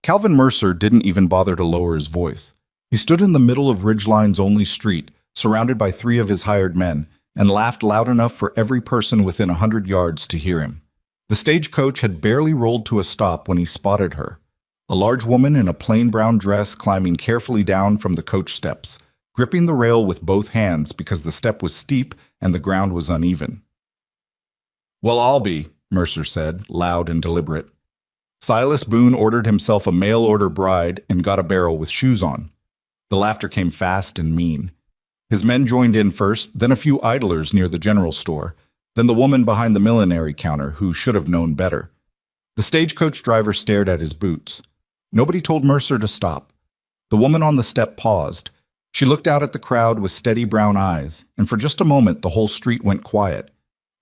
Calvin Mercer didn't even bother to lower his voice. He stood in the middle of Ridgeline's only street, surrounded by three of his hired men, and laughed loud enough for every person within 100 yards to hear him. The stagecoach had barely rolled to a stop when he spotted her. A large woman in a plain brown dress climbing carefully down from the coach steps, gripping the rail with both hands because the step was steep and the ground was uneven. "Well, I'll be," Mercer said, loud and deliberate. Silas Boone ordered himself a mail-order bride and got a barrel with shoes on. The laughter came fast and mean. His men joined in first, then a few idlers near the general store, then the woman behind the millinery counter who should have known better. The stagecoach driver stared at his boots. Nobody told Mercer to stop. The woman on the step paused. She looked out at the crowd with steady brown eyes, and for just a moment the whole street went quiet.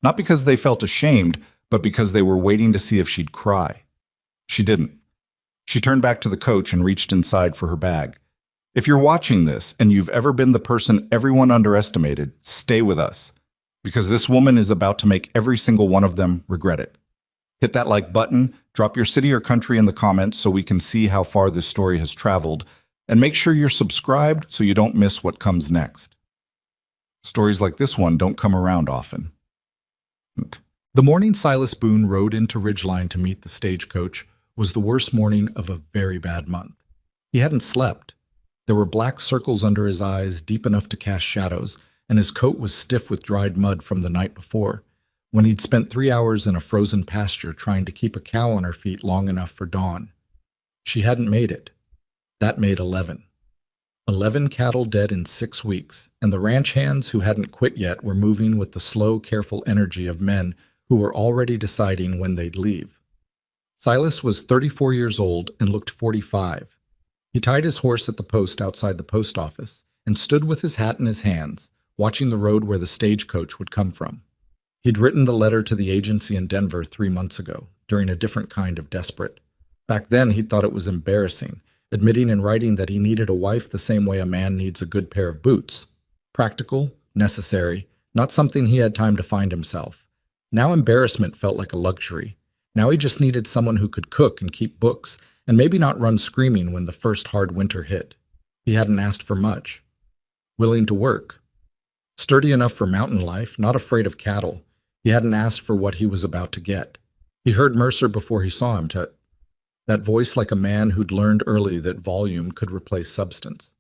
Not because they felt ashamed, but because they were waiting to see if she'd cry. She didn't. She turned back to the coach and reached inside for her bag. If you're watching this and you've ever been the person everyone underestimated, stay with us, because this woman is about to make every single one of them regret it. Hit that like button, drop your city or country in the comments so we can see how far this story has traveled, and make sure you're subscribed so you don't miss what comes next. Stories like this one don't come around often. The morning Silas Boone rode into Ridgeline to meet the stagecoach was the worst morning of a very bad month. He hadn't slept. There were black circles under his eyes, deep enough to cast shadows, and his coat was stiff with dried mud from the night before, when he'd spent 3 hours in a frozen pasture trying to keep a cow on her feet long enough for dawn. She hadn't made it. That made 11. 11 cattle dead in 6 weeks, and the ranch hands who hadn't quit yet were moving with the slow, careful energy of men who were already deciding when they'd leave. Silas was 34 years old and looked 45. He tied his horse at the post outside the post office and stood with his hat in his hands, watching the road where the stagecoach would come from. He'd written the letter to the agency in Denver 3 months ago, during a different kind of desperate. Back then, he'd thought it was embarrassing, admitting in writing that he needed a wife the same way a man needs a good pair of boots. Practical, necessary, not something he had time to find himself. Now embarrassment felt like a luxury. Now he just needed someone who could cook and keep books, and maybe not run screaming when the first hard winter hit. He hadn't asked for much. Willing to work. Sturdy enough for mountain life, not afraid of cattle. He hadn't asked for what he was about to get. He heard Mercer before he saw him, that voice like a man who'd learned early that volume could replace substance.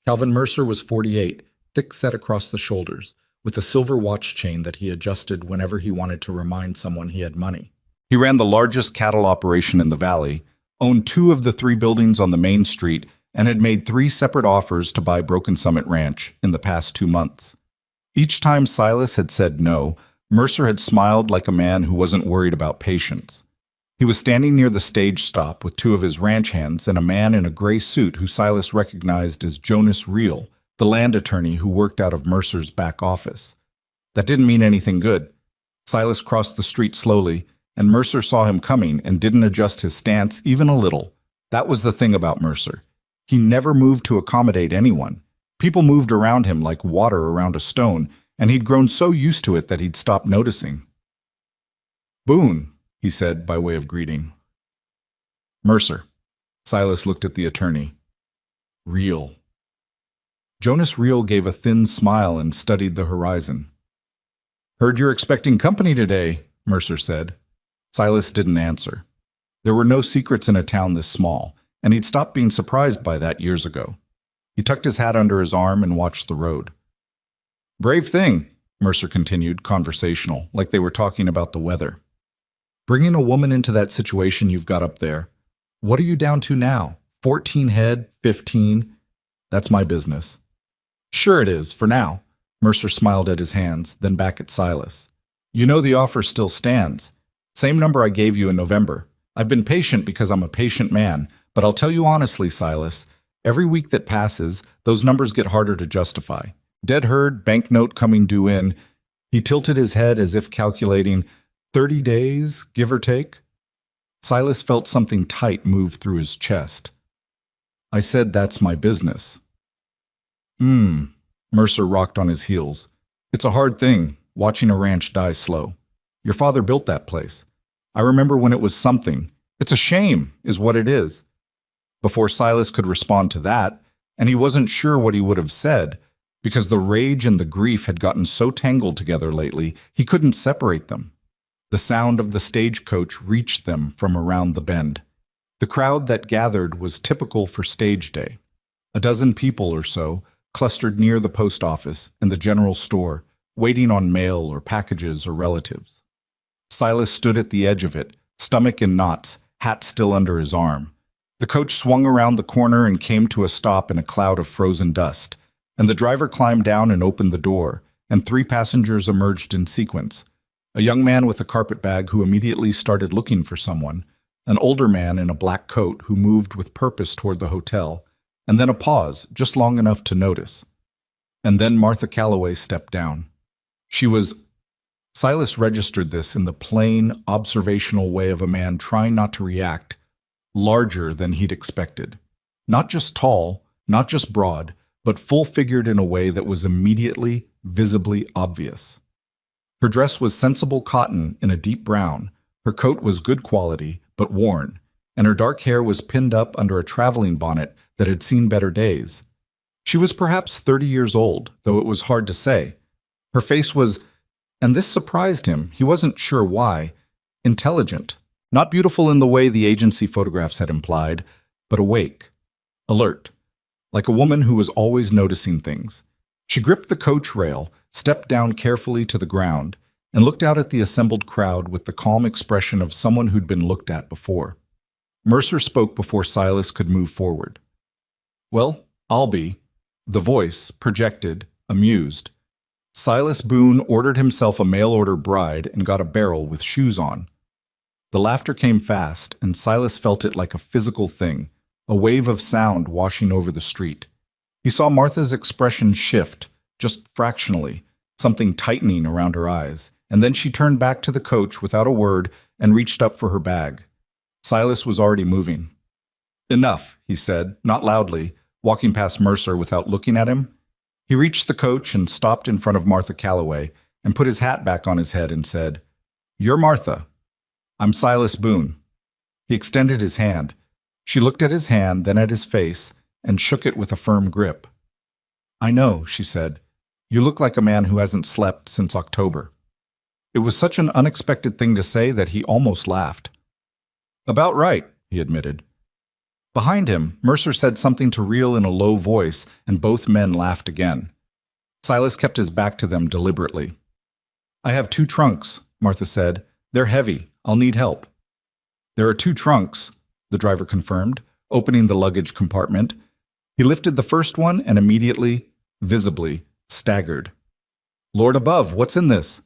Calvin Mercer was 48, thick-set across the shoulders, with a silver watch chain that he adjusted whenever he wanted to remind someone he had money. He ran the largest cattle operation in the valley, owned 2 of the 3 buildings on the main street, and had made 3 separate offers to buy Broken Summit Ranch in the past 2 months. Each time Silas had said no, Mercer had smiled like a man who wasn't worried about patience. He was standing near the stage stop with 2 of his ranch hands and a man in a gray suit who Silas recognized as Jonas Reel, the land attorney who worked out of Mercer's back office. That didn't mean anything good. Silas crossed the street slowly, and Mercer saw him coming and didn't adjust his stance even a little. That was the thing about Mercer. He never moved to accommodate anyone. People moved around him like water around a stone, and he'd grown so used to it that he'd stopped noticing. "Boone," he said by way of greeting. "Mercer." Silas looked at the attorney. "Reel." Jonas Reel gave a thin smile and studied the horizon. "Heard you're expecting company today," Mercer said. Silas didn't answer. There were no secrets in a town this small, and he'd stopped being surprised by that years ago. He tucked his hat under his arm and watched the road. "Brave thing," Mercer continued, conversational, like they were talking about the weather. "Bringing a woman into that situation you've got up there. What are you down to now? 14 head? 15? That's my business." "Sure it is, for now." Mercer smiled at his hands, then back at Silas. "You know the offer still stands. Same number I gave you in November. I've been patient because I'm a patient man, but I'll tell you honestly, Silas, every week that passes, those numbers get harder to justify. Dead herd, banknote coming due in." He tilted his head as if calculating, 30 days, give or take? Silas felt something tight move through his chest. "I said that's my business." Mercer rocked on his heels. "It's a hard thing, watching a ranch die slow. Your father built that place. I remember when it was something. It's a shame, is what it is." before Silas could respond to that, and he wasn't sure what he would have said, because the rage and the grief had gotten so tangled together lately, he couldn't separate them. The sound of the stagecoach reached them from around the bend. The crowd that gathered was typical for stage day. A dozen people or so clustered near the post office and the general store, waiting on mail or packages or relatives. Silas stood at the edge of it, stomach in knots, hat still under his arm. The coach swung around the corner and came to a stop in a cloud of frozen dust, and the driver climbed down and opened the door, and 3 passengers emerged in sequence. A young man with a carpet bag who immediately started looking for someone, an older man in a black coat who moved with purpose toward the hotel, and then a pause, just long enough to notice. And then Martha Calloway stepped down. She was... Silas registered this in the plain, observational way of a man trying not to react, larger than he'd expected. Not just tall, not just broad, but full-figured in a way that was immediately, visibly obvious. Her dress was sensible cotton in a deep brown, her coat was good quality, but worn, and her dark hair was pinned up under a traveling bonnet that had seen better days. She was perhaps 30 years old, though it was hard to say. Her face was, and this surprised him, he wasn't sure why, intelligent. Not beautiful in the way the agency photographs had implied, but awake, alert, like a woman who was always noticing things. She gripped the coach rail, stepped down carefully to the ground, and looked out at the assembled crowd with the calm expression of someone who'd been looked at before. Mercer spoke before Silas could move forward. "Well, I'll be." The voice, projected, amused. Silas Boone ordered himself a mail-order bride and got a barrel with shoes on. The laughter came fast, and Silas felt it like a physical thing, a wave of sound washing over the street. He saw Martha's expression shift, just fractionally, something tightening around her eyes, and then she turned back to the coach without a word and reached up for her bag. Silas was already moving. "Enough," he said, not loudly, walking past Mercer without looking at him. He reached the coach and stopped in front of Martha Calloway and put his hat back on his head and said, "You're Martha. I'm Silas Boone." He extended his hand. She looked at his hand, then at his face, and shook it with a firm grip. "I know," she said. "You look like a man who hasn't slept since October." It was such an unexpected thing to say that he almost laughed. "About right," he admitted. Behind him, Mercer said something to Reel in a low voice, and both men laughed again. Silas kept his back to them deliberately. "I have 2 trunks," Martha said. "They're heavy. I'll need help." "There are 2 trunks," the driver confirmed, opening the luggage compartment. He lifted the first one and immediately, visibly, staggered. "Lord above, what's in this?"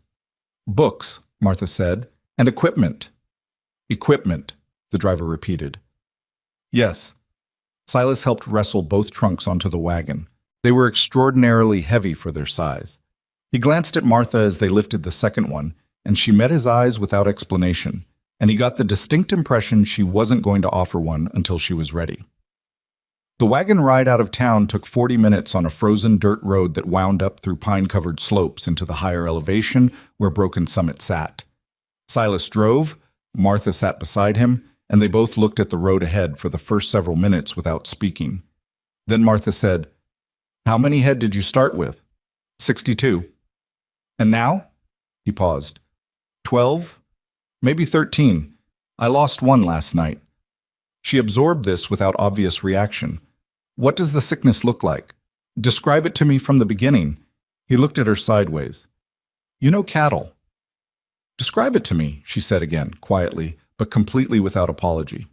"Books," Martha said, "and equipment." "Equipment," the driver repeated. "Yes." Silas helped wrestle both trunks onto the wagon. They were extraordinarily heavy for their size. He glanced at Martha as they lifted the second one, and she met his eyes without explanation, and he got the distinct impression she wasn't going to offer one until she was ready. The wagon ride out of town took 40 minutes on a frozen dirt road that wound up through pine-covered slopes into the higher elevation where Broken Summit sat. Silas drove, Martha sat beside him, and they both looked at the road ahead for the first several minutes without speaking. Then Martha said, "How many head did you start with?" 62. "And now?" He paused. 12? Maybe 13. I lost one last night." She absorbed this without obvious reaction. "What does the sickness look like? Describe it to me from the beginning." He looked at her sideways. "You know cattle." "Describe it to me," she said again, quietly, but completely without apology.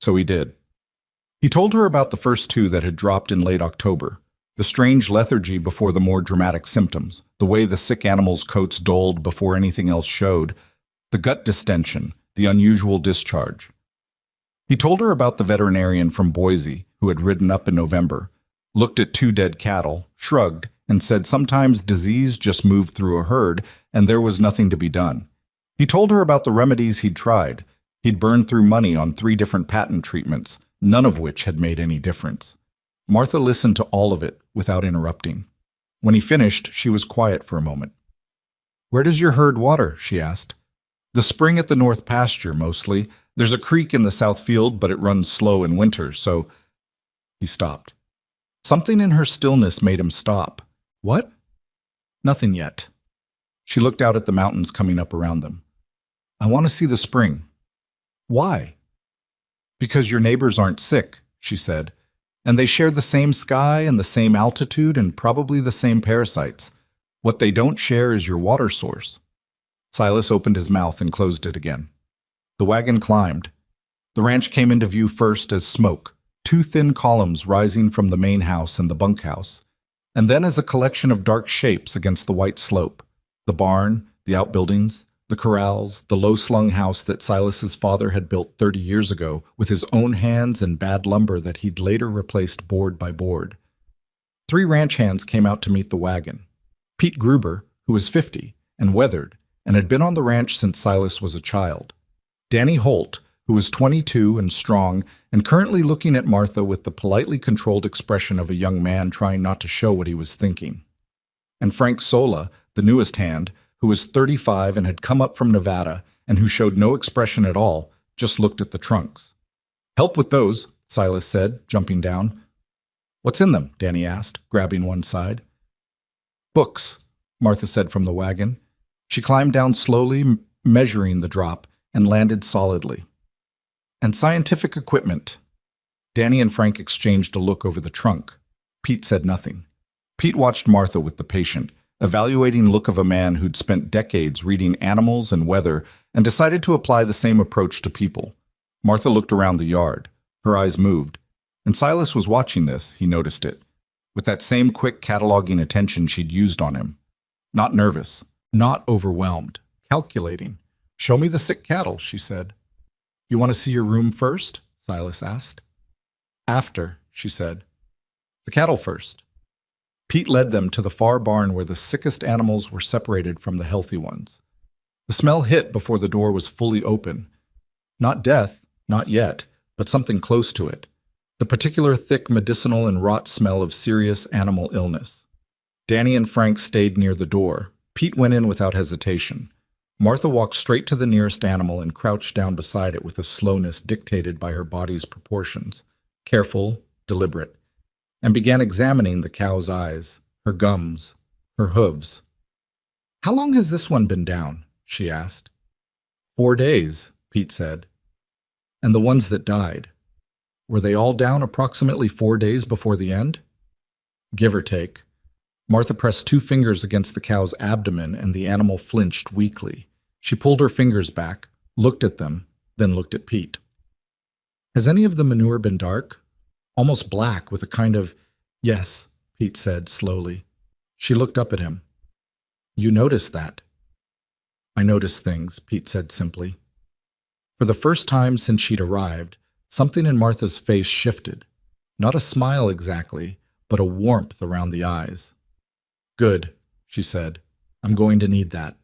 So he did. He told her about the first 2 that had dropped in late October, the strange lethargy before the more dramatic symptoms, the way the sick animals' coats dulled before anything else showed, the gut distension, the unusual discharge. He told her about the veterinarian from Boise who had ridden up in November, looked at 2 dead cattle, shrugged, and said sometimes disease just moved through a herd and there was nothing to be done. He told her about the remedies he'd tried. He'd burned through money on 3 different patent treatments, none of which had made any difference. Martha listened to all of it without interrupting. When he finished, she was quiet for a moment. "Where does your herd water?" she asked. "The spring at the north pasture, mostly. There's a creek in the south field, but it runs slow in winter, so he stopped. Something in her stillness made him stop. What? Nothing yet. She looked out at the mountains coming up around them. I want to see the spring. Why? Because your neighbors aren't sick, she said, and they share the same sky and the same altitude and probably the same parasites. What they don't share is your water source. Silas opened his mouth and closed it again. The wagon climbed. The ranch came into view first as smoke, two thin columns rising from the main house and the bunkhouse, and then as a collection of dark shapes against the white slope. The barn, the outbuildings, the corrals, the low-slung house that Silas's father had built 30 years ago with his own hands and bad lumber that he'd later replaced board by board. 3 ranch hands came out to meet the wagon. Pete Gruber, who was 50 and weathered and had been on the ranch since Silas was a child. Danny Holt, who was 22 and strong and currently looking at Martha with the politely controlled expression of a young man trying not to show what he was thinking. And Frank Sola, the newest hand, who was 35 and had come up from Nevada and who showed no expression at all, just looked at the trunks. Help with those, Silas said, jumping down. What's in them? Danny asked, grabbing one side. Books, Martha said from the wagon. She climbed down slowly, measuring the drop, and landed solidly. And scientific equipment. Danny and Frank exchanged a look over the trunk. Pete said nothing. Pete watched Martha with the patient, evaluating look of a man who'd spent decades reading animals and weather and decided to apply the same approach to people. Martha looked around the yard. Her eyes moved. And Silas was watching this, he noticed it, with that same quick cataloging attention she'd used on him. Not nervous, not overwhelmed, calculating. Show me the sick cattle, she said. You want to see your room first? Silas asked. After, she said. The cattle first. Pete led them to the far barn where the sickest animals were separated from the healthy ones. The smell hit before the door was fully open. Not death, not yet, but something close to it. The particular thick medicinal and rot smell of serious animal illness. Danny and Frank stayed near the door. Pete went in without hesitation. Martha walked straight to the nearest animal and crouched down beside it with a slowness dictated by her body's proportions, careful, deliberate, and began examining the cow's eyes, her gums, her hooves. How long has this one been down? She asked. 4 days, Pete said. And the ones that died, were they all down approximately 4 days before the end? Give or take. Martha pressed 2 fingers against the cow's abdomen and the animal flinched weakly. She pulled her fingers back, looked at them, then looked at Pete. Has any of the manure been dark? Almost black with a kind of, yes, Pete said slowly. She looked up at him. You noticed that? I notice things, Pete said simply. For the first time since she'd arrived, something in Martha's face shifted. Not a smile exactly, but a warmth around the eyes. Good, she said. I'm going to need that.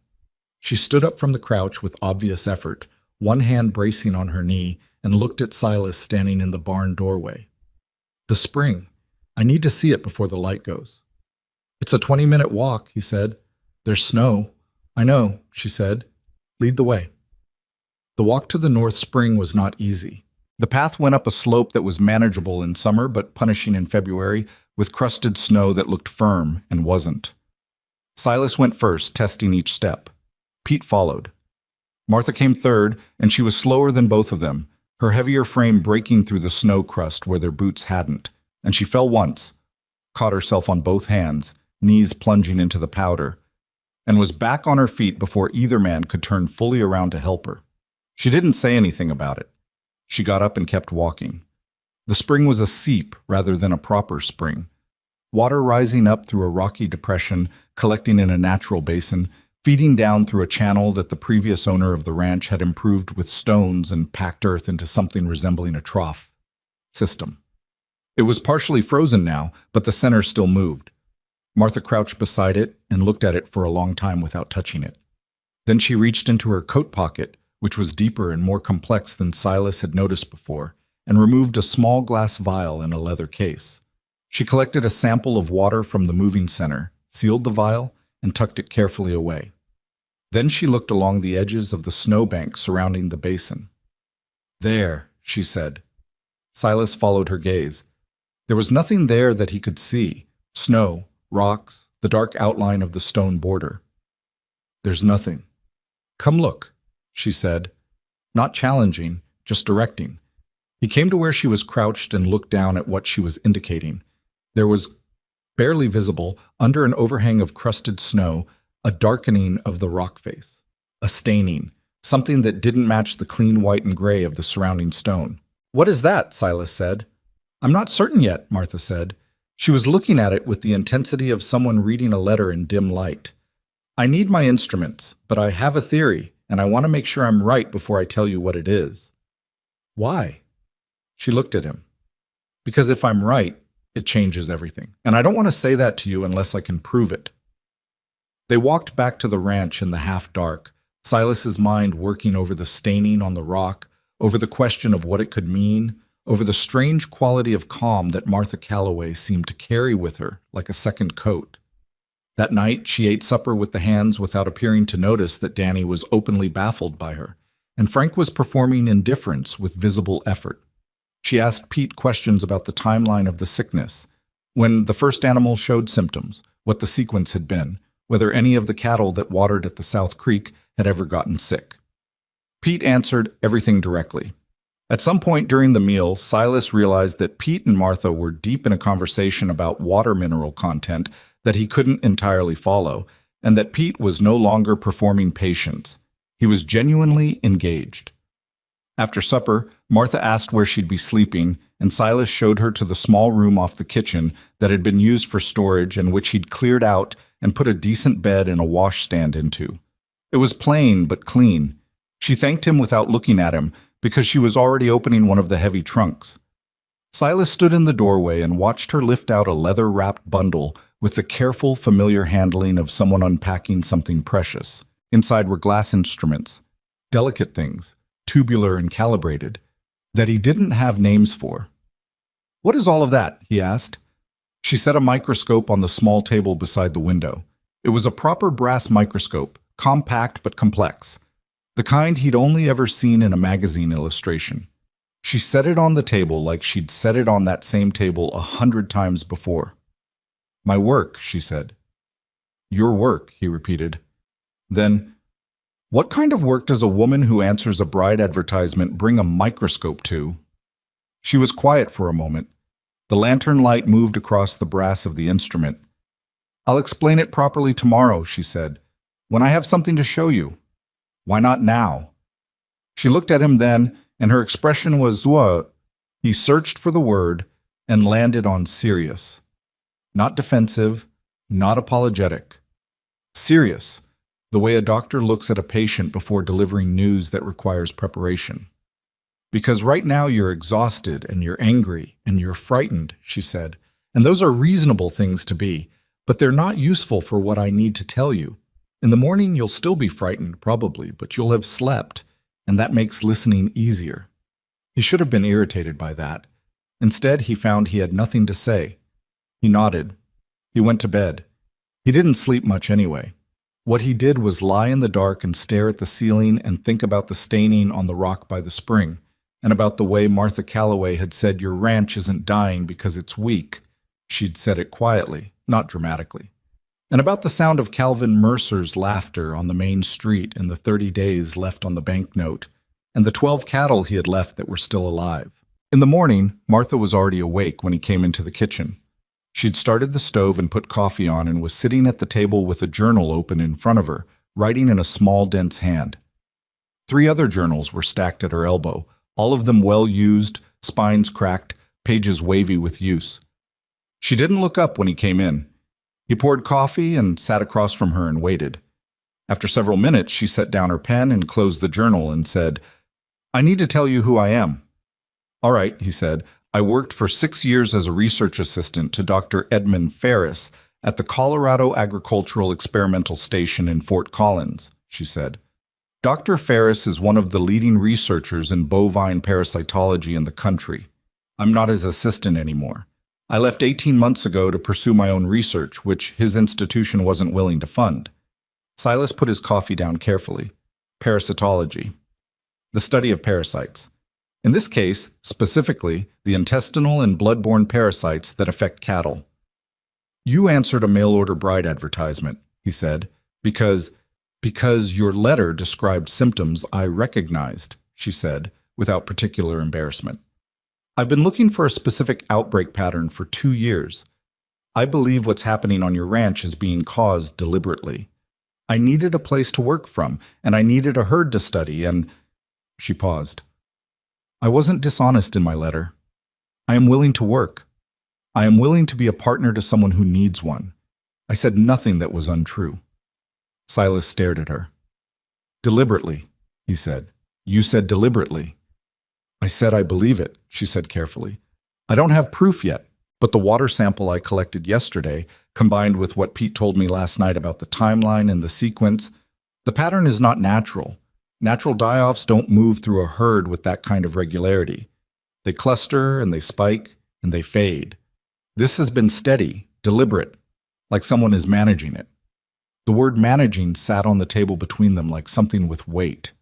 She stood up from the crouch with obvious effort, one hand bracing on her knee, and looked at Silas standing in the barn doorway. The spring. I need to see it before the light goes. It's a 20-minute walk, he said. There's snow. I know, she said. Lead the way. The walk to the North Spring was not easy. The path went up a slope that was manageable in summer but punishing in February, with crusted snow that looked firm and wasn't. Silas went first, testing each step. Pete followed. Martha came third, and she was slower than both of them, her heavier frame breaking through the snow crust where their boots hadn't, and she fell once, caught herself on both hands, knees plunging into the powder, and was back on her feet before either man could turn fully around to help her. She didn't say anything about it. She got up and kept walking. The spring was a seep rather than a proper spring. Water rising up through a rocky depression, collecting in a natural basin, feeding down through a channel that the previous owner of the ranch had improved with stones and packed earth into something resembling a trough system. It was partially frozen now, but the center still moved. Martha crouched beside it and looked at it for a long time without touching it. Then she reached into her coat pocket, which was deeper and more complex than Silas had noticed before, and removed a small glass vial in a leather case. She collected a sample of water from the moving center, sealed the vial, and tucked it carefully away. Then she looked along the edges of the snowbank surrounding the basin. There, she said. Silas followed her gaze. There was nothing there that he could see. Snow, rocks, the dark outline of the stone border. There's nothing. Come look, she said, not challenging, just directing. He came to where she was crouched and looked down at what she was indicating. There was, barely visible, under an overhang of crusted snow, a darkening of the rock face, a staining, something that didn't match the clean white and gray of the surrounding stone. What is that? Silas said. I'm not certain yet, Martha said. She was looking at it with the intensity of someone reading a letter in dim light. I need my instruments, but I have a theory, and I want to make sure I'm right before I tell you what it is. Why? She looked at him. Because if I'm right, it changes everything. And I don't want to say that to you unless I can prove it. They walked back to the ranch in the half-dark, Silas's mind working over the staining on the rock, over the question of what it could mean, over the strange quality of calm that Martha Calloway seemed to carry with her like a second coat. That night, she ate supper with the hands without appearing to notice that Danny was openly baffled by her, and Frank was performing indifference with visible effort. She asked Pete questions about the timeline of the sickness, when the first animal showed symptoms, what the sequence had been, whether any of the cattle that watered at the South Creek had ever gotten sick. Pete answered everything directly. At some point during the meal, Silas realized that Pete and Martha were deep in a conversation about water mineral content that he couldn't entirely follow, and that Pete was no longer performing patience. He was genuinely engaged. After supper, Martha asked where she'd be sleeping, and Silas showed her to the small room off the kitchen that had been used for storage and which he'd cleared out and put a decent bed and a washstand into. It was plain but clean. She thanked him without looking at him because she was already opening one of the heavy trunks. Silas stood in the doorway and watched her lift out a leather-wrapped bundle with the careful, familiar handling of someone unpacking something precious. Inside were glass instruments, delicate things, tubular and calibrated, that he didn't have names for. What is all of that? He asked. She set a microscope on the small table beside the window. It was a proper brass microscope, compact but complex, the kind he'd only ever seen in a magazine illustration. She set it on the table like she'd set it on that same table 100 times before. My work, she said. Your work, he repeated. Then, what kind of work does a woman who answers a bride advertisement bring a microscope to? She was quiet for a moment. The lantern light moved across the brass of the instrument. I'll explain it properly tomorrow, she said, when I have something to show you. Why not now? She looked at him then, and her expression was what? He searched for the word and landed on serious. Not defensive, not apologetic. Serious. The way a doctor looks at a patient before delivering news that requires preparation. Because right now you're exhausted and you're angry and you're frightened, she said, and those are reasonable things to be, but they're not useful for what I need to tell you. In the morning you'll still be frightened, probably, but you'll have slept, and that makes listening easier. He should have been irritated by that. Instead, he found he had nothing to say. He nodded. He went to bed. He didn't sleep much anyway. What he did was lie in the dark and stare at the ceiling and think about the staining on the rock by the spring, and about the way Martha Calloway had said your ranch isn't dying because it's weak. She'd said it quietly, not dramatically. And about the sound of Calvin Mercer's laughter on the main street in the 30 days left on the banknote, and the 12 cattle he had left that were still alive. In the morning, Martha was already awake when he came into the kitchen. She'd started the stove and put coffee on and was sitting at the table with a journal open in front of her, writing in a small, dense hand. 3 other journals were stacked at her elbow, all of them well-used, spines cracked, pages wavy with use. She didn't look up when he came in. He poured coffee and sat across from her and waited. After several minutes, she set down her pen and closed the journal and said, I need to tell you who I am. All right, he said. I worked for 6 years as a research assistant to Dr. Edmund Ferris at the Colorado Agricultural Experimental Station in Fort Collins, she said. Dr. Ferris is one of the leading researchers in bovine parasitology in the country. I'm not his assistant anymore. I left 18 months ago to pursue my own research, which his institution wasn't willing to fund. Silas put his coffee down carefully. Parasitology. The study of parasites. In this case, specifically, the intestinal and blood-borne parasites that affect cattle. You answered a mail-order bride advertisement, he said, because your letter described symptoms I recognized, she said, without particular embarrassment. I've been looking for a specific outbreak pattern for 2 years. I believe what's happening on your ranch is being caused deliberately. I needed a place to work from, and I needed a herd to study, and... She paused. I wasn't dishonest in my letter. I am willing to work. I am willing to be a partner to someone who needs one. I said nothing that was untrue. Silas stared at her. Deliberately, he said. You said deliberately. I said I believe it, she said carefully. I don't have proof yet, but the water sample I collected yesterday, combined with what Pete told me last night about the timeline and the sequence, the pattern is not natural. Natural die-offs don't move through a herd with that kind of regularity. They cluster and they spike and they fade. This has been steady, deliberate, like someone is managing it. The word managing sat on the table between them like something with weight.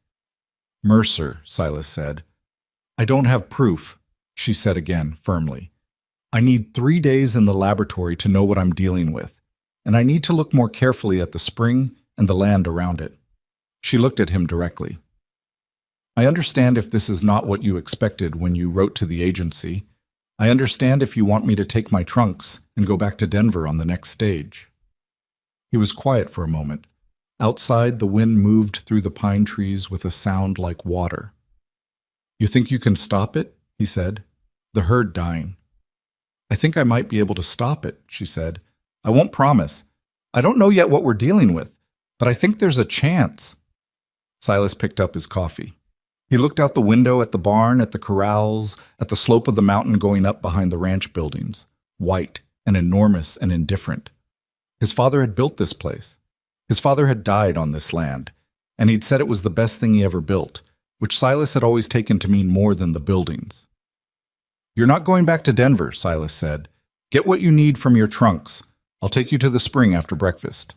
Mercer, Silas said. I don't have proof, she said again, firmly. I need 3 days in the laboratory to know what I'm dealing with, and I need to look more carefully at the spring and the land around it. She looked at him directly. I understand if this is not what you expected when you wrote to the agency. I understand if you want me to take my trunks and go back to Denver on the next stage. He was quiet for a moment. Outside, the wind moved through the pine trees with a sound like water. You think you can stop it? He said. The herd dying. I think I might be able to stop it, she said. I won't promise. I don't know yet what we're dealing with, but I think there's a chance. Silas picked up his coffee. He looked out the window at the barn, at the corrals, at the slope of the mountain going up behind the ranch buildings, white and enormous and indifferent. His father had built this place. His father had died on this land, and he'd said it was the best thing he ever built, which Silas had always taken to mean more than the buildings. You're not going back to Denver, Silas said. Get what you need from your trunks. I'll take you to the spring after breakfast.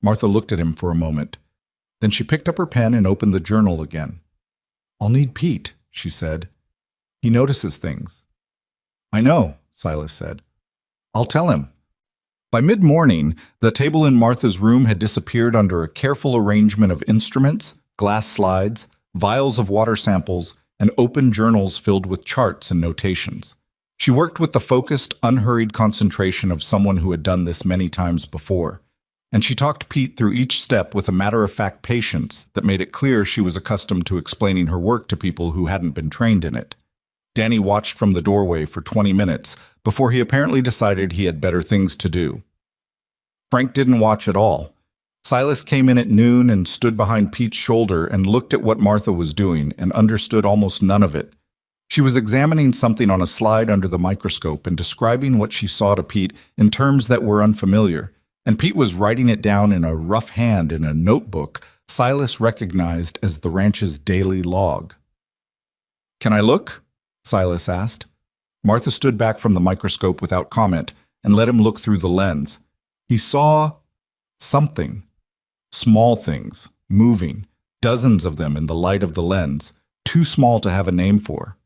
Martha looked at him for a moment. Then she picked up her pen and opened the journal again. I'll need Pete, she said. He notices things. I know, Silas said. I'll tell him. By mid-morning, the table in Martha's room had disappeared under a careful arrangement of instruments, glass slides, vials of water samples, and open journals filled with charts and notations. She worked with the focused, unhurried concentration of someone who had done this many times before, and she talked Pete through each step with a matter-of-fact patience that made it clear she was accustomed to explaining her work to people who hadn't been trained in it. Danny watched from the doorway for 20 minutes before he apparently decided he had better things to do. Frank didn't watch at all. Silas came in at noon and stood behind Pete's shoulder and looked at what Martha was doing and understood almost none of it. She was examining something on a slide under the microscope and describing what she saw to Pete in terms that were unfamiliar, and Pete was writing it down in a rough hand in a notebook Silas recognized as the ranch's daily log. Can I look? Silas asked. Martha stood back from the microscope without comment and let him look through the lens. He saw something. Small things, moving, dozens of them in the light of the lens, too small to have a name for.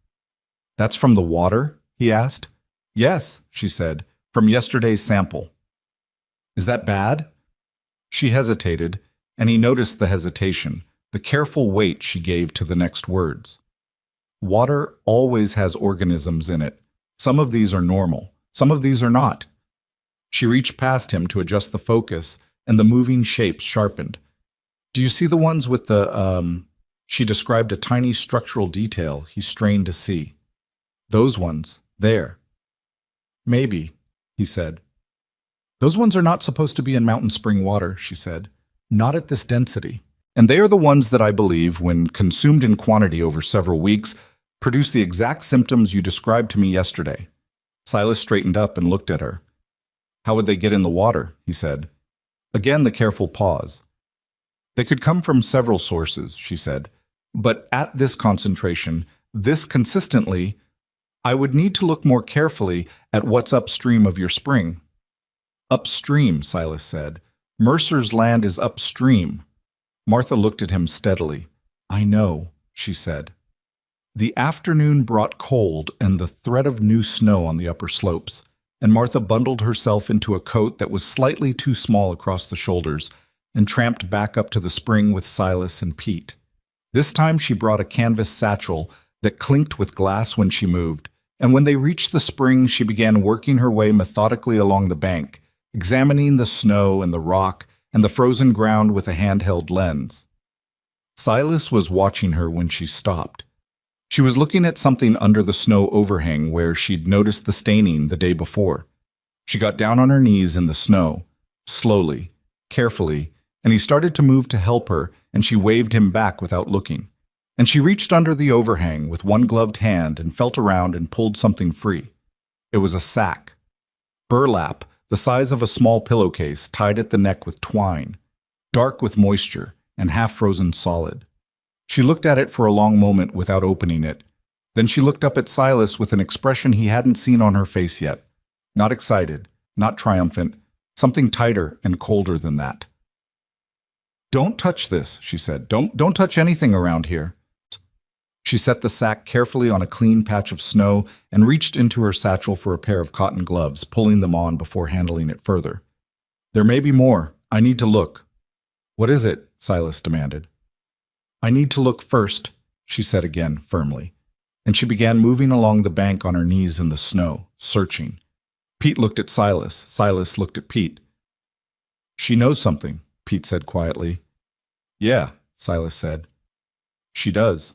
That's from the water? He asked. Yes, she said, from yesterday's sample. Is that bad? She hesitated, and he noticed the hesitation, the careful weight she gave to the next words. Water always has organisms in it. Some of these are normal, some of these are not. She reached past him to adjust the focus, and the moving shapes sharpened. Do you see the ones with the, She described a tiny structural detail he strained to see. Those ones, there. Maybe, he said. Those ones are not supposed to be in mountain spring water, she said. Not at this density. And they are the ones that I believe, when consumed in quantity over several weeks, produce the exact symptoms you described to me yesterday. Silas straightened up and looked at her. How would they get in the water? He said. Again, the careful pause. They could come from several sources, she said. But at this concentration, this consistently, I would need to look more carefully at what's upstream of your spring. Upstream, Silas said. Mercer's land is upstream. Martha looked at him steadily. I know, she said. The afternoon brought cold and the threat of new snow on the upper slopes, and Martha bundled herself into a coat that was slightly too small across the shoulders and tramped back up to the spring with Silas and Pete. This time she brought a canvas satchel that clinked with glass when she moved, and when they reached the spring she began working her way methodically along the bank, examining the snow and the rock and the frozen ground with a handheld lens. Silas was watching her when she stopped. She was looking at something under the snow overhang where she'd noticed the staining the day before. She got down on her knees in the snow, slowly, carefully, and he started to move to help her, and she waved him back without looking. And she reached under the overhang with one gloved hand and felt around and pulled something free. It was a sack. Burlap, the size of a small pillowcase, tied at the neck with twine, dark with moisture and half-frozen solid. She looked at it for a long moment without opening it. Then she looked up at Silas with an expression he hadn't seen on her face yet. Not excited, not triumphant, something tighter and colder than that. "Don't touch this," she said. Don't touch anything around here." She set the sack carefully on a clean patch of snow and reached into her satchel for a pair of cotton gloves, pulling them on before handling it further. "There may be more. I need to look." "What is it?" Silas demanded. "I need to look first," she said again, firmly, and she began moving along the bank on her knees in the snow, searching. Pete looked at Silas. Silas looked at Pete. "She knows something," Pete said quietly. "Yeah," Silas said. "She does."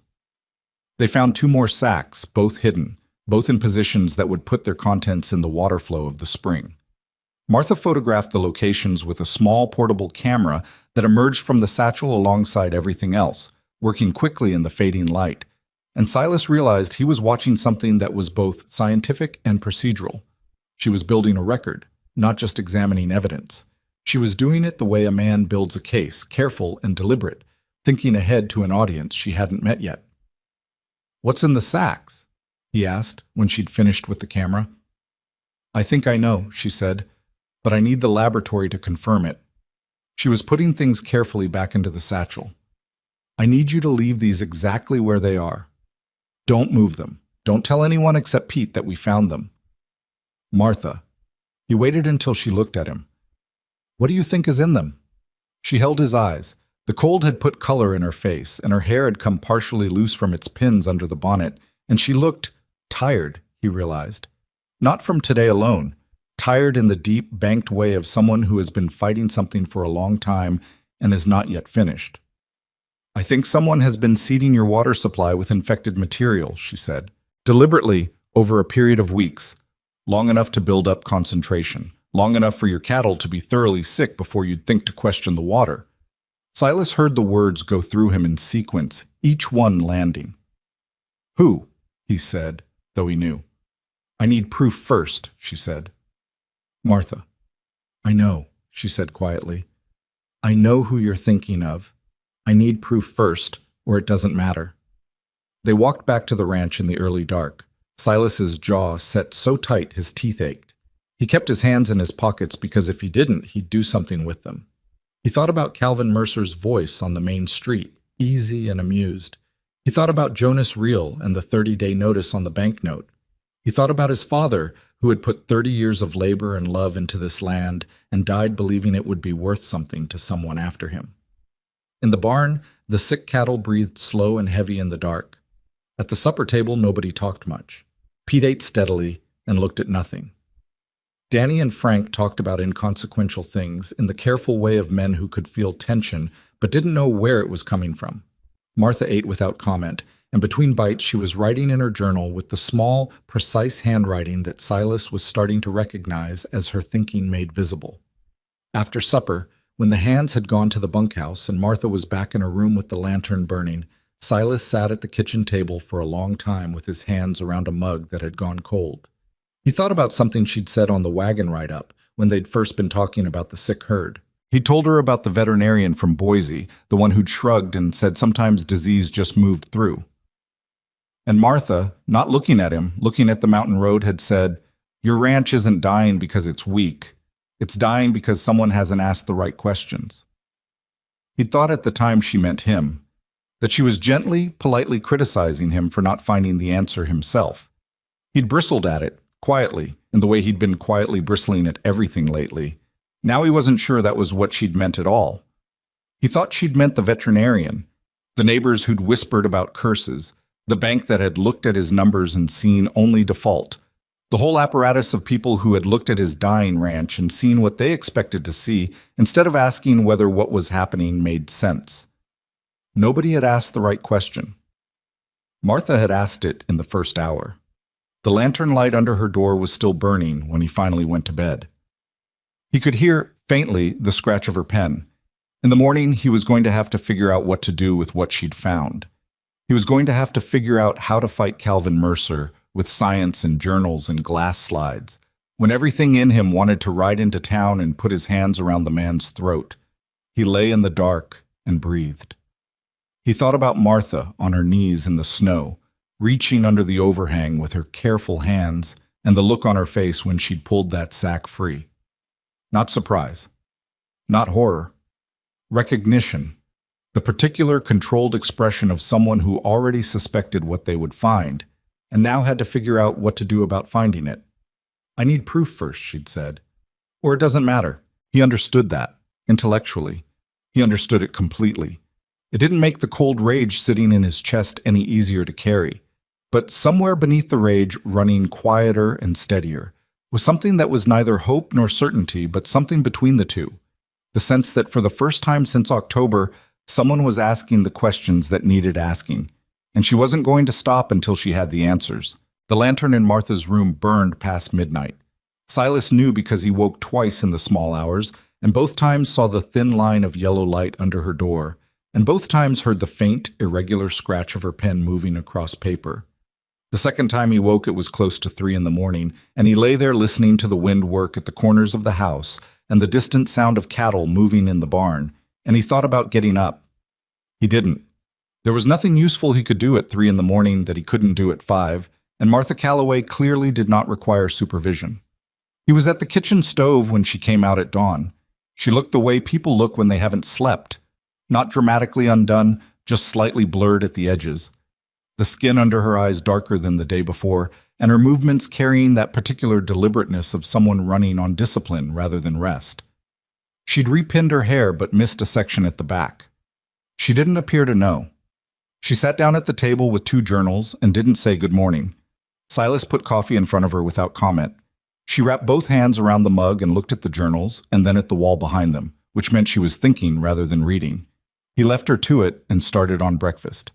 They found 2 more sacks, both hidden, both in positions that would put their contents in the water flow of the spring. Martha photographed the locations with a small portable camera that emerged from the satchel alongside everything else, working quickly in the fading light, and Silas realized he was watching something that was both scientific and procedural. She was building a record, not just examining evidence. She was doing it the way a man builds a case, careful and deliberate, thinking ahead to an audience she hadn't met yet. "What's in the sacks?" he asked when she'd finished with the camera. "I think I know," she said, "but I need the laboratory to confirm it." She was putting things carefully back into the satchel. "I need you to leave these exactly where they are. Don't move them. Don't tell anyone except Pete that we found them." "Martha." He waited until she looked at him. "What do you think is in them?" She held his eyes. The cold had put color in her face, and her hair had come partially loose from its pins under the bonnet, and she looked tired, he realized. Not from today alone, tired in the deep, banked way of someone who has been fighting something for a long time and is not yet finished. "I think someone has been seeding your water supply with infected material," she said, "deliberately over a period of weeks, long enough to build up concentration, long enough for your cattle to be thoroughly sick before you'd think to question the water." Silas heard the words go through him in sequence, each one landing. "Who?" he said, though he knew. "I need proof first," she said. "Martha." "I know," she said quietly. "I know who you're thinking of. I need proof first, or it doesn't matter." They walked back to the ranch in the early dark. Silas's jaw set so tight his teeth ached. He kept his hands in his pockets because if he didn't, he'd do something with them. He thought about Calvin Mercer's voice on the main street, easy and amused. He thought about Jonas Reel and the 30-day notice on the banknote. He thought about his father, who had put 30 years of labor and love into this land and died believing it would be worth something to someone after him. In the barn, the sick cattle breathed slow and heavy in the dark. At the supper table, nobody talked much. Pete ate steadily and looked at nothing. Danny and Frank talked about inconsequential things in the careful way of men who could feel tension but didn't know where it was coming from. Martha ate without comment, and between bites she was writing in her journal with the small, precise handwriting that Silas was starting to recognize as her thinking made visible. After supper, when the hands had gone to the bunkhouse and Martha was back in her room with the lantern burning, Silas sat at the kitchen table for a long time with his hands around a mug that had gone cold. He thought about something she'd said on the wagon ride-up when they'd first been talking about the sick herd. He told her about the veterinarian from Boise, the one who'd shrugged and said sometimes disease just moved through. And Martha, not looking at him, looking at the mountain road, had said, "Your ranch isn't dying because it's weak. It's dying because someone hasn't asked the right questions." He thought at the time she meant him. that she was gently, politely criticizing him for not finding the answer himself. He'd bristled at it, quietly, in the way he'd been quietly bristling at everything lately. Now he wasn't sure that was what she'd meant at all. He thought she'd meant the veterinarian, the neighbors who'd whispered about curses, the bank that had looked at his numbers and seen only default, the whole apparatus of people who had looked at his dying ranch and seen what they expected to see instead of asking whether what was happening made sense. Nobody had asked the right question. Martha had asked it in the first hour. The lantern light under her door was still burning when he finally went to bed. He could hear, faintly, the scratch of her pen. In the morning, he was going to have to figure out what to do with what she'd found. He was going to have to figure out how to fight Calvin Mercer with science and journals and glass slides, when everything in him wanted to ride into town and put his hands around the man's throat. He lay in the dark and breathed. He thought about Martha on her knees in the snow, reaching under the overhang with her careful hands, and the look on her face when she'd pulled that sack free. Not surprise. Not horror. Recognition. The particular controlled expression of someone who already suspected what they would find, and now had to figure out what to do about finding it. I need proof first, she'd said. Or it doesn't matter. He understood that, intellectually. He understood it completely. It didn't make the cold rage sitting in his chest any easier to carry. But somewhere beneath the rage, running quieter and steadier, was something that was neither hope nor certainty, but something between the two. The sense that for the first time since October, someone was asking the questions that needed asking, and she wasn't going to stop until she had the answers. The lantern in Martha's room burned past midnight. Silas knew because he woke twice in the small hours, and both times saw the thin line of yellow light under her door, and both times heard the faint, irregular scratch of her pen moving across paper. The second time he woke, it was close to 3 a.m, and he lay there listening to the wind work at the corners of the house and the distant sound of cattle moving in the barn, and he thought about getting up. He didn't. There was nothing useful he could do at 3 a.m. that he couldn't do at 5, and Martha Calloway clearly did not require supervision. He was at the kitchen stove when she came out at dawn. She looked the way people look when they haven't slept, not dramatically undone, just slightly blurred at the edges. The skin under her eyes darker than the day before, and her movements carrying that particular deliberateness of someone running on discipline rather than rest. She'd repinned her hair but missed a section at the back. She didn't appear to know. She sat down at the table with 2 journals and didn't say good morning. Silas put coffee in front of her without comment. She wrapped both hands around the mug and looked at the journals and then at the wall behind them, which meant she was thinking rather than reading. He left her to it and started on breakfast.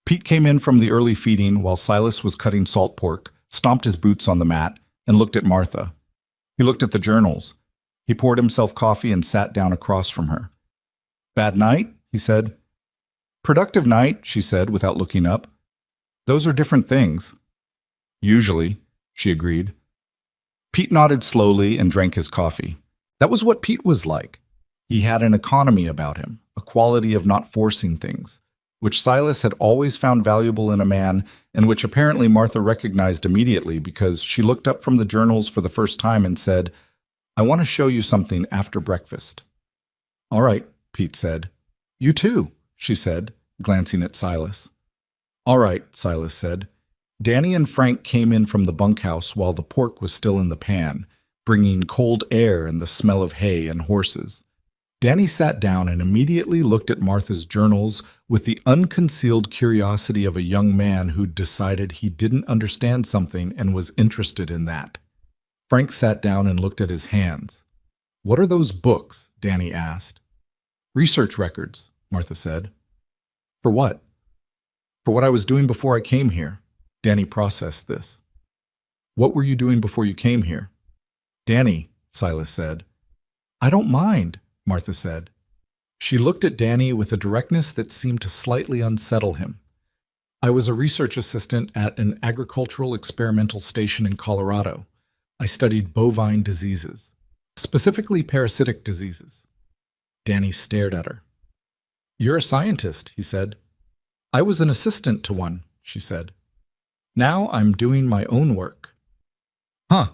Pete came in from the early feeding while Silas was cutting salt pork, stomped his boots on the mat, and looked at Martha. He looked at the journals. He poured himself coffee and sat down across from her. "Bad night?" he said. "Productive night," she said without looking up. "Those are different things." "Usually," she agreed. Pete nodded slowly and drank his coffee. That was what Pete was like. He had an economy about him, a quality of not forcing things, which Silas had always found valuable in a man, and which apparently Martha recognized immediately because she looked up from the journals for the first time and said, "I want to show you something after breakfast." "All right," Pete said. "You too," she said, glancing at Silas. "All right," Silas said. Danny and Frank came in from the bunkhouse while the pork was still in the pan, bringing cold air and the smell of hay and horses. Danny sat down and immediately looked at Martha's journals with the unconcealed curiosity of a young man who'd decided he didn't understand something and was interested in that. Frank sat down and looked at his hands. "What are those books?" Danny asked. "Research records," Martha said. "For what?" "For what I was doing before I came here." Danny processed this. "What were you doing before you came here?" "Danny," Silas said. "I don't mind," Martha said. She looked at Danny with a directness that seemed to slightly unsettle him. "I was a research assistant at an agricultural experimental station in Colorado. I studied bovine diseases, specifically parasitic diseases." Danny stared at her. "You're a scientist," he said. "I was an assistant to one," she said. "Now I'm doing my own work." "Huh,"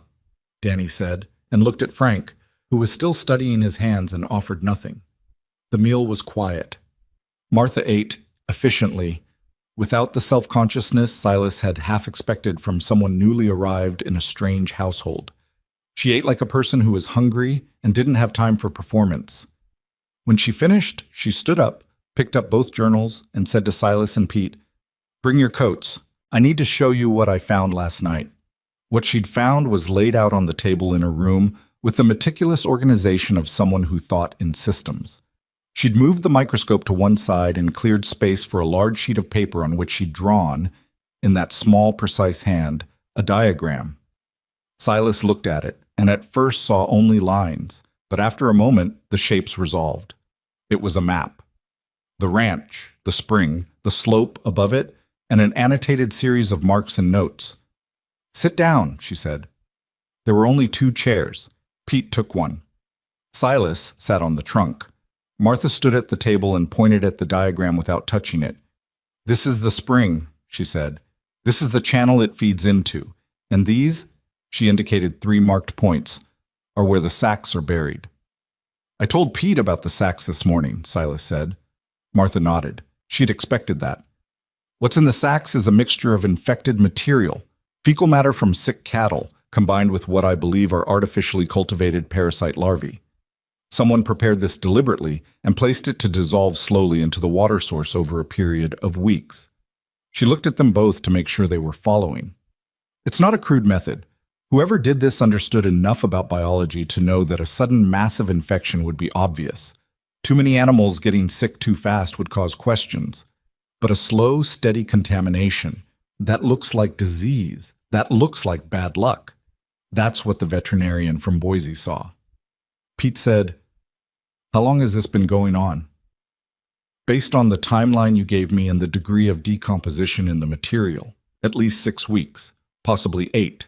Danny said, and looked at Frank, who was still studying his hands and offered nothing. The meal was quiet. Martha ate efficiently, without the self-consciousness Silas had half expected from someone newly arrived in a strange household. She ate like a person who was hungry and didn't have time for performance. When she finished, she stood up, picked up both journals, and said to Silas and Pete, "Bring your coats. I need to show you what I found last night." What she'd found was laid out on the table in her room with the meticulous organization of someone who thought in systems. She'd moved the microscope to one side and cleared space for a large sheet of paper on which she'd drawn, in that small, precise hand, a diagram. Silas looked at it, and at first saw only lines, but after a moment, the shapes resolved. It was a map. The ranch, the spring, the slope above it, and an annotated series of marks and notes. "Sit down," she said. There were only 2 chairs. Pete took one. Silas sat on the trunk. Martha stood at the table and pointed at the diagram without touching it. "This is the spring," she said. "This is the channel it feeds into. And these," she indicated 3 marked points, "are where the sacks are buried." "I told Pete about the sacks this morning," Silas said. Martha nodded. She'd expected that. "What's in the sacks is a mixture of infected material, fecal matter from sick cattle, combined with what I believe are artificially cultivated parasite larvae. Someone prepared this deliberately and placed it to dissolve slowly into the water source over a period of weeks." She looked at them both to make sure they were following. "It's not a crude method. Whoever did this understood enough about biology to know that a sudden massive infection would be obvious. Too many animals getting sick too fast would cause questions. But a slow, steady contamination, that looks like disease, that looks like bad luck. That's what the veterinarian from Boise saw." Pete said, "How long has this been going on?" "Based on the timeline you gave me and the degree of decomposition in the material, at least 6 weeks, possibly 8.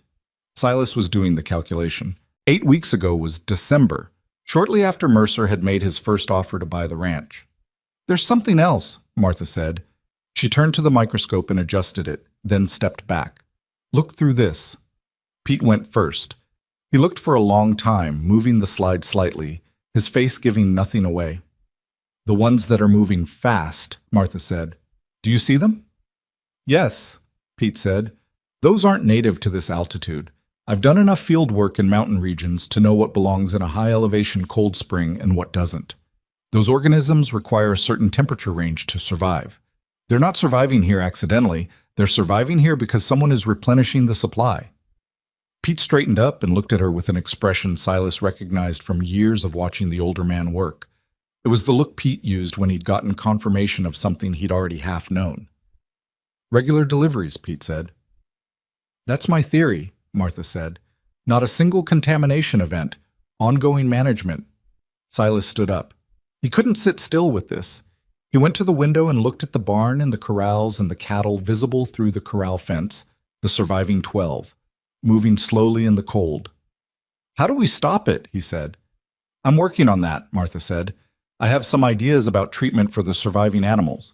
Silas was doing the calculation. 8 weeks ago was December, shortly after Mercer had made his first offer to buy the ranch. "There's something else," Martha said. She turned to the microscope and adjusted it, then stepped back. "Look through this." Pete went first. He looked for a long time, moving the slide slightly, his face giving nothing away. "The ones that are moving fast," Martha said. "Do you see them?" "Yes," Pete said. "Those aren't native to this altitude. I've done enough field work in mountain regions to know what belongs in a high-elevation cold spring and what doesn't. Those organisms require a certain temperature range to survive. They're not surviving here accidentally. They're surviving here because someone is replenishing the supply." Pete straightened up and looked at her with an expression Silas recognized from years of watching the older man work. It was the look Pete used when he'd gotten confirmation of something he'd already half known. "Regular deliveries," Pete said. "That's my theory," Martha said. "Not a single contamination event. Ongoing management." Silas stood up. He couldn't sit still with this. He went to the window and looked at the barn and the corrals and the cattle visible through the corral fence, the surviving 12, moving slowly in the cold. "How do we stop it?" he said. "I'm working on that," Martha said. "I have some ideas about treatment for the surviving animals.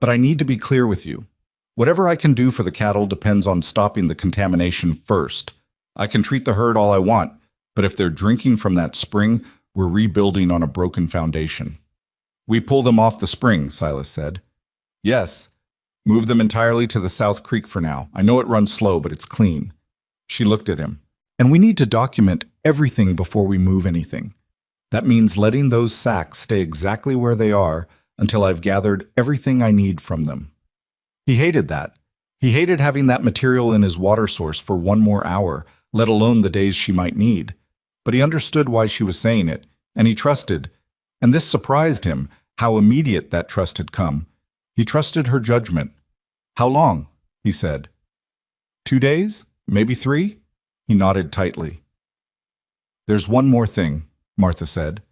But I need to be clear with you. Whatever I can do for the cattle depends on stopping the contamination first. I can treat the herd all I want, but if they're drinking from that spring, we're rebuilding on a broken foundation." "We pull them off the spring," Silas said. "Yes. Move them entirely to the South Creek for now. I know it runs slow, but it's clean." She looked at him. "And we need to document everything before we move anything. That means letting those sacks stay exactly where they are until I've gathered everything I need from them." He hated that. He hated having that material in his water source for 1 more hour, let alone the days she might need. But he understood why she was saying it, and he trusted. And this surprised him, how immediate that trust had come. He trusted her judgment. "How long?" he said. 2 days? Maybe 3? He nodded tightly. "There's one more thing," Martha said.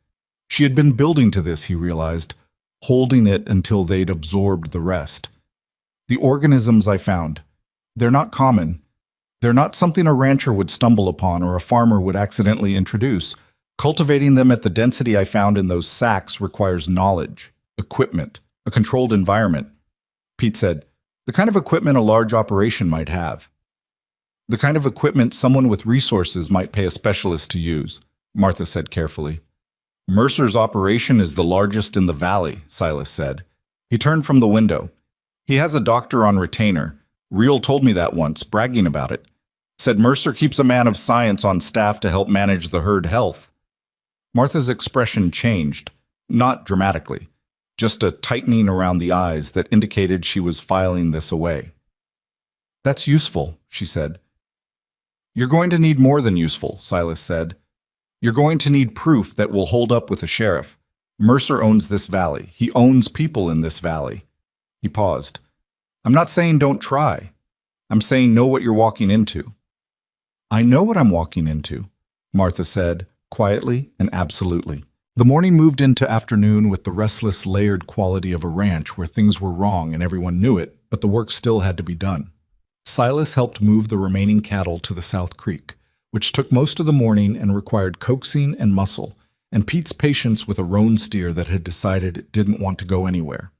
She had been building to this, he realized, holding it until they'd absorbed the rest. "The organisms I found, they're not common. They're not something a rancher would stumble upon or a farmer would accidentally introduce. Cultivating them at the density I found in those sacks requires knowledge, equipment, a controlled environment." Pete said, "The kind of equipment a large operation might have. The kind of equipment someone with resources might pay a specialist to use," Martha said carefully. "Mercer's operation is the largest in the valley," Silas said. He turned from the window. He has a doctor on retainer. Real told me that once, bragging about it. Said Mercer keeps a man of science on staff to help manage the herd health. Martha's expression changed, not dramatically, just a tightening around the eyes that indicated she was filing this away. That's useful, she said. You're going to need more than useful, Silas said. You're going to need proof that will hold up with the sheriff. Mercer owns this valley. He owns people in this valley. He paused. I'm not saying don't try. I'm saying know what you're walking into. I know what I'm walking into, Martha said, quietly and absolutely. The morning moved into afternoon with the restless, layered quality of a ranch where things were wrong and everyone knew it, but the work still had to be done. Silas helped move the remaining cattle to the South Creek, which took most of the morning and required coaxing and muscle, and Pete's patience with a roan steer that had decided it didn't want to go anywhere.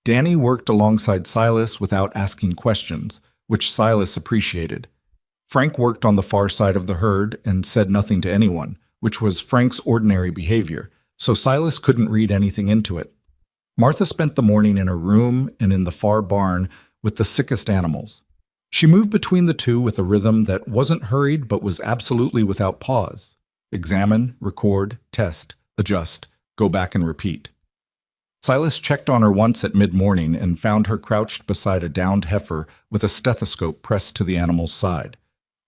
Danny worked alongside Silas without asking questions, which Silas appreciated. Frank worked on the far side of the herd and said nothing to anyone, which was Frank's ordinary behavior, so Silas couldn't read anything into it. Martha spent the morning in her room and in the far barn with the sickest animals. She moved between the two with a rhythm that wasn't hurried but was absolutely without pause. Examine, record, test, adjust, go back and repeat. Silas checked on her once at mid-morning and found her crouched beside a downed heifer with a stethoscope pressed to the animal's side.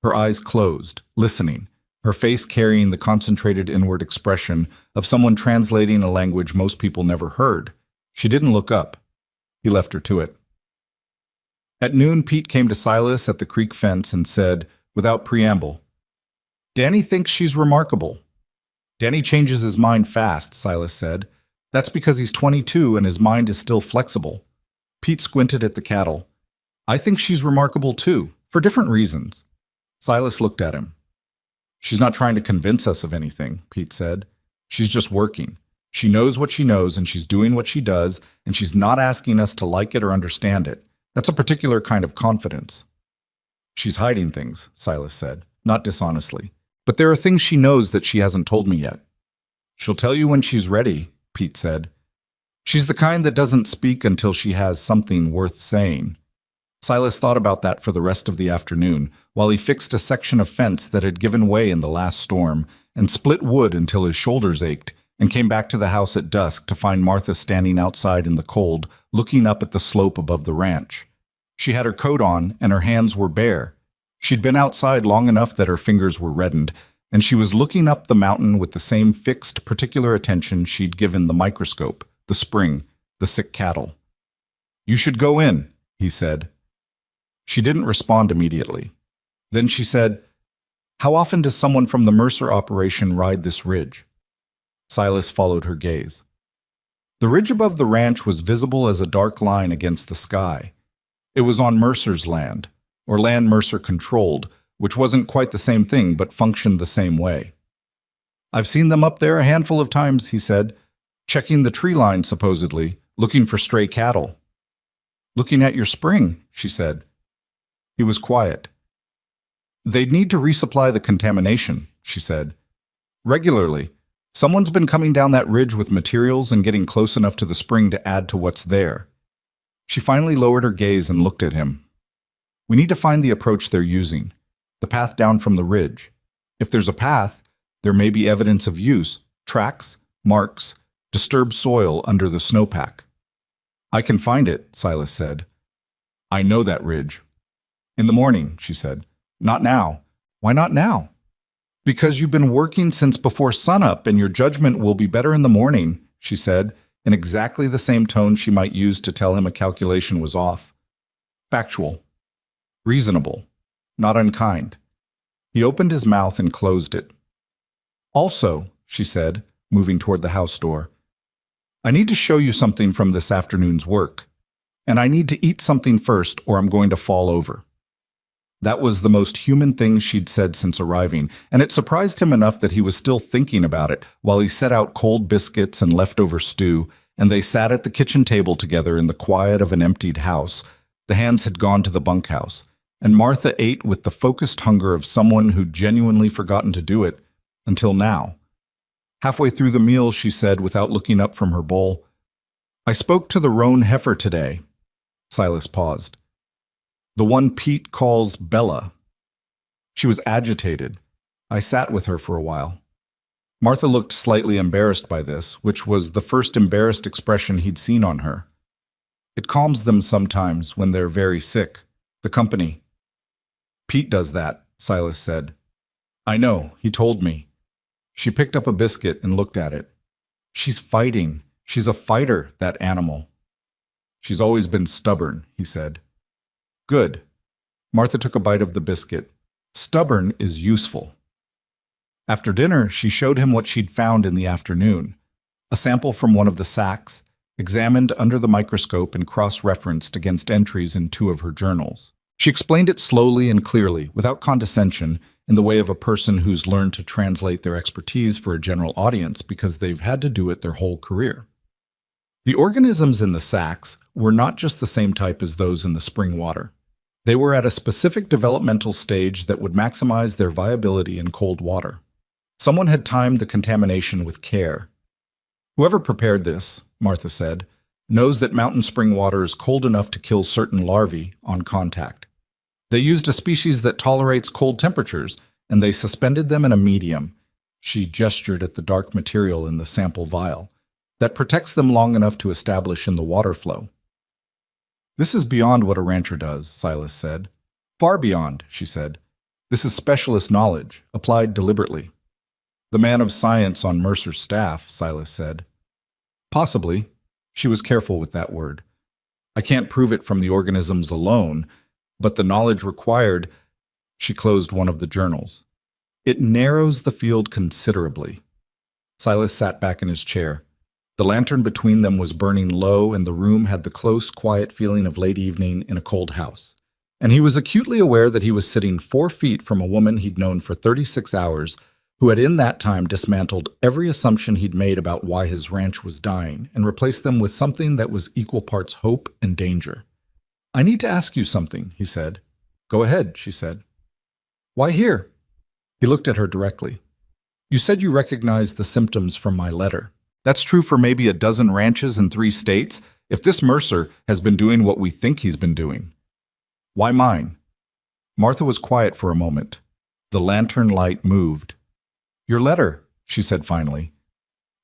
Her eyes closed, listening, her face carrying the concentrated inward expression of someone translating a language most people never heard. She didn't look up. He left her to it. At noon, Pete came to Silas at the creek fence and said, without preamble, Danny thinks she's remarkable. Danny changes his mind fast, Silas said. That's because he's 22 and his mind is still flexible. Pete squinted at the cattle. I think she's remarkable too, for different reasons. Silas looked at him. She's not trying to convince us of anything, Pete said. She's just working. She knows what she knows and she's doing what she does, and she's not asking us to like it or understand it. That's a particular kind of confidence. She's hiding things, Silas said, not dishonestly. But there are things she knows that she hasn't told me yet. She'll tell you when she's ready, Pete said. She's the kind that doesn't speak until she has something worth saying. Silas thought about that for the rest of the afternoon, while he fixed a section of fence that had given way in the last storm, and split wood until his shoulders ached, and came back to the house at dusk to find Martha standing outside in the cold, looking up at the slope above the ranch. She had her coat on, and her hands were bare. She'd been outside long enough that her fingers were reddened, and she was looking up the mountain with the same fixed, particular attention she'd given the microscope, the spring, the sick cattle. You should go in, he said. She didn't respond immediately. Then she said, How often does someone from the Mercer operation ride this ridge? Silas followed her gaze. The ridge above the ranch was visible as a dark line against the sky. It was on Mercer's land, or land Mercer controlled, which wasn't quite the same thing but functioned the same way. I've seen them up there a handful of times, he said, checking the tree line supposedly, looking for stray cattle. Looking at your spring, she said. He was quiet. They'd need to resupply the contamination, she said. Regularly. Someone's been coming down that ridge with materials and getting close enough to the spring to add to what's there. She finally lowered her gaze and looked at him. We need to find the approach they're using, the path down from the ridge. If there's a path, there may be evidence of use, tracks, marks, disturbed soil under the snowpack. I can find it, Silas said. I know that ridge. In the morning, she said. Not now. Why not now? Because you've been working since before sunup and your judgment will be better in the morning, she said, in exactly the same tone she might use to tell him a calculation was off. Factual. Reasonable. Not unkind. He opened his mouth and closed it. Also, she said, moving toward the house door, I need to show you something from this afternoon's work, and I need to eat something first or I'm going to fall over. That was the most human thing she'd said since arriving, and it surprised him enough that he was still thinking about it while he set out cold biscuits and leftover stew, and they sat at the kitchen table together in the quiet of an emptied house. The hands had gone to the bunkhouse, and Martha ate with the focused hunger of someone who'd genuinely forgotten to do it, until now. Halfway through the meal, she said without looking up from her bowl, I spoke to the roan heifer today. Silas paused. The one Pete calls Bella. She was agitated. I sat with her for a while. Martha looked slightly embarrassed by this, which was the first embarrassed expression he'd seen on her. It calms them sometimes when they're very sick. The company. Pete does that, Silas said. I know, he told me. She picked up a biscuit and looked at it. She's fighting. She's a fighter, that animal. She's always been stubborn, he said. Good. Martha took a bite of the biscuit. Stubborn is useful. After dinner, she showed him what she'd found in the afternoon. A sample from one of the sacks, examined under the microscope and cross-referenced against entries in 2 of her journals. She explained it slowly and clearly, without condescension, in the way of a person who's learned to translate their expertise for a general audience because they've had to do it their whole career. The organisms in the sacks were not just the same type as those in the spring water. They were at a specific developmental stage that would maximize their viability in cold water. Someone had timed the contamination with care. Whoever prepared this, Martha said, knows that mountain spring water is cold enough to kill certain larvae on contact. They used a species that tolerates cold temperatures, and they suspended them in a medium, she gestured at the dark material in the sample vial, that protects them long enough to establish in the water flow. This is beyond what a rancher does, Silas said. Far beyond, she said. This is specialist knowledge, applied deliberately. The man of science on Mercer's staff, Silas said. Possibly. She was careful with that word. I can't prove it from the organisms alone, but the knowledge required, she closed one of the journals. It narrows the field considerably. Silas sat back in his chair. The lantern between them was burning low, and the room had the close, quiet feeling of late evening in a cold house. And he was acutely aware that he was sitting 4 feet from a woman he'd known for 36 hours, who had in that time dismantled every assumption he'd made about why his ranch was dying and replaced them with something that was equal parts hope and danger. I need to ask you something, he said. Go ahead, she said. Why here? He looked at her directly. You said you recognized the symptoms from my letter. That's true for maybe a dozen ranches in 3 states, if this Mercer has been doing what we think he's been doing. Why mine? Martha was quiet for a moment. The lantern light moved. Your letter, she said finally.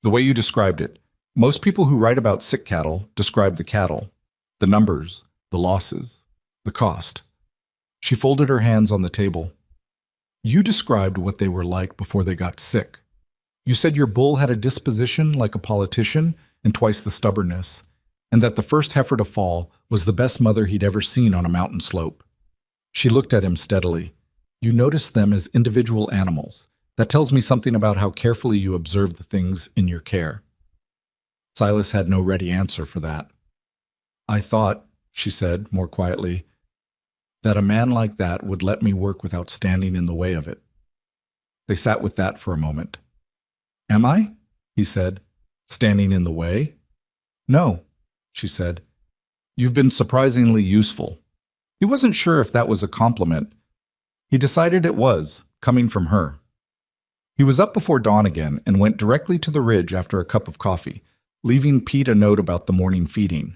The way you described it. Most people who write about sick cattle describe the cattle, the numbers, the losses, the cost. She folded her hands on the table. You described what they were like before they got sick. You said your bull had a disposition like a politician and twice the stubbornness, and that the first heifer to fall was the best mother he'd ever seen on a mountain slope. She looked at him steadily. You noticed them as individual animals. That tells me something about how carefully you observe the things in your care. Silas had no ready answer for that. I thought, she said more quietly, that a man like that would let me work without standing in the way of it. They sat with that for a moment. Am I? He said, standing in the way? No, she said. You've been surprisingly useful. He wasn't sure if that was a compliment. He decided it was, coming from her. He was up before dawn again and went directly to the ridge after a cup of coffee, leaving Pete a note about the morning feeding.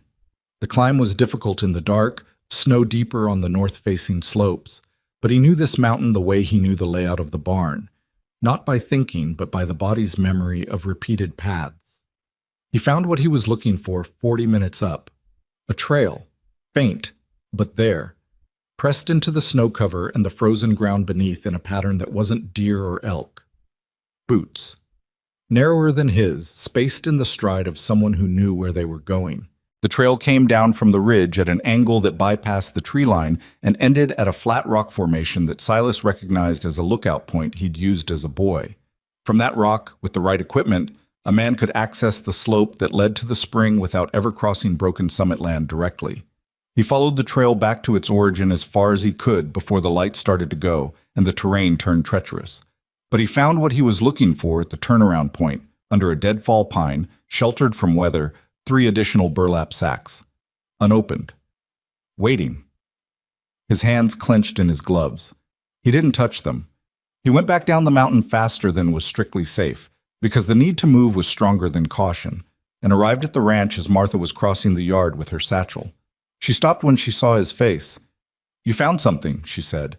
The climb was difficult in the dark, snow deeper on the north-facing slopes, but he knew this mountain the way he knew the layout of the barn, not by thinking, but by the body's memory of repeated paths. He found what he was looking for 40 minutes up. A trail, faint, but there, pressed into the snow cover and the frozen ground beneath in a pattern that wasn't deer or elk. Boots. Narrower than his, spaced in the stride of someone who knew where they were going. The trail came down from the ridge at an angle that bypassed the tree line and ended at a flat rock formation that Silas recognized as a lookout point he'd used as a boy. From that rock, with the right equipment, a man could access the slope that led to the spring without ever crossing Broken Summit land directly. He followed the trail back to its origin as far as he could before the light started to go and the terrain turned treacherous. But he found what he was looking for at the turnaround point, under a deadfall pine, sheltered from weather, 3 additional burlap sacks, unopened, waiting. His hands clenched in his gloves. He didn't touch them. He went back down the mountain faster than was strictly safe, because the need to move was stronger than caution, and arrived at the ranch as Martha was crossing the yard with her satchel. She stopped when she saw his face. "You found something," she said.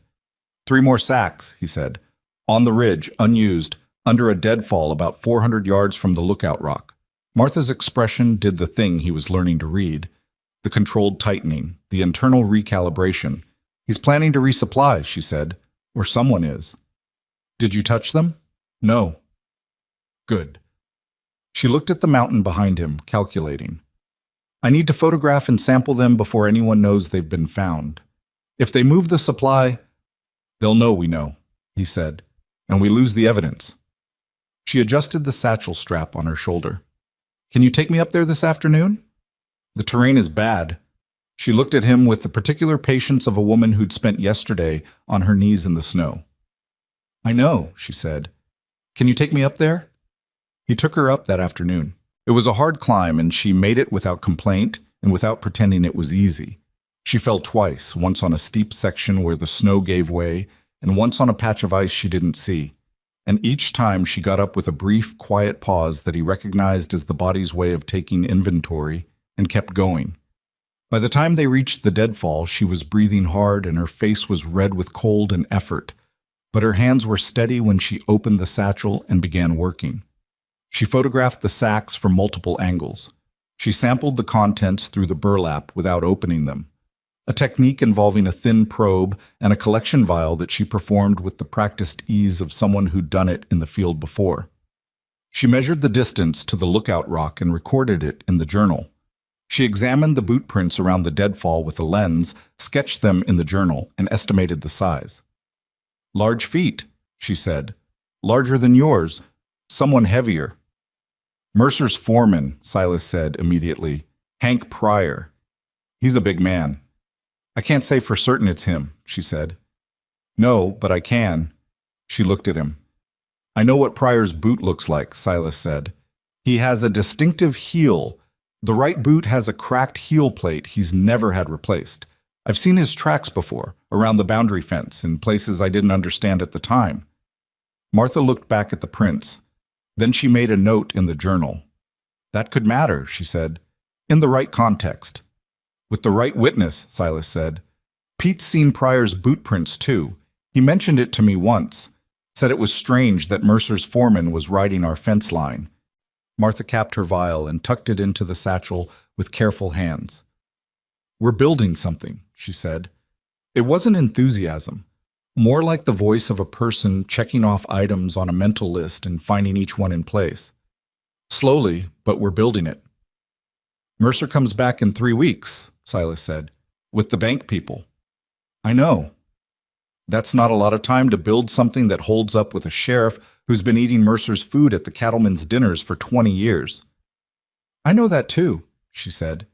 "3 more sacks," he said. "On the ridge, unused, under a deadfall about 400 yards from the lookout rock." Martha's expression did the thing he was learning to read. The controlled tightening, the internal recalibration. "He's planning to resupply," she said. "Or someone is." "Did you touch them?" "No." "Good." She looked at the mountain behind him, calculating. "I need to photograph and sample them before anyone knows they've been found. If they move the supply, they'll know we know," he said, "and we lose the evidence." She adjusted the satchel strap on her shoulder. "Can you take me up there this afternoon?" "The terrain is bad." She looked at him with the particular patience of a woman who'd spent yesterday on her knees in the snow. "I know," she said. "Can you take me up there?" He took her up that afternoon. It was a hard climb, and she made it without complaint and without pretending it was easy. She fell twice, once on a steep section where the snow gave way, and once on a patch of ice she didn't see. And each time she got up with a brief, quiet pause that he recognized as the body's way of taking inventory, and kept going. By the time they reached the deadfall, she was breathing hard and her face was red with cold and effort, but her hands were steady when she opened the satchel and began working. She photographed the sacks from multiple angles. She sampled the contents through the burlap without opening them, a technique involving a thin probe and a collection vial that she performed with the practiced ease of someone who'd done it in the field before. She measured the distance to the lookout rock and recorded it in the journal. She examined the boot prints around the deadfall with a lens, sketched them in the journal, and estimated the size. "Large feet," she said. "Larger than yours. Someone heavier." "Mercer's foreman," Silas said immediately. "Hank Pryor. He's a big man." "I can't say for certain it's him," she said. "No, but I can." She looked at him. "I know what Pryor's boot looks like," Silas said. "He has a distinctive heel. The right boot has a cracked heel plate he's never had replaced. I've seen his tracks before, around the boundary fence, in places I didn't understand at the time." Martha looked back at the prints. Then she made a note in the journal. "That could matter," she said, "in the right context." "With the right witness," Silas said. "Pete's seen Pryor's boot prints too. He mentioned it to me once. Said it was strange that Mercer's foreman was riding our fence line." Martha capped her vial and tucked it into the satchel with careful hands. "We're building something," she said. It wasn't enthusiasm, more like the voice of a person checking off items on a mental list and finding each one in place. "Slowly, but we're building it." "Mercer comes back in 3 weeks," Silas said, "with the bank people." "I know. That's not a lot of time to build something that holds up with a sheriff who's been eating Mercer's food at the cattlemen's dinners for 20 years. "I know that too," she said.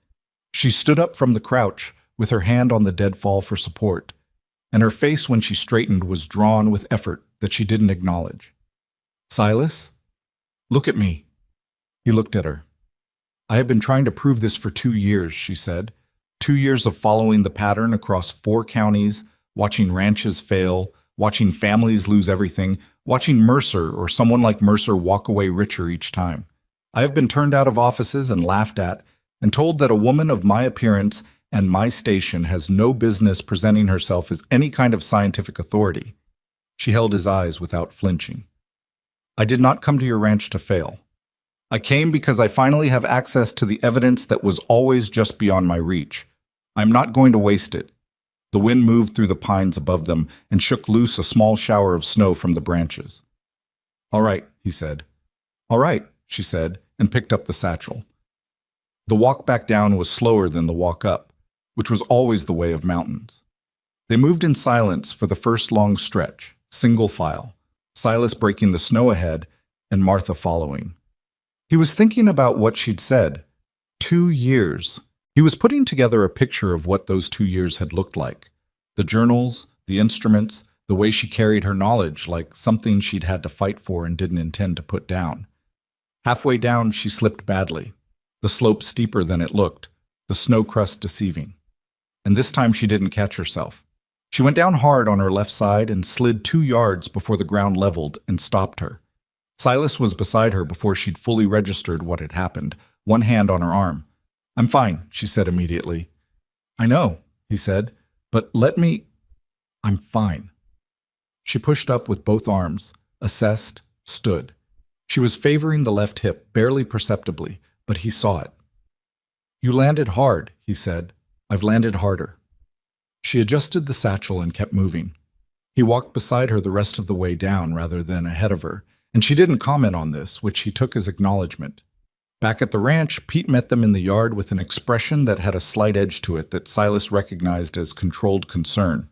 She stood up from the crouch, with her hand on the deadfall for support, and her face when she straightened was drawn with effort that she didn't acknowledge. "Silas, look at me." He looked at her. "I have been trying to prove this for 2 years," she said. 2 years of following the pattern across 4 counties, watching ranches fail, watching families lose everything, watching Mercer or someone like Mercer walk away richer each time. I have been turned out of offices and laughed at, and told that a woman of my appearance and my station has no business presenting herself as any kind of scientific authority. She held his eyes without flinching. "I did not come to your ranch to fail. I came because I finally have access to the evidence that was always just beyond my reach. I'm not going to waste it." The wind moved through the pines above them and shook loose a small shower of snow from the branches. "All right," he said. "All right," she said, and picked up the satchel. The walk back down was slower than the walk up, which was always the way of mountains. They moved in silence for the first long stretch, single file, Silas breaking the snow ahead and Martha following. He was thinking about what she'd said. 2 years. He was putting together a picture of what those 2 years had looked like. The journals, the instruments, the way she carried her knowledge like something she'd had to fight for and didn't intend to put down. Halfway down, she slipped badly. The slope steeper than it looked, the snow crust deceiving. And this time she didn't catch herself. She went down hard on her left side and slid 2 yards before the ground leveled and stopped her. Silas was beside her before she'd fully registered what had happened, one hand on her arm. "I'm fine," she said immediately. "I know," he said, "but let me—" "I'm fine." She pushed up with both arms, assessed, stood. She was favoring the left hip, barely perceptibly, but he saw it. "You landed hard," he said. "I've landed harder." She adjusted the satchel and kept moving. He walked beside her the rest of the way down rather than ahead of her, and she didn't comment on this, which he took as acknowledgement. Back at the ranch, Pete met them in the yard with an expression that had a slight edge to it that Silas recognized as controlled concern.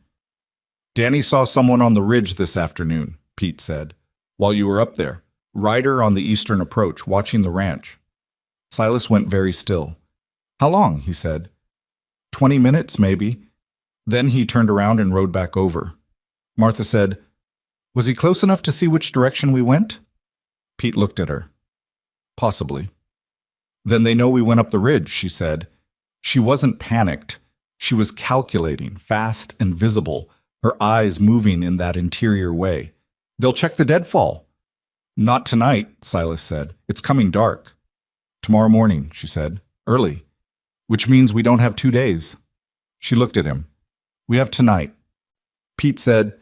"Danny saw someone on the ridge this afternoon," Pete said, "while you were up there. Ryder on the eastern approach, watching the ranch." Silas went very still. "How long?" he said. 20 minutes, maybe." Then he turned around and rode back over. Martha said, "Was he close enough to see which direction we went?" Pete looked at her. "Possibly." "Then they know we went up the ridge," she said. She wasn't panicked. She was calculating, fast and visible, her eyes moving in that interior way. "They'll check the deadfall." "Not tonight," Silas said. "It's coming dark." "Tomorrow morning," she said. "Early. Which means we don't have 2 days." She looked at him. "We have tonight." Pete said,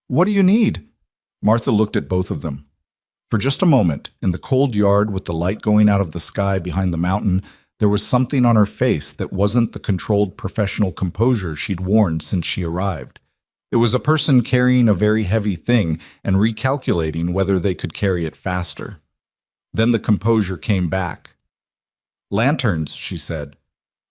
"What do you need?" Martha looked at both of them. For just a moment, in the cold yard with the light going out of the sky behind the mountain, there was something on her face that wasn't the controlled professional composure she'd worn since she arrived. It was a person carrying a very heavy thing and recalculating whether they could carry it faster. Then the composure came back. "Lanterns," she said.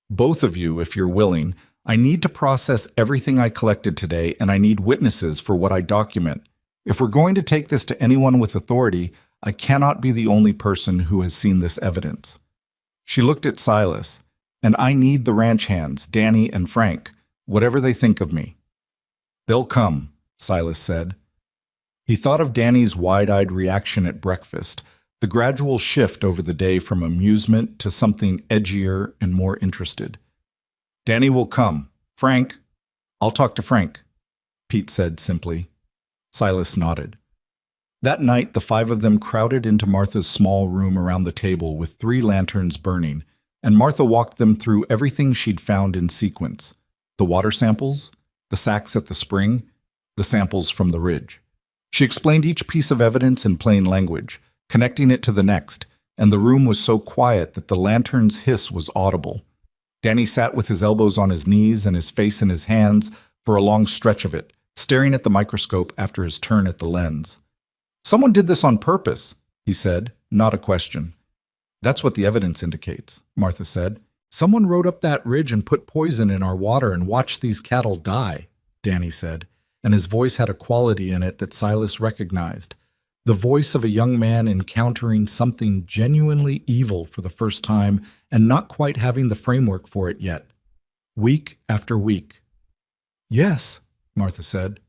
"Both of you, if you're willing. I need to process everything I collected today, and I need witnesses for what I document. If we're going to take this to anyone with authority, I cannot be the only person who has seen this evidence." She looked at Silas. "And I need the ranch hands, Danny and Frank, whatever they think of me." "They'll come," Silas said. He thought of Danny's wide-eyed reaction at breakfast, the gradual shift over the day from amusement to something edgier and more interested. "Danny will come. Frank—" "I'll talk to Frank," Pete said simply. Silas nodded. That night, the 5 of them crowded into Martha's small room around the table with 3 lanterns burning, and Martha walked them through everything she'd found in sequence: the water samples, the sacks at the spring, the samples from the ridge. She explained each piece of evidence in plain language, connecting it to the next, and the room was so quiet that the lantern's hiss was audible. Danny sat with his elbows on his knees and his face in his hands for a long stretch of it, staring at the microscope after his turn at the lens. "Someone did this on purpose," he said, not a question. "That's what the evidence indicates," Martha said. "Someone rode up that ridge and put poison in our water and watched these cattle die," Danny said, and his voice had a quality in it that Silas recognized. The voice of a young man encountering something genuinely evil for the first time and not quite having the framework for it yet. Week after week. "Yes," Martha said.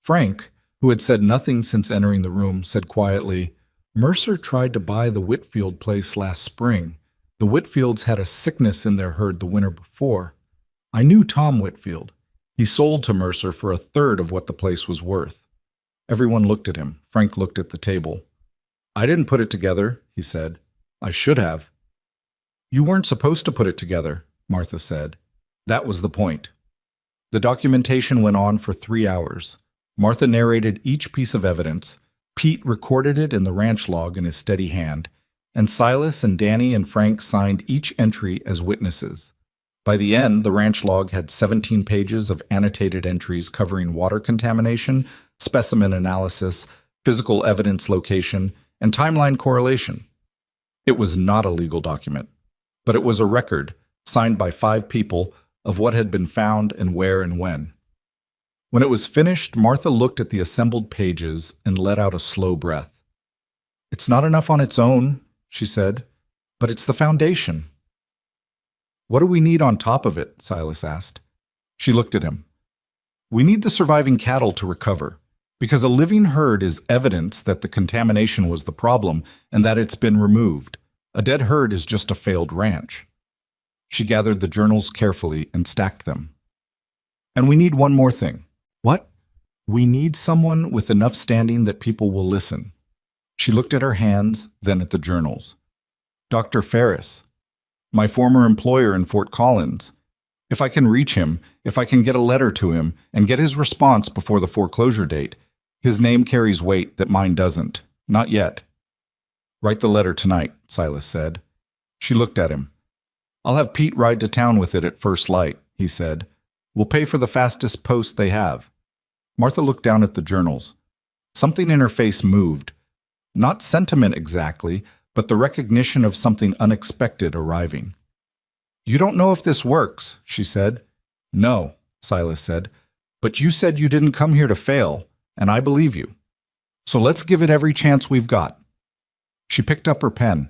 Frank, who had said nothing since entering the room, said quietly, "Mercer tried to buy the Whitfield place last spring. The Whitfields had a sickness in their herd the winter before. I knew Tom Whitfield. He sold to Mercer for 1/3 of what the place was worth." Everyone looked at him. Frank looked at the table. "I didn't put it together," he said. "I should have." "You weren't supposed to put it together," Martha said. "That was the point." The documentation went on for 3 hours. Martha narrated each piece of evidence. Pete recorded it in the ranch log in his steady hand, and Silas and Danny and Frank signed each entry as witnesses. By the end, the ranch log had 17 pages of annotated entries covering water contamination, specimen analysis, physical evidence location, and timeline correlation. It was not a legal document, but it was a record, signed by 5 people, of what had been found and where and when. When it was finished, Martha looked at the assembled pages and let out a slow breath. "It's not enough on its own," she said, "but it's the foundation." "What do we need on top of it?" Silas asked. She looked at him. "We need the surviving cattle to recover, because a living herd is evidence that the contamination was the problem and that it's been removed. A dead herd is just a failed ranch." She gathered the journals carefully and stacked them. "And we need one more thing." "What?" "We need someone with enough standing that people will listen." She looked at her hands, then at the journals. "Dr. Ferris," My former employer in Fort Collins. If I can reach him, if I can get a letter to him and get his response before the foreclosure date, his name carries weight that mine doesn't. Not yet. Write the letter tonight, Silas said. She looked at him. I'll have Pete ride to town with it at first light, he said. We'll pay for the fastest post they have. Martha looked down at the journals. Something in her face moved. Not sentiment exactly, but the recognition of something unexpected arriving. You don't know if this works, she said. No, Silas said, but you said you didn't come here to fail, and I believe you. So let's give it every chance we've got. She picked up her pen.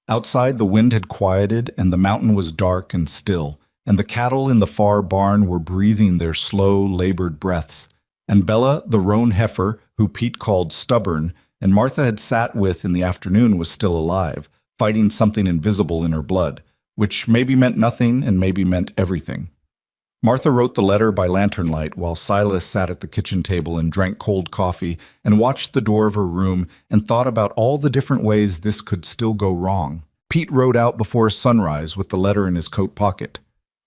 Outside, the wind had quieted, and the mountain was dark and still, and the cattle in the far barn were breathing their slow, labored breaths. And Bella, the roan heifer, who Pete called stubborn, and Martha had sat with in the afternoon, was still alive, fighting something invisible in her blood, which maybe meant nothing and maybe meant everything. Martha wrote the letter by lantern light while Silas sat at the kitchen table and drank cold coffee and watched the door of her room and thought about all the different ways this could still go wrong. Pete rode out before sunrise with the letter in his coat pocket.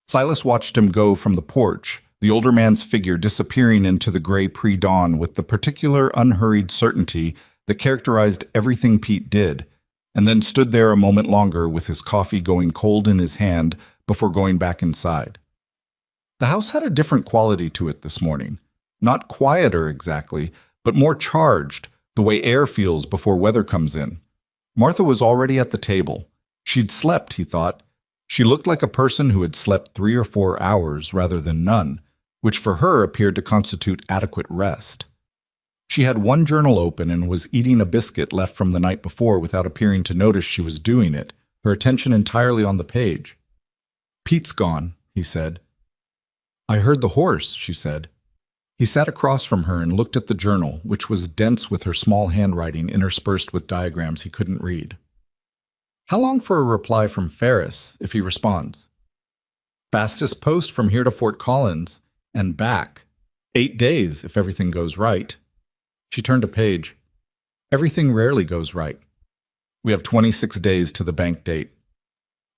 Silas watched him go from the porch, the older man's figure disappearing into the gray pre-dawn with the particular unhurried certainty that characterized everything Pete did, and then stood there a moment longer with his coffee going cold in his hand before going back inside. The house had a different quality to it this morning. Not quieter exactly, but more charged, the way air feels before weather comes in. Martha was already at the table. She'd slept, he thought. She looked like a person who had slept 3 or 4 hours rather than none, which for her appeared to constitute adequate rest. She had one journal open and was eating a biscuit left from the night before without appearing to notice she was doing it, her attention entirely on the page. Pete's gone, he said. I heard the horse, she said. He sat across from her and looked at the journal, which was dense with her small handwriting interspersed with diagrams he couldn't read. How long for a reply from Ferris, if he responds? Fastest post from here to Fort Collins, and back. 8 days, if everything goes right. She turned a page. Everything rarely goes right. We have 26 days to the bank date.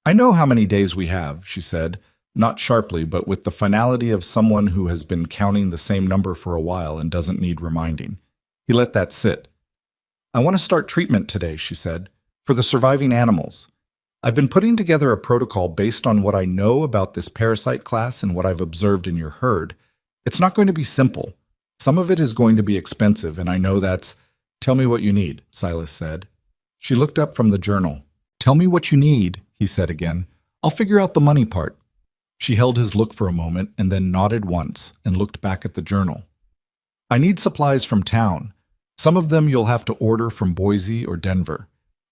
I know how many days we have, she said, not sharply, but with the finality of someone who has been counting the same number for a while and doesn't need reminding. He let that sit. I want to start treatment today, she said, for the surviving animals. I've been putting together a protocol based on what I know about this parasite class and what I've observed in your herd. It's not going to be simple. Some of it is going to be expensive, and I know that's— Tell me what you need, Silas said. She looked up from the journal. Tell me what you need, he said again. I'll figure out the money part. She held his look for a moment and then nodded once and looked back at the journal. I need supplies from town. Some of them you'll have to order from Boise or Denver.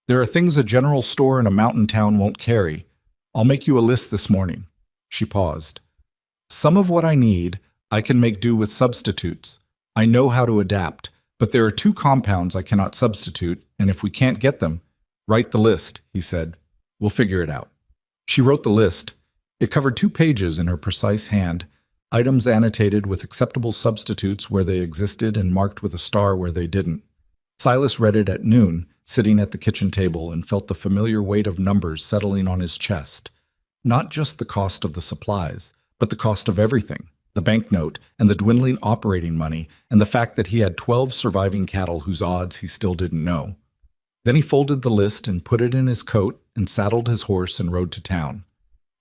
There are things a general store in a mountain town won't carry. I'll make you a list this morning. She paused. Some of what I need, I can make do with substitutes. I know how to adapt, but there are 2 compounds I cannot substitute, and if we can't get them, write the list, he said. We'll figure it out. She wrote the list. It covered 2 pages in her precise hand, items annotated with acceptable substitutes where they existed and marked with a star where they didn't. Silas read it at noon, sitting at the kitchen table, and felt the familiar weight of numbers settling on his chest. Not just the cost of the supplies, but the cost of everything. The banknote, and the dwindling operating money, and the fact that he had 12 surviving cattle whose odds he still didn't know. Then he folded the list and put it in his coat and saddled his horse and rode to town.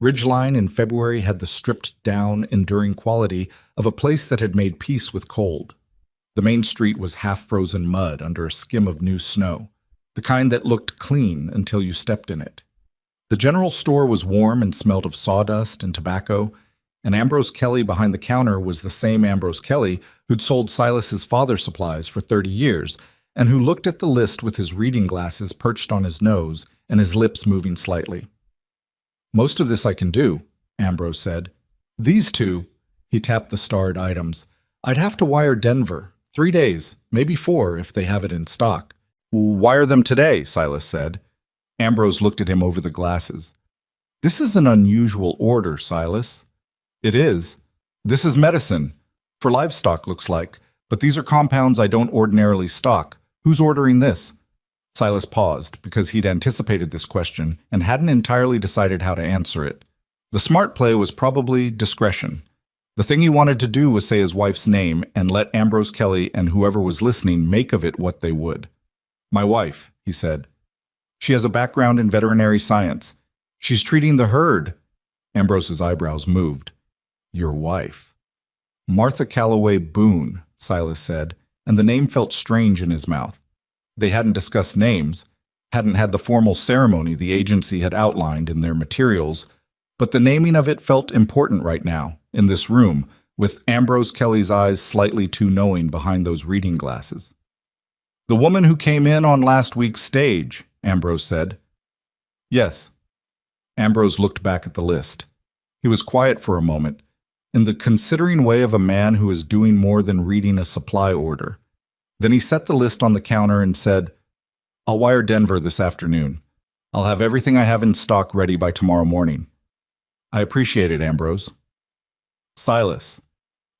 Ridgeline in February had the stripped-down, enduring quality of a place that had made peace with cold. The main street was half-frozen mud under a skim of new snow, the kind that looked clean until you stepped in it. The general store was warm and smelled of sawdust and tobacco, and Ambrose Kelly behind the counter was the same Ambrose Kelly who'd sold Silas's father supplies for 30 years, and who looked at the list with his reading glasses perched on his nose and his lips moving slightly. Most of this I can do, Ambrose said. These 2, he tapped the starred items. I'd have to wire Denver. 3 days, maybe 4 if they have it in stock. Wire them today, Silas said. Ambrose looked at him over the glasses. This is an unusual order, Silas. It is. This is medicine. For livestock, looks like. But these are compounds I don't ordinarily stock. Who's ordering this? Silas paused because he'd anticipated this question and hadn't entirely decided how to answer it. The smart play was probably discretion. The thing he wanted to do was say his wife's name and let Ambrose Kelly and whoever was listening make of it what they would. "My wife," he said. "She has a background in veterinary science. She's treating the herd." Ambrose's eyebrows moved. "Your wife." "Martha Calloway Boone," Silas said, and the name felt strange in his mouth. They hadn't discussed names, hadn't had the formal ceremony the agency had outlined in their materials, but the naming of it felt important right now, in this room, with Ambrose Kelly's eyes slightly too knowing behind those reading glasses. "The woman who came in on last week's stage," Ambrose said. "Yes." Ambrose looked back at the list. He was quiet for a moment, in the considering way of a man who is doing more than reading a supply order. Then he set the list on the counter and said, "I'll wire Denver this afternoon. I'll have everything I have in stock ready by tomorrow morning." "I appreciate it, Ambrose." "Silas."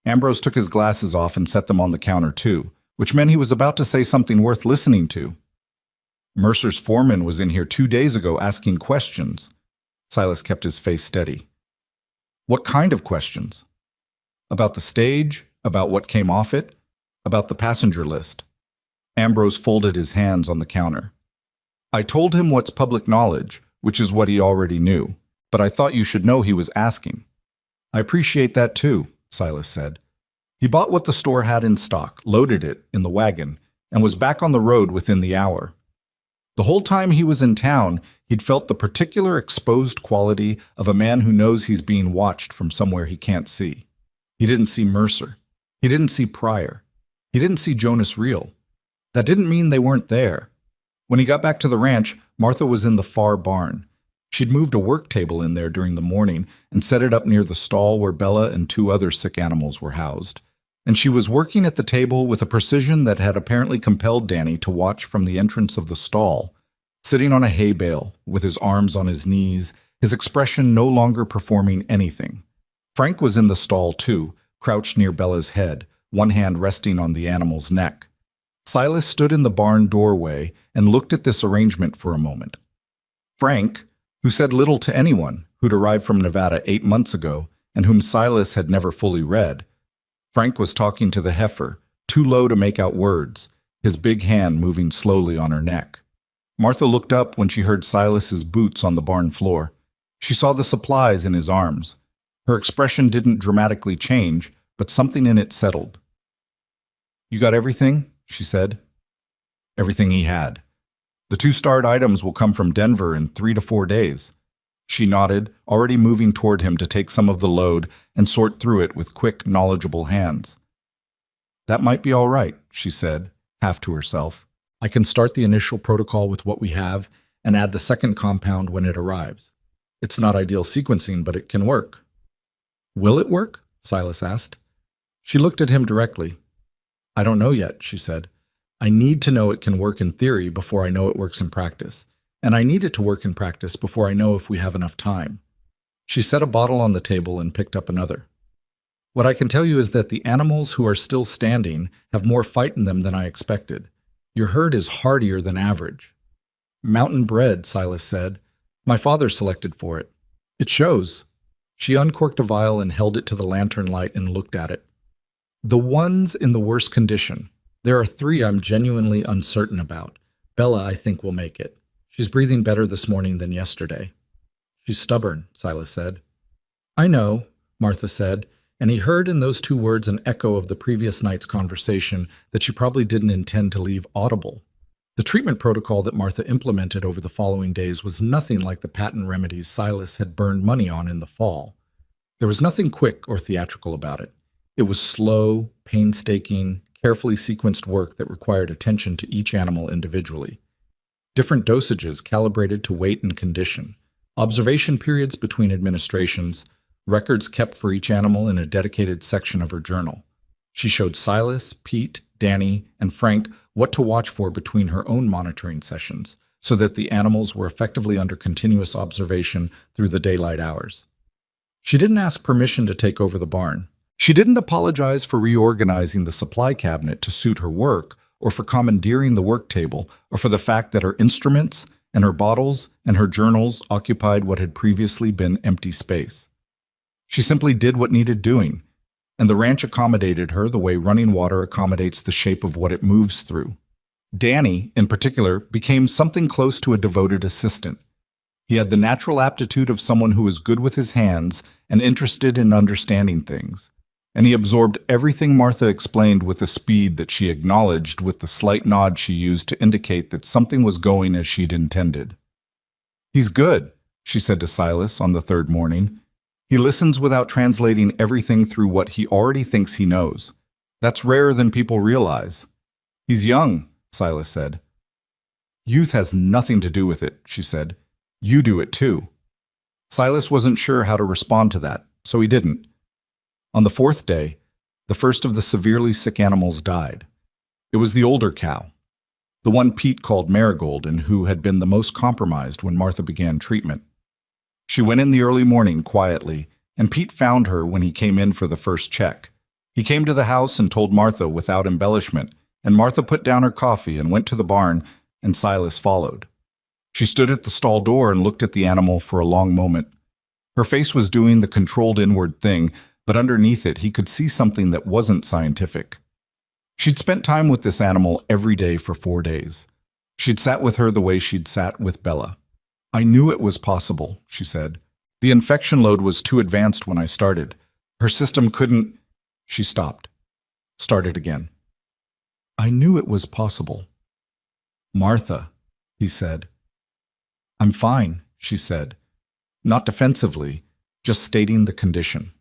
Ambrose took his glasses off and set them on the counter too, which meant he was about to say something worth listening to. "Mercer's foreman was in here 2 days ago asking questions." Silas kept his face steady. "What kind of questions?" "About the stage, about what came off it, about the passenger list." Ambrose folded his hands on the counter. "I told him what's public knowledge, which is what he already knew, but I thought you should know he was asking." "I appreciate that too," Silas said. He bought what the store had in stock, loaded it in the wagon, and was back on the road within the hour. The whole time he was in town, he'd felt the particular exposed quality of a man who knows he's being watched from somewhere he can't see. He didn't see Mercer. He didn't see Pryor. He didn't see Jonas Reel. That didn't mean they weren't there. When he got back to the ranch, Martha was in the far barn. She'd moved a work table in there during the morning and set it up near the stall where Bella and 2 other sick animals were housed. And she was working at the table with a precision that had apparently compelled Danny to watch from the entrance of the stall, sitting on a hay bale, with his arms on his knees, his expression no longer performing anything. Frank was in the stall too, crouched near Bella's head, one hand resting on the animal's neck. Silas stood in the barn doorway and looked at this arrangement for a moment. Frank, who said little to anyone, who'd arrived from Nevada 8 months ago, and whom Silas had never fully read. Frank was talking to the heifer, too low to make out words, his big hand moving slowly on her neck. Martha looked up when she heard Silas's boots on the barn floor. She saw the supplies in his arms. Her expression didn't dramatically change, but something in it settled. "You got everything?" she said. Everything he had. "The 2 starred items will come from Denver in 3 to 4 days. She nodded, already moving toward him to take some of the load and sort through it with quick, knowledgeable hands. "That might be all right," she said, half to herself. "I can start the initial protocol with what we have and add the second compound when it arrives. It's not ideal sequencing, but it can work." "Will it work?" Silas asked. She looked at him directly. "I don't know yet," she said. "I need to know it can work in theory before I know it works in practice. And I need it to work in practice before I know if we have enough time." She set a bottle on the table and picked up another. "What I can tell you is that the animals who are still standing have more fight in them than I expected. Your herd is hardier than average." "Mountain bred," Silas said. "My father selected for it. It shows." She uncorked a vial and held it to the lantern light and looked at it. "The one's in the worst condition. There are 3 I'm genuinely uncertain about. Bella, I think, will make it. She's breathing better this morning than yesterday." "She's stubborn," Silas said. "I know," Martha said, and he heard in those 2 words an echo of the previous night's conversation that she probably didn't intend to leave audible. The treatment protocol that Martha implemented over the following days was nothing like the patent remedies Silas had burned money on in the fall. There was nothing quick or theatrical about it. It was slow, painstaking, carefully sequenced work that required attention to each animal individually. Different dosages calibrated to weight and condition, observation periods between administrations, records kept for each animal in a dedicated section of her journal. She showed Silas, Pete, Danny, and Frank what to watch for between her own monitoring sessions, so that the animals were effectively under continuous observation through the daylight hours. She didn't ask permission to take over the barn. She didn't apologize for reorganizing the supply cabinet to suit her work or for commandeering the work table, or for the fact that her instruments and her bottles and her journals occupied what had previously been empty space. She simply did what needed doing, and the ranch accommodated her the way running water accommodates the shape of what it moves through. Danny, in particular, became something close to a devoted assistant. He had the natural aptitude of someone who was good with his hands and interested in understanding things, and he absorbed everything Martha explained with a speed that she acknowledged with the slight nod she used to indicate that something was going as she'd intended. "He's good," she said to Silas on the third morning. "He listens without translating everything through what he already thinks he knows. That's rarer than people realize." "He's young," Silas said. "Youth has nothing to do with it," she said. "You do it too." Silas wasn't sure how to respond to that, so he didn't. On the fourth day, the first of the severely sick animals died. It was the older cow, the one Pete called Marigold and who had been the most compromised when Martha began treatment. She went in the early morning quietly, and Pete found her when he came in for the first check. He came to the house and told Martha without embellishment, and Martha put down her coffee and went to the barn, and Silas followed. She stood at the stall door and looked at the animal for a long moment. Her face was doing the controlled inward thing, but underneath it he could see something that wasn't scientific. She'd spent time with this animal every day for 4 days. She'd sat with her the way she'd sat with Bella. "I knew it was possible," she said. "The infection load was too advanced when I started. Her system couldn't—" She stopped. Started again. "I knew it was possible." "Martha," he said. "I'm fine," she said. Not defensively, just stating the condition.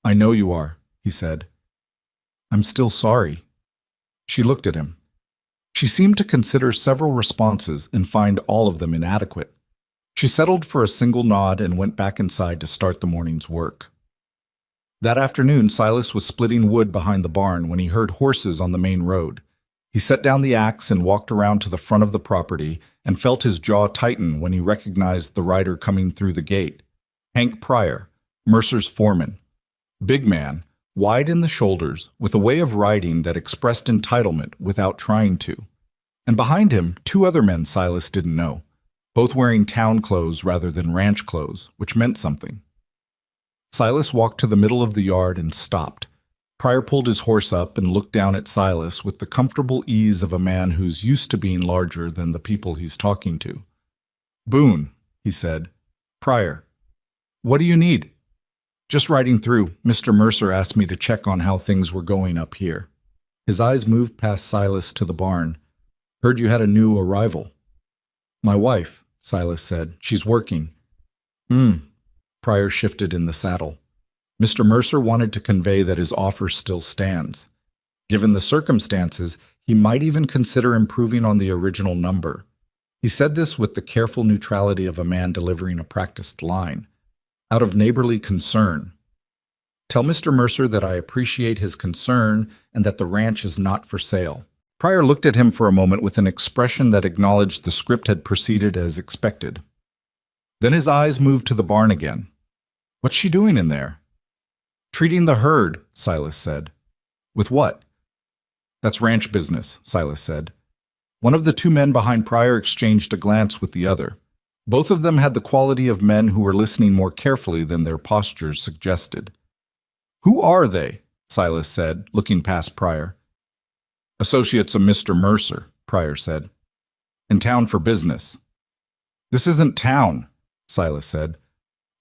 "I know you are," he said. "I'm still sorry." She looked at him. She seemed to consider several responses and find all of them inadequate. She settled for a single nod and went back inside to start the morning's work. That afternoon, Silas was splitting wood behind the barn when he heard horses on the main road. He set down the axe and walked around to the front of the property and felt his jaw tighten when he recognized the rider coming through the gate. Hank Pryor, Mercer's foreman. Big man, wide in the shoulders, with a way of riding that expressed entitlement without trying to. And behind him, 2 other men Silas didn't know, both wearing town clothes rather than ranch clothes, which meant something. Silas walked to the middle of the yard and stopped. Pryor pulled his horse up and looked down at Silas with the comfortable ease of a man who's used to being larger than the people he's talking to. "Boone," he said. "Pryor. What do you need?" "Just riding through. Mr. Mercer asked me to check on how things were going up here." His eyes moved past Silas to the barn. "Heard you had a new arrival." "My wife," Silas said. "She's working." Pryor shifted in the saddle. Mr. Mercer wanted to convey that his offer still stands. Given the circumstances, he might even consider improving on the original number. He said this with the careful neutrality of a man delivering a practiced line, out of neighborly concern. "Tell Mr. Mercer that I appreciate his concern and that the ranch is not for sale." Pryor looked at him for a moment with an expression that acknowledged the script had proceeded as expected. Then his eyes moved to the barn again. "What's she doing in there?" "Treating the herd," Silas said. "With what?" "That's ranch business," Silas said. One of the 2 men behind Pryor exchanged a glance with the other. Both of them had the quality of men who were listening more carefully than their postures suggested. "Who are they?" Silas said, looking past Pryor. "Associates of Mr. Mercer," Pryor said. "In town for business." "This isn't town," Silas said.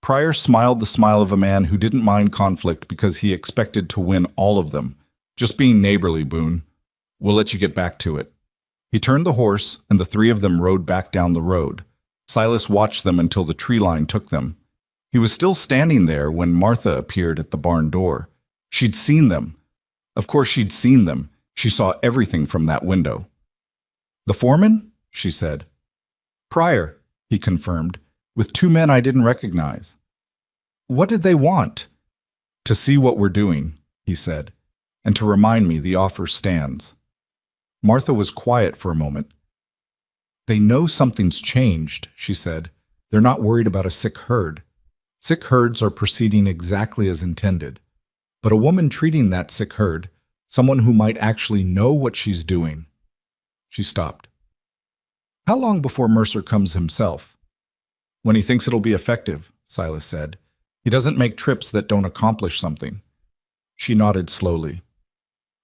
Pryor smiled the smile of a man who didn't mind conflict because he expected to win all of them. "Just being neighborly, Boone. We'll let you get back to it." He turned the horse, and the 3 of them rode back down the road. Silas watched them until the tree line took them. He was still standing there when Martha appeared at the barn door. She'd seen them. Of course she'd seen them. She saw everything from that window. "The foreman?" she said. "Pryor," he confirmed, "with 2 men I didn't recognize." "What did they want?" "To see what we're doing," he said, "and to remind me the offer stands." Martha was quiet for a moment. "They know something's changed," she said. "They're not worried about a sick herd. Sick herds are proceeding exactly as intended. But a woman treating that sick herd, someone who might actually know what she's doing, She stopped. How long before Mercer comes himself? When he thinks it'll be effective, Silas said. He doesn't make trips that don't accomplish something. She nodded slowly.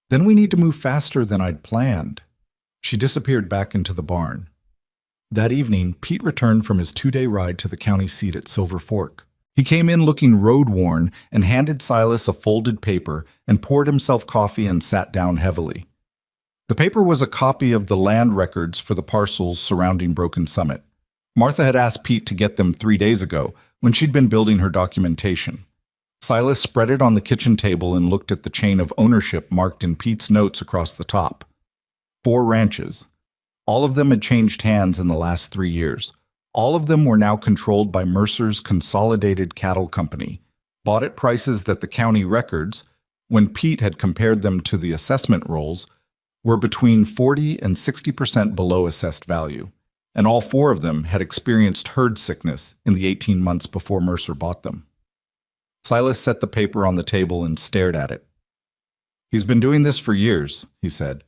Then we need to move faster than I'd planned. She disappeared back into the barn. That evening, Pete returned from his 2-day ride to the county seat at Silver Fork. He came in looking road-worn and handed Silas a folded paper and poured himself coffee and sat down heavily. The paper was a copy of the land records for the parcels surrounding Broken Summit. Martha had asked Pete to get them 3 days ago when she'd been building her documentation. Silas spread it on the kitchen table and looked at the chain of ownership marked in Pete's notes across the top. 4 ranches. All of them had changed hands in the last 3 years. All of them were now controlled by Mercer's Consolidated Cattle Company, bought at prices that the county records, when Pete had compared them to the assessment rolls, were between 40 and 60% below assessed value, and all 4 of them had experienced herd sickness in the 18 months before Mercer bought them. Silas set the paper on the table and stared at it. He's been doing this for years, he said.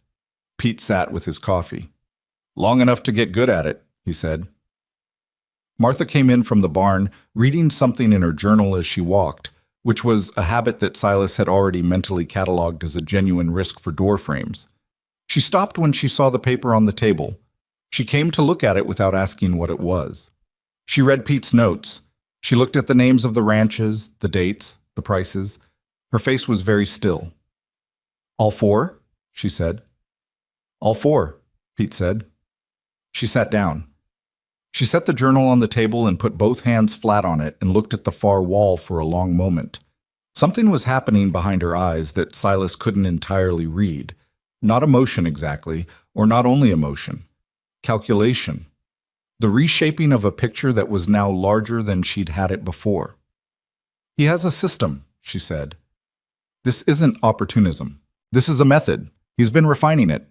Pete sat with his coffee. Long enough to get good at it, he said. Martha came in from the barn, reading something in her journal as she walked, which was a habit that Silas had already mentally cataloged as a genuine risk for door frames. She stopped when she saw the paper on the table. She came to look at it without asking what it was. She read Pete's notes. She looked at the names of the ranches, the dates, the prices. Her face was very still. All 4? She said. All 4, Pete said. She sat down. She set the journal on the table and put both hands flat on it and looked at the far wall for a long moment. Something was happening behind her eyes that Silas couldn't entirely read. Not emotion exactly, or not only emotion. Calculation. The reshaping of a picture that was now larger than she'd had it before. He has a system, she said. This isn't opportunism. This is a method. He's been refining it.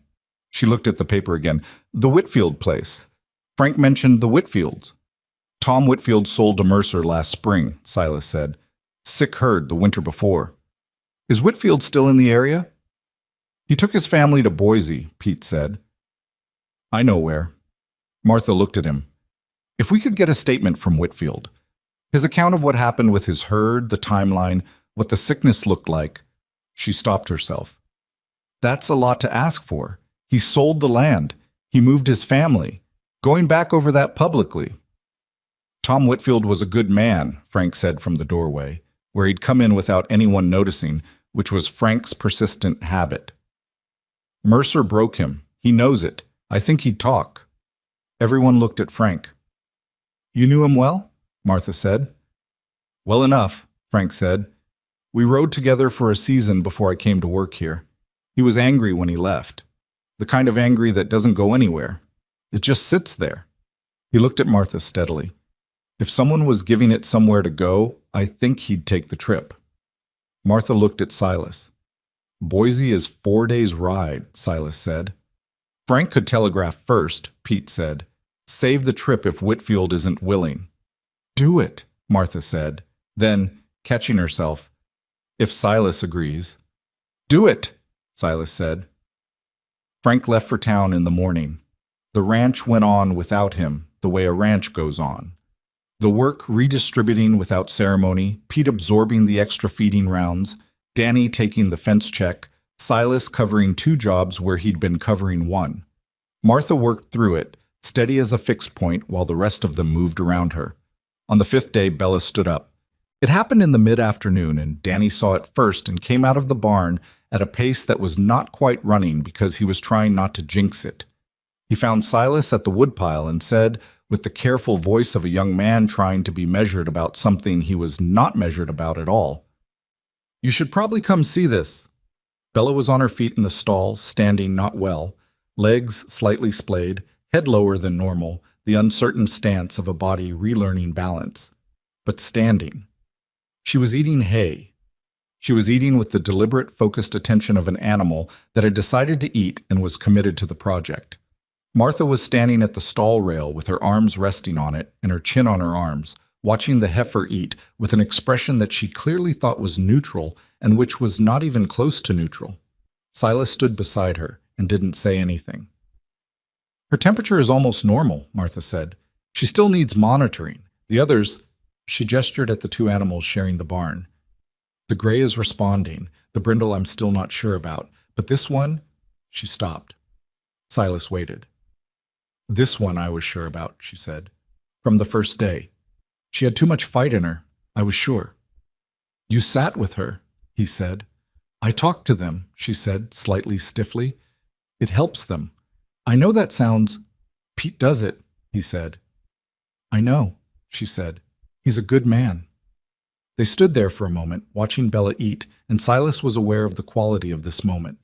She looked at the paper again. The Whitfield place. Frank mentioned the Whitfields. Tom Whitfield sold to Mercer last spring, Silas said. Sick herd the winter before. Is Whitfield still in the area? He took his family to Boise, Pete said. I know where. Martha looked at him. If we could get a statement from Whitfield, his account of what happened with his herd, the timeline, what the sickness looked like. She stopped herself. That's a lot to ask for. He sold the land. He moved his family. Going back over that publicly. Tom Whitfield was a good man, Frank said from the doorway, where he'd come in without anyone noticing, which was Frank's persistent habit. Mercer broke him. He knows it. I think he'd talk. Everyone looked at Frank. You knew him well? Martha said. Well enough, Frank said. We rode together for a season before I came to work here. He was angry when he left. The kind of angry that doesn't go anywhere. It just sits there. He looked at Martha steadily. If someone was giving it somewhere to go, I think he'd take the trip. Martha looked at Silas. Boise is 4 days' ride, Silas said. Frank could telegraph first, Pete said. Save the trip if Whitfield isn't willing. Do it, Martha said. Then, catching herself, if Silas agrees. Do it, Silas said. Frank left for town in the morning. The ranch went on without him, the way a ranch goes on. The work redistributing without ceremony, Pete absorbing the extra feeding rounds, Danny taking the fence check, Silas covering 2 jobs where he'd been covering 1. Martha worked through it, steady as a fixed point, while the rest of them moved around her. On the 5th day, Bella stood up. It happened in the mid-afternoon, and Danny saw it first and came out of the barn at a pace that was not quite running because he was trying not to jinx it. He found Silas at the woodpile and said, with the careful voice of a young man trying to be measured about something he was not measured about at all, You should probably come see this. Bella was on her feet in the stall, standing not well, legs slightly splayed, head lower than normal, the uncertain stance of a body relearning balance, but standing. She was eating hay. She was eating with the deliberate, focused attention of an animal that had decided to eat and was committed to the project. Martha was standing at the stall rail with her arms resting on it and her chin on her arms, watching the heifer eat with an expression that she clearly thought was neutral and which was not even close to neutral. Silas stood beside her and didn't say anything. Her temperature is almost normal, Martha said. She still needs monitoring. The others, she gestured at the two animals sharing the barn. The gray is responding. The brindle I'm still not sure about. But this one, she stopped. Silas waited. This one I was sure about, she said. From the first day. She had too much fight in her, I was sure. You sat with her, he said. I talked to them, she said, slightly stiffly. It helps them. I know that sounds... Pete does it, he said. I know, she said. He's a good man. They stood there for a moment, watching Bella eat, and Silas was aware of the quality of this moment.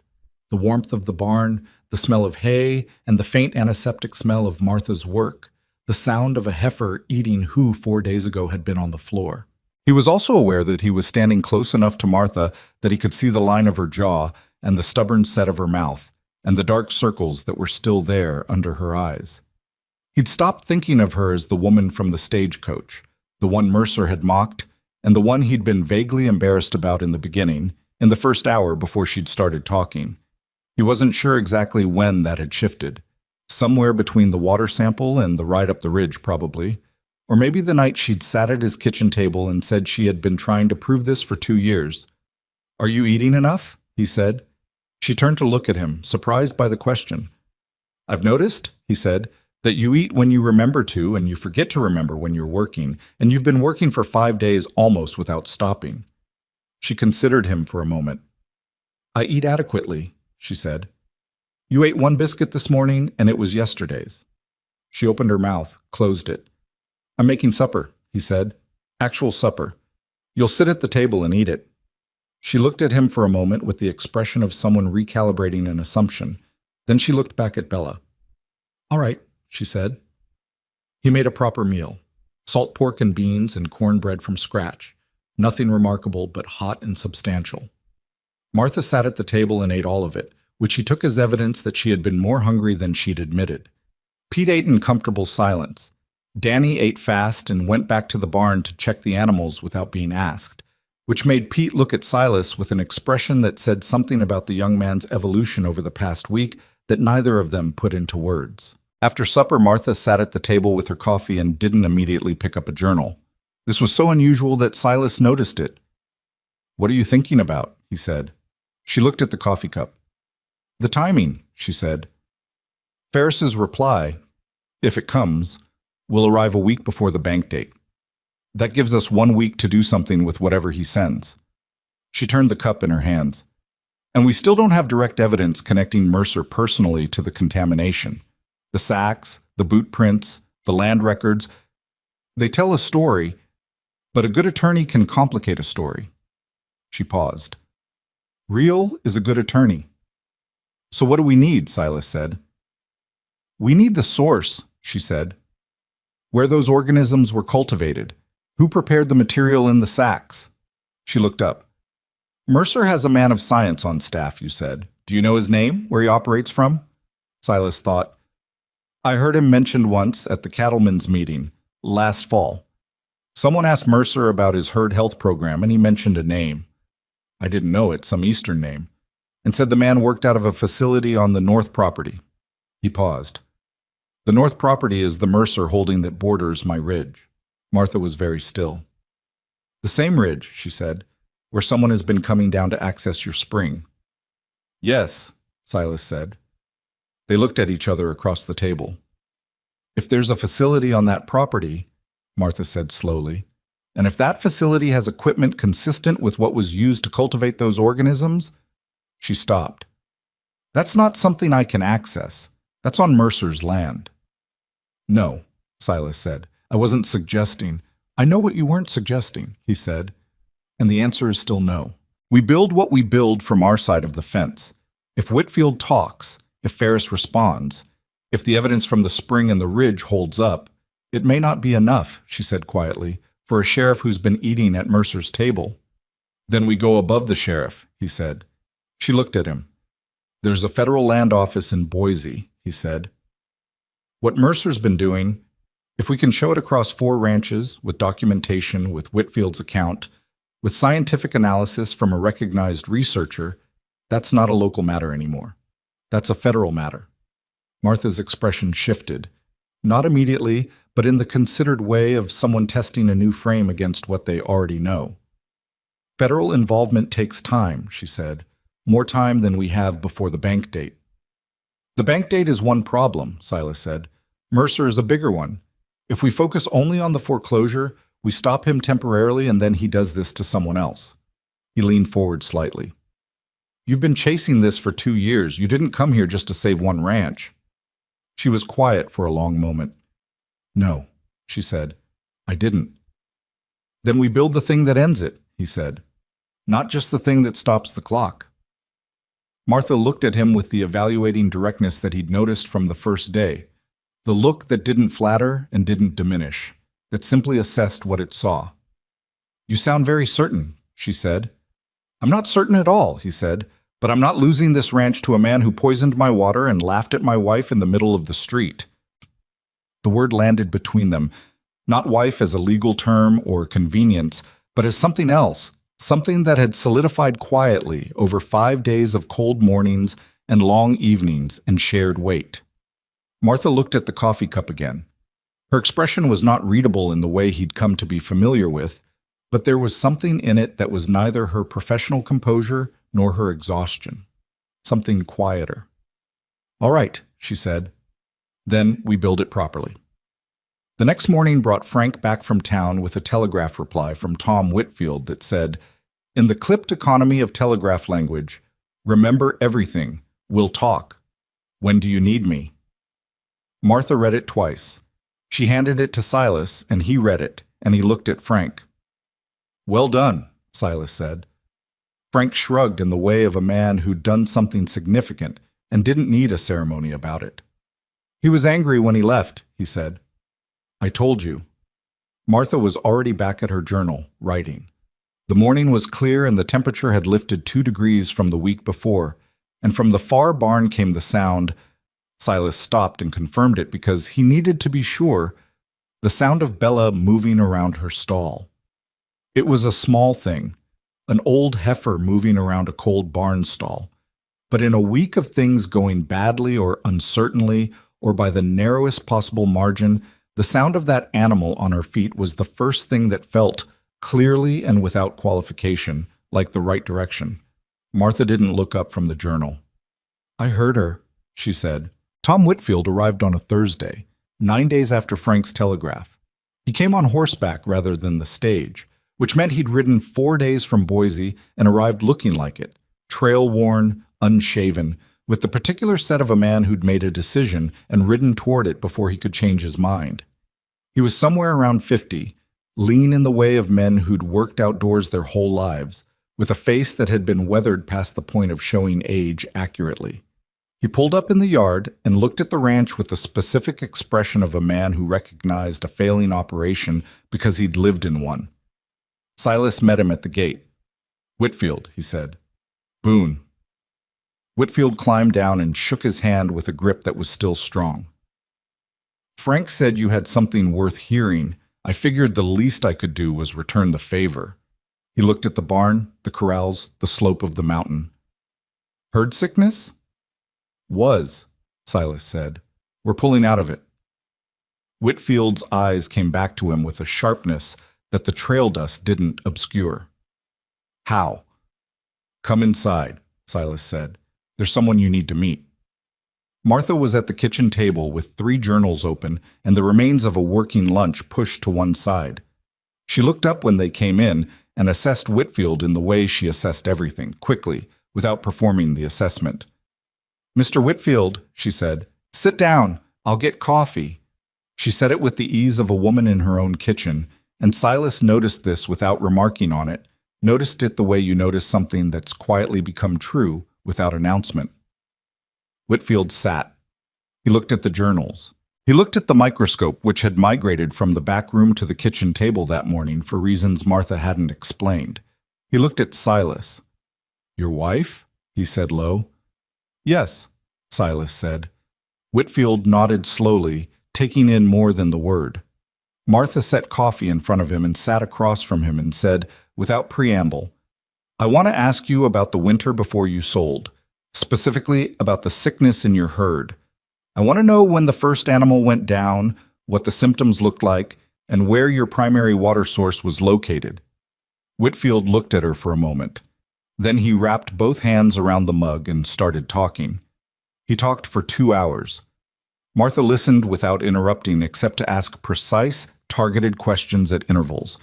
The warmth of the barn, the smell of hay, and the faint antiseptic smell of Martha's work, the sound of a heifer eating who 4 days ago had been on the floor. He was also aware that he was standing close enough to Martha that he could see the line of her jaw and the stubborn set of her mouth, and the dark circles that were still there under her eyes. He'd stopped thinking of her as the woman from the stagecoach, the one Mercer had mocked, and the one he'd been vaguely embarrassed about in the beginning, in the first hour before she'd started talking. He wasn't sure exactly when that had shifted. Somewhere between the water sample and the ride up the ridge, probably. Or maybe the night she'd sat at his kitchen table and said she had been trying to prove this for 2 years. Are you eating enough? He said. She turned to look at him, surprised by the question. I've noticed, he said, that you eat when you remember to and you forget to remember when you're working, and you've been working for 5 days almost without stopping. She considered him for a moment. I eat adequately, she said. You ate 1 biscuit this morning, and it was yesterday's. She opened her mouth, closed it. I'm making supper, he said. Actual supper. You'll sit at the table and eat it. She looked at him for a moment with the expression of someone recalibrating an assumption. Then she looked back at Bella. All right, she said. He made a proper meal. Salt pork and beans and cornbread from scratch. Nothing remarkable, but hot and substantial. Martha sat at the table and ate all of it, which he took as evidence that she had been more hungry than she'd admitted. Pete ate in comfortable silence. Danny ate fast and went back to the barn to check the animals without being asked, which made Pete look at Silas with an expression that said something about the young man's evolution over the past week that neither of them put into words. After supper, Martha sat at the table with her coffee and didn't immediately pick up a journal. This was so unusual that Silas noticed it. What are you thinking about? He said. She looked at the coffee cup. The timing, she said. Ferris's reply, if it comes, will arrive a week before the bank date. That gives us 1 week to do something with whatever he sends. She turned the cup in her hands. And we still don't have direct evidence connecting Mercer personally to the contamination. The sacks, the boot prints, the land records, they tell a story, but a good attorney can complicate a story. She paused. Real is a good attorney. So what do we need? Silas said. We need the source, she said. Where those organisms were cultivated. Who prepared the material in the sacks? She looked up. Mercer has a man of science on staff, you said. Do you know his name, where he operates from? Silas thought. I heard him mentioned once at the cattlemen's meeting, last fall. Someone asked Mercer about his herd health program, and he mentioned a name. I didn't know it, some Eastern name, and said the man worked out of a facility on the north property. He paused. The north property is the Mercer holding that borders my ridge. Martha was very still. The same ridge, she said, where someone has been coming down to access your spring. Yes, Silas said. They looked at each other across the table. If there's a facility on that property, Martha said slowly, and if that facility has equipment consistent with what was used to cultivate those organisms, she stopped. That's not something I can access. That's on Mercer's land. No, Silas said. I wasn't suggesting. I know what you weren't suggesting, he said. And the answer is still no. We build what we build from our side of the fence. If Whitfield talks, if Ferris responds, if the evidence from the spring and the ridge holds up, it may not be enough, she said quietly, for a sheriff who's been eating at Mercer's table. Then we go above the sheriff, he said. She looked at him. There's a federal land office in Boise, he said. What Mercer's been doing, if we can show it across 4 ranches, with documentation, with Whitfield's account, with scientific analysis from a recognized researcher, that's not a local matter anymore. That's a federal matter. Martha's expression shifted. Not immediately, but in the considered way of someone testing a new frame against what they already know. Federal involvement takes time, she said. More time than we have before the bank date. The bank date is one problem, Silas said. Mercer is a bigger one. If we focus only on the foreclosure, we stop him temporarily and then he does this to someone else. He leaned forward slightly. You've been chasing this for 2 years. You didn't come here just to save one ranch. She was quiet for a long moment. No, she said. I didn't. Then we build the thing that ends it, he said. Not just the thing that stops the clock. Martha looked at him with the evaluating directness that he'd noticed from the first day. The look that didn't flatter and didn't diminish, that simply assessed what it saw. You sound very certain, she said. I'm not certain at all, he said, but I'm not losing this ranch to a man who poisoned my water and laughed at my wife in the middle of the street. The word landed between them, not wife as a legal term or convenience, but as something else, something that had solidified quietly over 5 days of cold mornings and long evenings and shared weight. Martha looked at the coffee cup again. Her expression was not readable in the way he'd come to be familiar with, but there was something in it that was neither her professional composure nor her exhaustion. Something quieter. All right, she said. Then we build it properly. The next morning brought Frank back from town with a telegraph reply from Tom Whitfield that said, in the clipped economy of telegraph language, remember everything. We'll talk. When do you need me? Martha read it twice. She handed it to Silas, and he read it, and he looked at Frank. Well done, Silas said. Frank shrugged in the way of a man who'd done something significant and didn't need a ceremony about it. He was angry when he left, he said. I told you. Martha was already back at her journal, writing. The morning was clear and the temperature had lifted 2 degrees from the week before, and from the far barn came the sound. Silas stopped and confirmed it because he needed to be sure, the sound of Bella moving around her stall. It was a small thing, an old heifer moving around a cold barn stall. But in a week of things going badly or uncertainly or by the narrowest possible margin, the sound of that animal on her feet was the first thing that felt, clearly and without qualification, like the right direction. Martha didn't look up from the journal. I heard her, she said. Tom Whitfield arrived on a Thursday, 9 days after Frank's telegraph. He came on horseback rather than the stage, which meant he'd ridden 4 days from Boise and arrived looking like it, trail-worn, unshaven, with the particular set of a man who'd made a decision and ridden toward it before he could change his mind. He was somewhere around 50, lean in the way of men who'd worked outdoors their whole lives, with a face that had been weathered past the point of showing age accurately. He pulled up in the yard and looked at the ranch with the specific expression of a man who recognized a failing operation because he'd lived in one. Silas met him at the gate. Whitfield, he said. Boone. Whitfield climbed down and shook his hand with a grip that was still strong. Frank said you had something worth hearing. I figured the least I could do was return the favor. He looked at the barn, the corrals, the slope of the mountain. Herd sickness? Was, Silas said. We're pulling out of it. Whitfield's eyes came back to him with a sharpness that the trail dust didn't obscure. How? Come inside, Silas said. There's someone you need to meet. Martha was at the kitchen table with 3 journals open and the remains of a working lunch pushed to one side. She looked up when they came in and assessed Whitfield in the way she assessed everything, quickly, without performing the assessment. Mr. Whitfield, she said, sit down. I'll get coffee. She said it with the ease of a woman in her own kitchen, and Silas noticed this without remarking on it, noticed it the way you notice something that's quietly become true without announcement. Whitfield sat. He looked at the journals. He looked at the microscope, which had migrated from the back room to the kitchen table that morning for reasons Martha hadn't explained. He looked at Silas. Your wife? He said low. Yes, Silas said. Whitfield nodded slowly, taking in more than the word. Martha set coffee in front of him and sat across from him and said, without preamble, I want to ask you about the winter before you sold, specifically about the sickness in your herd. I want to know when the first animal went down, what the symptoms looked like, and where your primary water source was located." Whitfield looked at her for a moment. Then he wrapped both hands around the mug and started talking. He talked for 2 hours. Martha listened without interrupting except to ask precise, targeted questions at intervals.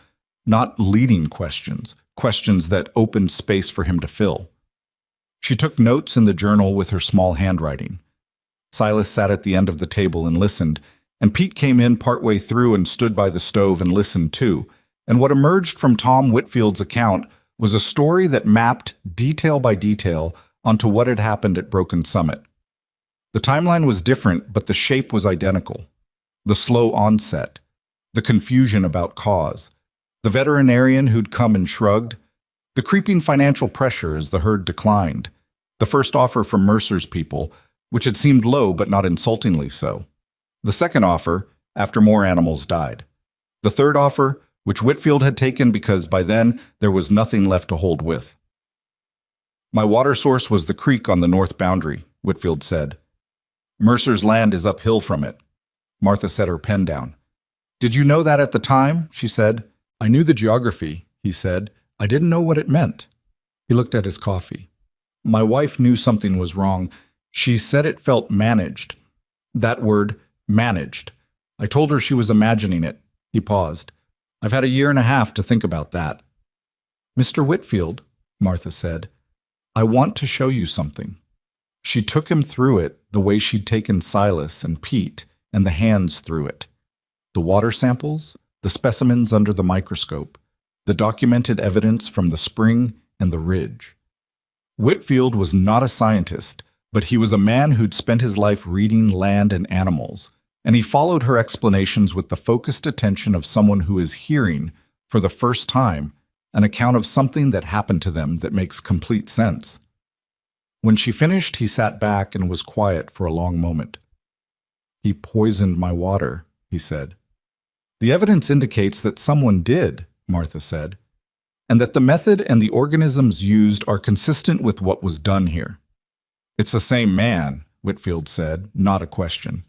Not leading questions, questions that opened space for him to fill. She took notes in the journal with her small handwriting. Silas sat at the end of the table and listened, and Pete came in partway through and stood by the stove and listened too. And what emerged from Tom Whitfield's account was a story that mapped detail by detail onto what had happened at Broken Summit. The timeline was different, but the shape was identical. The slow onset, the confusion about cause, the veterinarian who'd come and shrugged, the creeping financial pressure as the herd declined, the first offer from Mercer's people, which had seemed low but not insultingly so, the second offer after more animals died, the third offer, which Whitfield had taken because by then there was nothing left to hold with. "My water source was the creek on the north boundary," Whitfield said. "Mercer's land is uphill from it." Martha set her pen down. "Did you know that at the time?" she said. "I knew the geography," he said. "I didn't know what it meant." He looked at his coffee. "My wife knew something was wrong. She said it felt managed. That word, managed. I told her she was imagining it." He paused. "I've had a year and a half to think about that." "Mr. Whitfield," Martha said, "I want to show you something." She took him through it the way she'd taken Silas and Pete and the hands through it. The water samples, the specimens under the microscope, the documented evidence from the spring and the ridge. Whitfield was not a scientist, but he was a man who'd spent his life reading land and animals, and he followed her explanations with the focused attention of someone who is hearing, for the first time, an account of something that happened to them that makes complete sense. When she finished, he sat back and was quiet for a long moment. "He poisoned my water," he said. "The evidence indicates that someone did," Martha said, "and that the method and the organisms used are consistent with what was done here." "It's the same man," Whitfield said, not a question.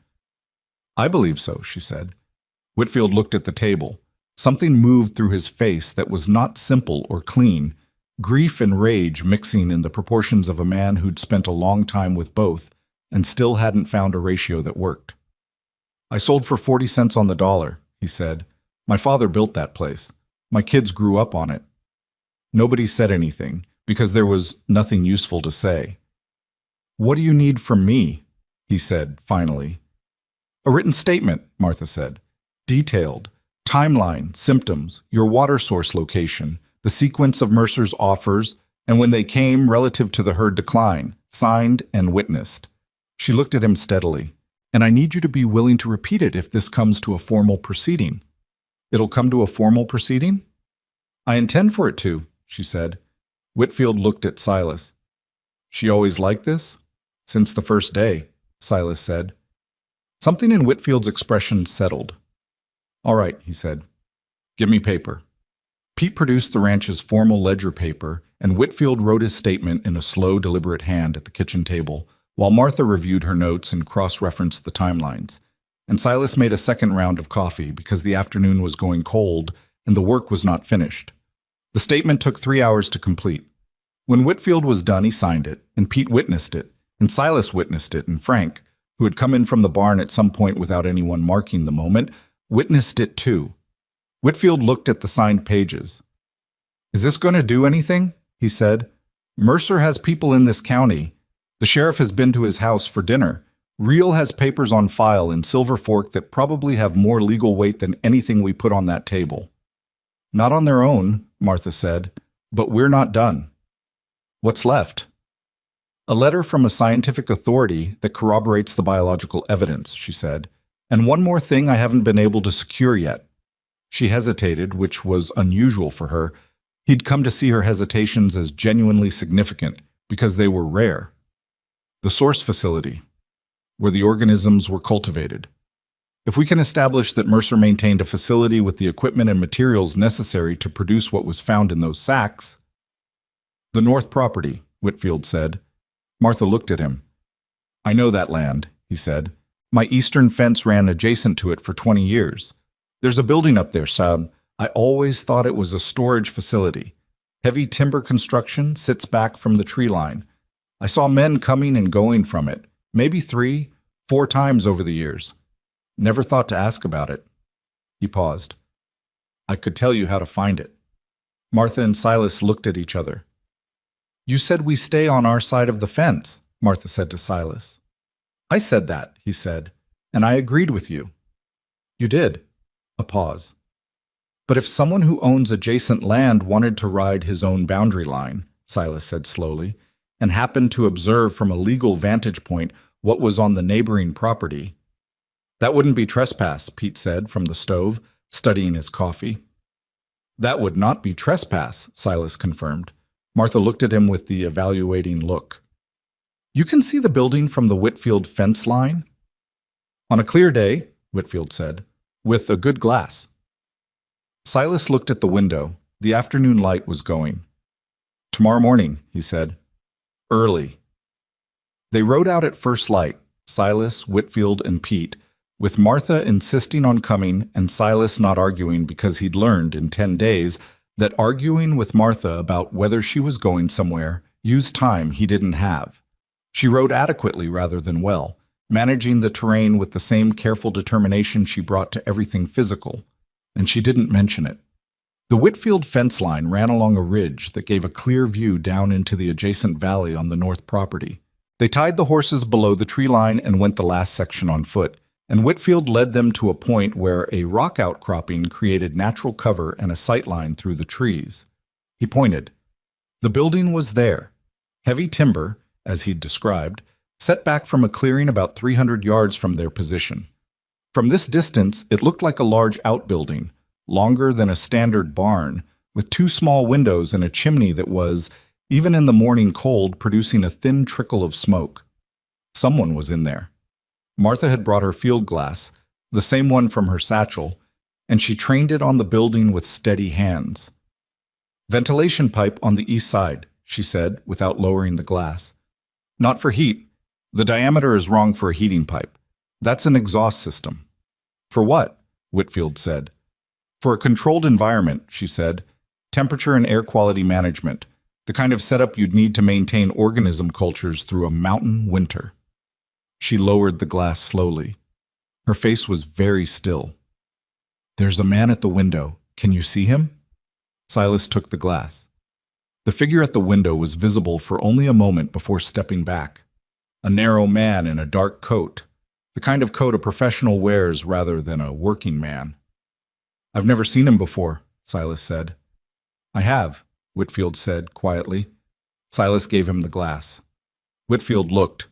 "I believe so," she said. Whitfield looked at the table. Something moved through his face that was not simple or clean, grief and rage mixing in the proportions of a man who'd spent a long time with both and still hadn't found a ratio that worked. "I sold for 40 cents on the dollar," he said. "My father built that place. My kids grew up on it." Nobody said anything, because there was nothing useful to say. "What do you need from me?" he said, finally. "A written statement," Martha said. "Detailed. Timeline, symptoms, your water source location, the sequence of Mercer's offers, and when they came relative to the herd decline, signed and witnessed." She looked at him steadily. "And I need you to be willing to repeat it if this comes to a formal proceeding." "It'll come to a formal proceeding?" "I intend for it to," she said. Whitfield looked at Silas. "She always liked this?" "Since the first day," Silas said. Something in Whitfield's expression settled. "All right," he said. "Give me paper." Pete produced the ranch's formal ledger paper, and Whitfield wrote his statement in a slow, deliberate hand at the kitchen table, while Martha reviewed her notes and cross-referenced the timelines. And Silas made a second round of coffee because the afternoon was going cold and the work was not finished. The statement took 3 hours to complete. When Whitfield was done, he signed it, and Pete witnessed it, and Silas witnessed it, and Frank, who had come in from the barn at some point without anyone marking the moment, witnessed it too. Whitfield looked at the signed pages. "Is this going to do anything?" he said. "Mercer has people in this county. The sheriff has been to his house for dinner. Reel has papers on file in Silver Fork that probably have more legal weight than anything we put on that table." "Not on their own," Martha said, "but we're not done." "What's left?" "A letter from a scientific authority that corroborates the biological evidence," she said. "And one more thing I haven't been able to secure yet." She hesitated, which was unusual for her. He'd come to see her hesitations as genuinely significant because they were rare. "The source facility, where the organisms were cultivated. If we can establish that Mercer maintained a facility with the equipment and materials necessary to produce what was found in those sacks—" "The north property," Whitfield said. Martha looked at him. "I know that land," he said. My eastern fence ran adjacent to it for 20 years. There's a building up there, Sam. I always thought it was a storage facility. Heavy timber construction sits back from the tree line. I saw men coming and going from it, maybe 3, 4 times over the years. Never thought to ask about it. He paused. I could tell you how to find it. Martha and Silas looked at each other. You said we stay on our side of the fence, Martha said to Silas. I said that, he said, and I agreed with you. You did. A pause. But if someone who owns adjacent land wanted to ride his own boundary line, Silas said slowly, and happened to observe from a legal vantage point what was on the neighboring property, that wouldn't be trespass, Pete said from the stove, studying his coffee. That would not be trespass, Silas confirmed. Martha looked at him with the evaluating look. You can see the building from the Whitfield fence line? On a clear day, Whitfield said, with a good glass. Silas looked at the window. The afternoon light was going. Tomorrow morning, he said. Early. They rode out at first light, Silas, Whitfield, and Pete, with Martha insisting on coming and Silas not arguing because he'd learned in 10 days that arguing with Martha about whether she was going somewhere used time he didn't have. She rode adequately rather than well, managing the terrain with the same careful determination she brought to everything physical, and she didn't mention it. The Whitfield fence line ran along a ridge that gave a clear view down into the adjacent valley on the north property. They tied the horses below the tree line and went the last section on foot, and Whitfield led them to a point where a rock outcropping created natural cover and a sight line through the trees. He pointed. The building was there. Heavy timber, as he'd described, set back from a clearing about 300 yards from their position. From this distance, it looked like a large outbuilding, longer than a standard barn, with 2 small windows and a chimney that was, even in the morning cold, producing a thin trickle of smoke. Someone was in there. Martha had brought her field glass, the same one from her satchel, and she trained it on the building with steady hands. Ventilation pipe on the east side, she said, without lowering the glass. Not for heat. The diameter is wrong for a heating pipe. That's an exhaust system. For what? Whitfield said. For a controlled environment, she said. Temperature and air quality management. The kind of setup you'd need to maintain organism cultures through a mountain winter. She lowered the glass slowly. Her face was very still. There's a man at the window. Can you see him? Silas took the glass. The figure at the window was visible for only a moment before stepping back. A narrow man in a dark coat, the kind of coat a professional wears rather than a working man. I've never seen him before, Silas said. I have, Whitfield said quietly. Silas gave him the glass. Whitfield looked.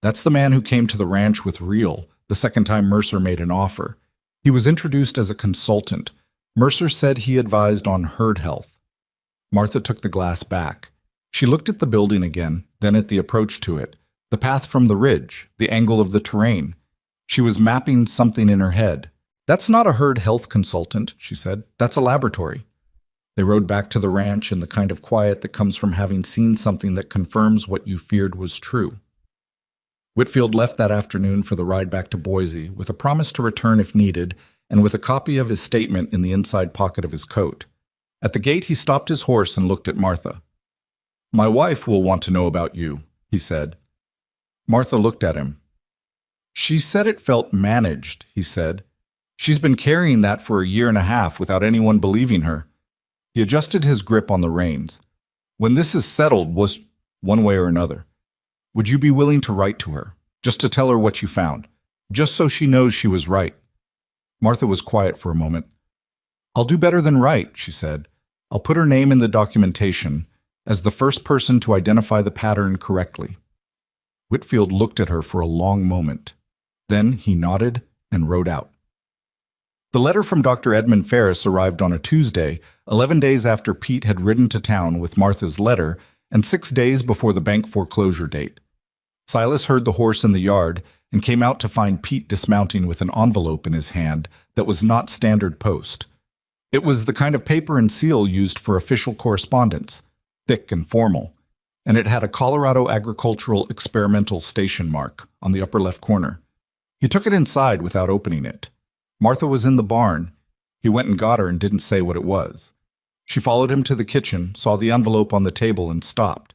That's the man who came to the ranch with Reel the second time Mercer made an offer. He was introduced as a consultant. Mercer said he advised on herd health. Martha took the glass back. She looked at the building again, then at the approach to it, the path from the ridge, the angle of the terrain. She was mapping something in her head. That's not a herd health consultant, she said. That's a laboratory. They rode back to the ranch in the kind of quiet that comes from having seen something that confirms what you feared was true. Whitfield left that afternoon for the ride back to Boise with a promise to return if needed and with a copy of his statement in the inside pocket of his coat. At the gate, he stopped his horse and looked at Martha. My wife will want to know about you, he said. Martha looked at him. She said it felt managed, he said. She's been carrying that for 1.5 years without anyone believing her. He adjusted his grip on the reins. When this is settled, was one way or another, would you be willing to write to her, just to tell her what you found, just so she knows she was right? Martha was quiet for a moment. I'll do better than write, she said. I'll put her name in the documentation as the first person to identify the pattern correctly. Whitfield looked at her for a long moment. Then he nodded and rode out. The letter from Dr. Edmund Ferris arrived on a Tuesday, 11 days after Pete had ridden to town with Martha's letter and 6 days before the bank foreclosure date. Silas heard the horse in the yard and came out to find Pete dismounting with an envelope in his hand that was not standard post. It was the kind of paper and seal used for official correspondence, thick and formal, and it had a Colorado Agricultural Experimental Station mark on the upper left corner. He took it inside without opening it. Martha was in the barn. He went and got her and didn't say what it was. She followed him to the kitchen, saw the envelope on the table, and stopped.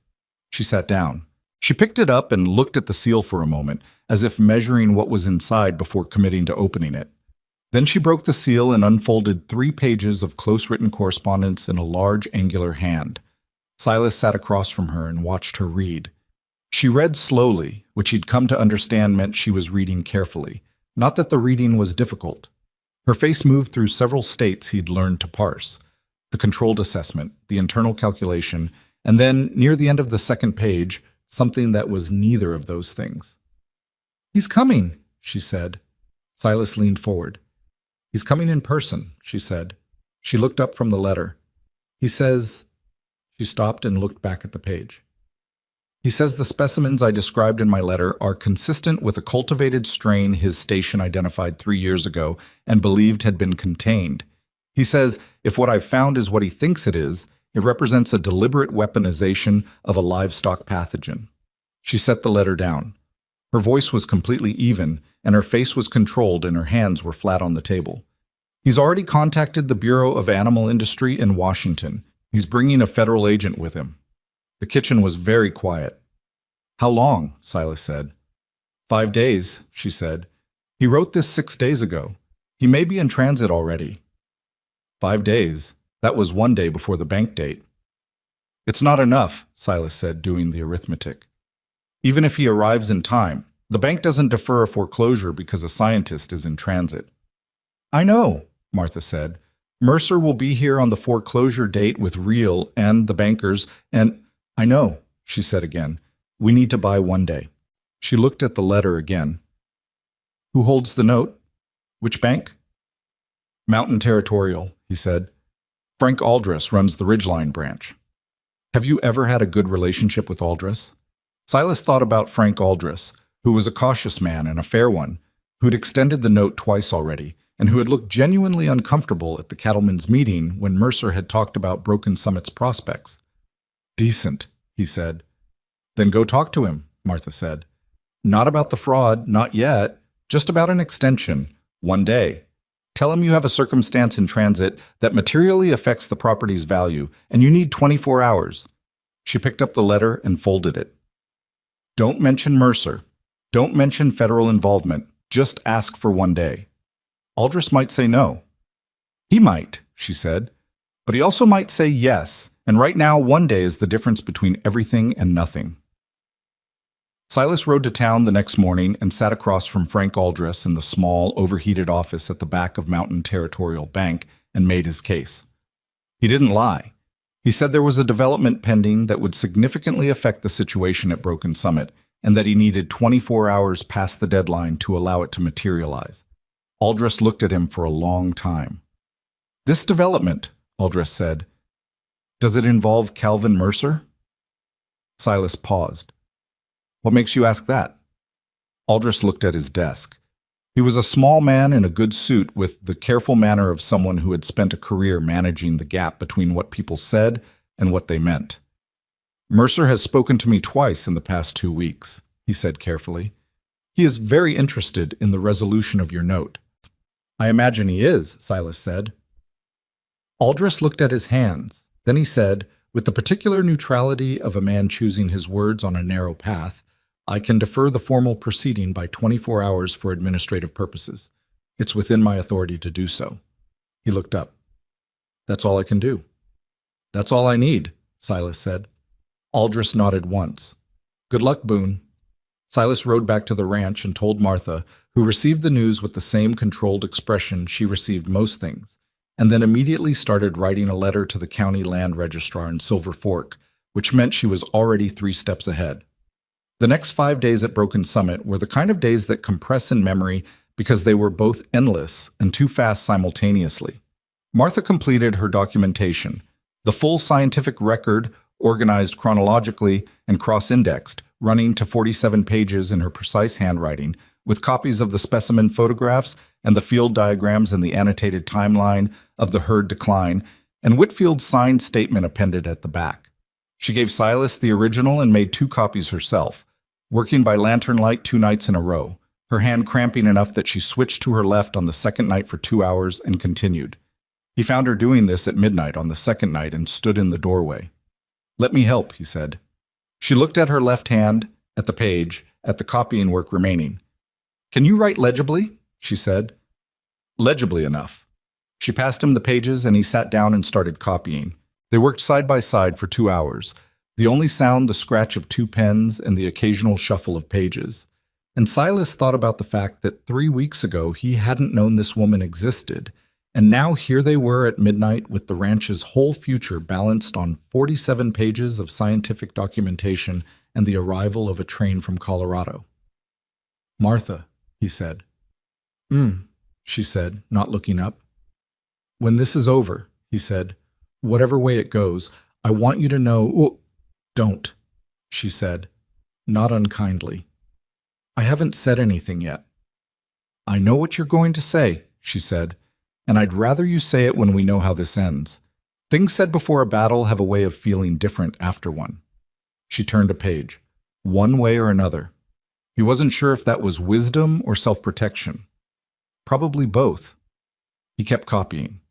She sat down. She picked it up and looked at the seal for a moment, as if measuring what was inside before committing to opening it. Then she broke the seal and unfolded 3 pages of close-written correspondence in a large, angular hand. Silas sat across from her and watched her read. She read slowly, which he'd come to understand meant she was reading carefully, not that the reading was difficult. Her face moved through several states he'd learned to parse: the controlled assessment, the internal calculation, and then, near the end of the second page, something that was neither of those things. "He's coming," she said. Silas leaned forward. "He's coming in person," she said. She looked up from the letter. "He says—" She stopped and looked back at the page. "He says the specimens I described in my letter are consistent with a cultivated strain his station identified 3 years ago and believed had been contained. He says if what I've found is what he thinks it is, it represents a deliberate weaponization of a livestock pathogen." She set the letter down. Her voice was completely even, and her face was controlled, and her hands were flat on the table. "He's already contacted the Bureau of Animal Industry in Washington. He's bringing a federal agent with him." The kitchen was very quiet. "How long?" Silas said. 5 days, she said. "He wrote this 6 days ago. He may be in transit already." 5 days. That was 1 day before the bank date. "It's not enough," Silas said, doing the arithmetic. "Even if he arrives in time, the bank doesn't defer a foreclosure because a scientist is in transit." "I know," Martha said. "Mercer will be here on the foreclosure date with Real and the bankers, and—" "I know," she said again. "We need to buy 1 day." She looked at the letter again. "Who holds the note? Which bank?" "Mountain Territorial," he said. "Frank Aldress runs the Ridgeline branch." "Have you ever had a good relationship with Aldress?" Silas thought about Frank Aldress, who was a cautious man and a fair one, who'd extended the note twice already, and who had looked genuinely uncomfortable at the cattlemen's meeting when Mercer had talked about Broken Summit's prospects. "Decent," he said. "Then go talk to him," Martha said. "Not about the fraud, not yet. Just about an extension. 1 day. Tell him you have a circumstance in transit that materially affects the property's value, and you need 24 hours. She picked up the letter and folded it. "Don't mention Mercer. Don't mention federal involvement. Just ask for 1 day. Aldress might say no." "He might," she said. "But he also might say yes, and right now 1 day is the difference between everything and nothing." Silas rode to town the next morning and sat across from Frank Aldress in the small, overheated office at the back of Mountain Territorial Bank and made his case. He didn't lie. He said there was a development pending that would significantly affect the situation at Broken Summit, and that he needed 24 hours past the deadline to allow it to materialize. Aldress looked at him for a long time. "This development," Aldress said, "does it involve Calvin Mercer?" Silas paused. "What makes you ask that?" Aldress looked at his desk. He was a small man in a good suit with the careful manner of someone who had spent a career managing the gap between what people said and what they meant. "Mercer has spoken to me twice in the past 2 weeks," he said carefully. "He is very interested in the resolution of your note." "I imagine he is," Silas said. Aldress looked at his hands. Then he said, with the particular neutrality of a man choosing his words on a narrow path, "I can defer the formal proceeding by 24 hours for administrative purposes. It's within my authority to do so." He looked up. "That's all I can do." "That's all I need," Silas said. Aldress nodded once. "Good luck, Boone." Silas rode back to the ranch and told Martha, who received the news with the same controlled expression she received most things, and then immediately started writing a letter to the county land registrar in Silver Fork, which meant she was already 3 steps ahead. The next 5 days at Broken Summit were the kind of days that compress in memory because they were both endless and too fast simultaneously. Martha completed her documentation, the full scientific record, organized chronologically and cross-indexed, running to 47 pages in her precise handwriting, with copies of the specimen photographs and the field diagrams and the annotated timeline of the herd decline, and Whitfield's signed statement appended at the back. She gave Silas the original and made 2 copies herself, working by lantern light 2 nights in a row. her hand cramping enough that she switched to her left on the second night for 2 hours and continued. He found her doing this at midnight on the second night and stood in the doorway. "Let me help," he said. She looked at her left hand, at the page, at the copying work remaining. "Can you write legibly?" she said. "Legibly enough." She passed him the pages and he sat down and started copying. They worked side by side for 2 hours, the only sound the scratch of 2 pens and the occasional shuffle of pages. And Silas thought about the fact that 3 weeks ago he hadn't known this woman existed, and now here they were at midnight with the ranch's whole future balanced on 47 pages of scientific documentation and the arrival of a train from Colorado. "Martha," he said. She said, not looking up. "When this is over," he said, "whatever way it goes, I want you to know—" "Oh, don't," she said, not unkindly. "I haven't said anything yet." "I know what you're going to say," she said, "and I'd rather you say it when we know how this ends. Things said before a battle have a way of feeling different after one." She turned a page. One way or another. He wasn't sure if that was wisdom or self-protection. Probably both. He kept copying.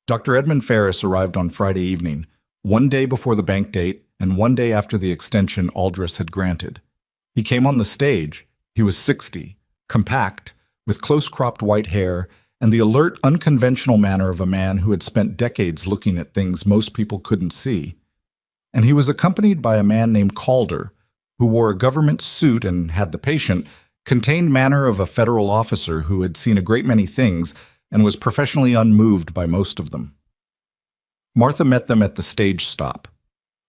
Dr. Edmund Ferris arrived on Friday evening, one day before the bank date and one day after the extension Aldris had granted. He came on the stage. He was 60, compact, with close-cropped white hair, and the alert, unconventional manner of a man who had spent decades looking at things most people couldn't see. And he was accompanied by a man named Calder, who wore a government suit and had the patient, contained manner of a federal officer who had seen a great many things and was professionally unmoved by most of them. Martha met them at the stage stop.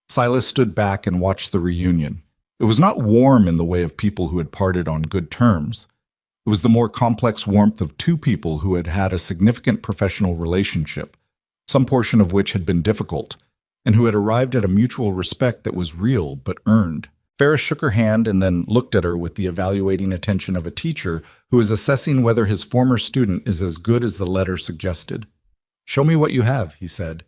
Silas stood back and watched the reunion. It was not warm in the way of people who had parted on good terms. It was the more complex warmth of two people who had had a significant professional relationship, some portion of which had been difficult, and who had arrived at a mutual respect that was real but earned. Ferris shook her hand and then looked at her with the evaluating attention of a teacher who is assessing whether his former student is as good as the letter suggested. "Show me what you have," he said.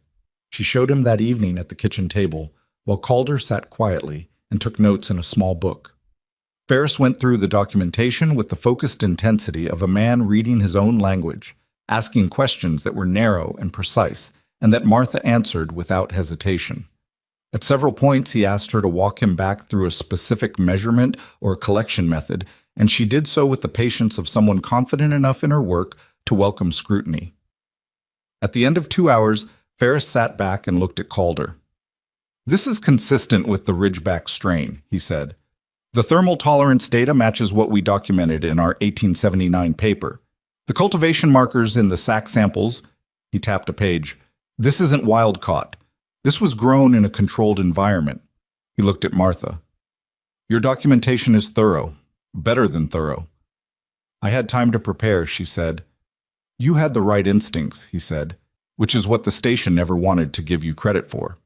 She showed him that evening at the kitchen table, while Calder sat quietly and took notes in a small book. Ferris went through the documentation with the focused intensity of a man reading his own language, asking questions that were narrow and precise, and that Martha answered without hesitation. At several points, he asked her to walk him back through a specific measurement or collection method, and she did so with the patience of someone confident enough in her work to welcome scrutiny. At the end of 2 hours, Ferris sat back and looked at Calder. "This is consistent with the Ridgeback strain," he said. "The thermal tolerance data matches what we documented in our 1879 paper. The cultivation markers in the sac samples," he tapped a page, "this isn't wild-caught. This was grown in a controlled environment." He looked at Martha. "Your documentation is thorough, better than thorough." "I had time to prepare," she said. "You had the right instincts," he said, "which is what the station never wanted to give you credit for."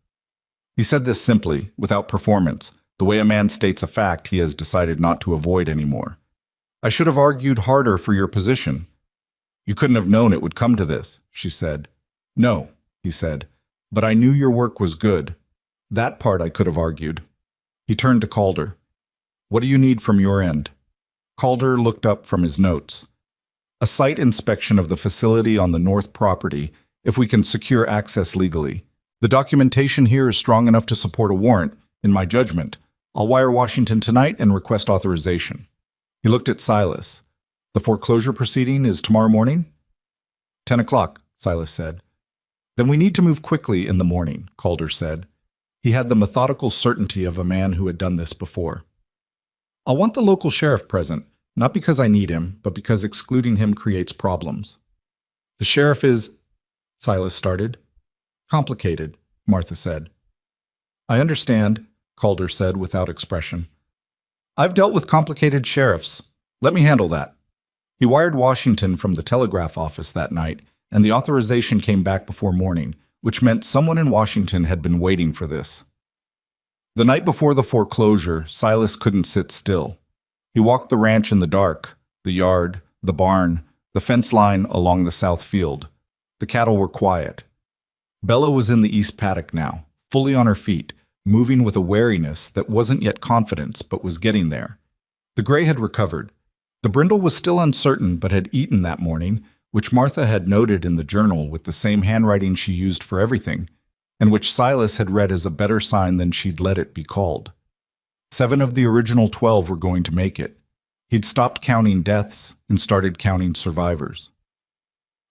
He said this simply, without performance, the way a man states a fact he has decided not to avoid anymore. "I should have argued harder for your position." "You couldn't have known it would come to this," she said. "No," he said. "But I knew your work was good. That part I could have argued." He turned to Calder. "What do you need from your end?" Calder looked up from his notes. "A site inspection of the facility on the north property, if we can secure access legally. The documentation here is strong enough to support a warrant, in my judgment. I'll wire Washington tonight and request authorization." He looked at Silas. "The foreclosure proceeding is tomorrow morning?" 10 o'clock, Silas said. "Then we need to move quickly in the morning," Calder said. He had the methodical certainty of a man who had done this before. "I'll want the local sheriff present, not because I need him, but because excluding him creates problems." "The sheriff is—" Silas started. "Complicated," Martha said. "I understand," Calder said without expression. "I've dealt with complicated sheriffs. Let me handle that." He wired Washington from the telegraph office that night, and the authorization came back before morning, which meant someone in Washington had been waiting for this. The night before the foreclosure, Silas couldn't sit still. He walked the ranch in the dark, the yard, the barn, the fence line along the south field. The cattle were quiet. Bella was in the east paddock now, fully on her feet, moving with a wariness that wasn't yet confidence but was getting there. The gray had recovered. The brindle was still uncertain but had eaten that morning, which Martha had noted in the journal with the same handwriting she used for everything, and which Silas had read as a better sign than she'd let it be called. 7 of the original 12 were going to make it. He'd stopped counting deaths and started counting survivors.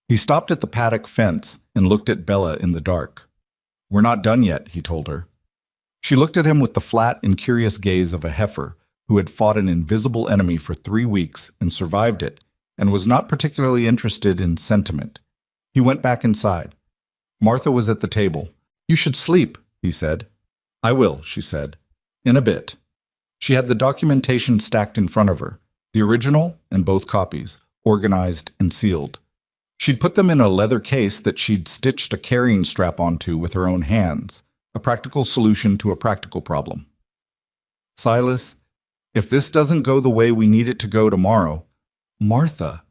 He stopped at the paddock fence and looked at Bella in the dark. "We're not done yet," he told her. She looked at him with the flat and curious gaze of a heifer who had fought an invisible enemy for 3 weeks and survived it, and was not particularly interested in sentiment. He went back inside. Martha was at the table. "You should sleep," he said. "I will," she said. "In a bit." She had the documentation stacked in front of her, the original and both copies, organized and sealed. She'd put them in a leather case that she'd stitched a carrying strap onto with her own hands, a practical solution to a practical problem. "Silas, if this doesn't go the way we need it to go tomorrow—" "Martha,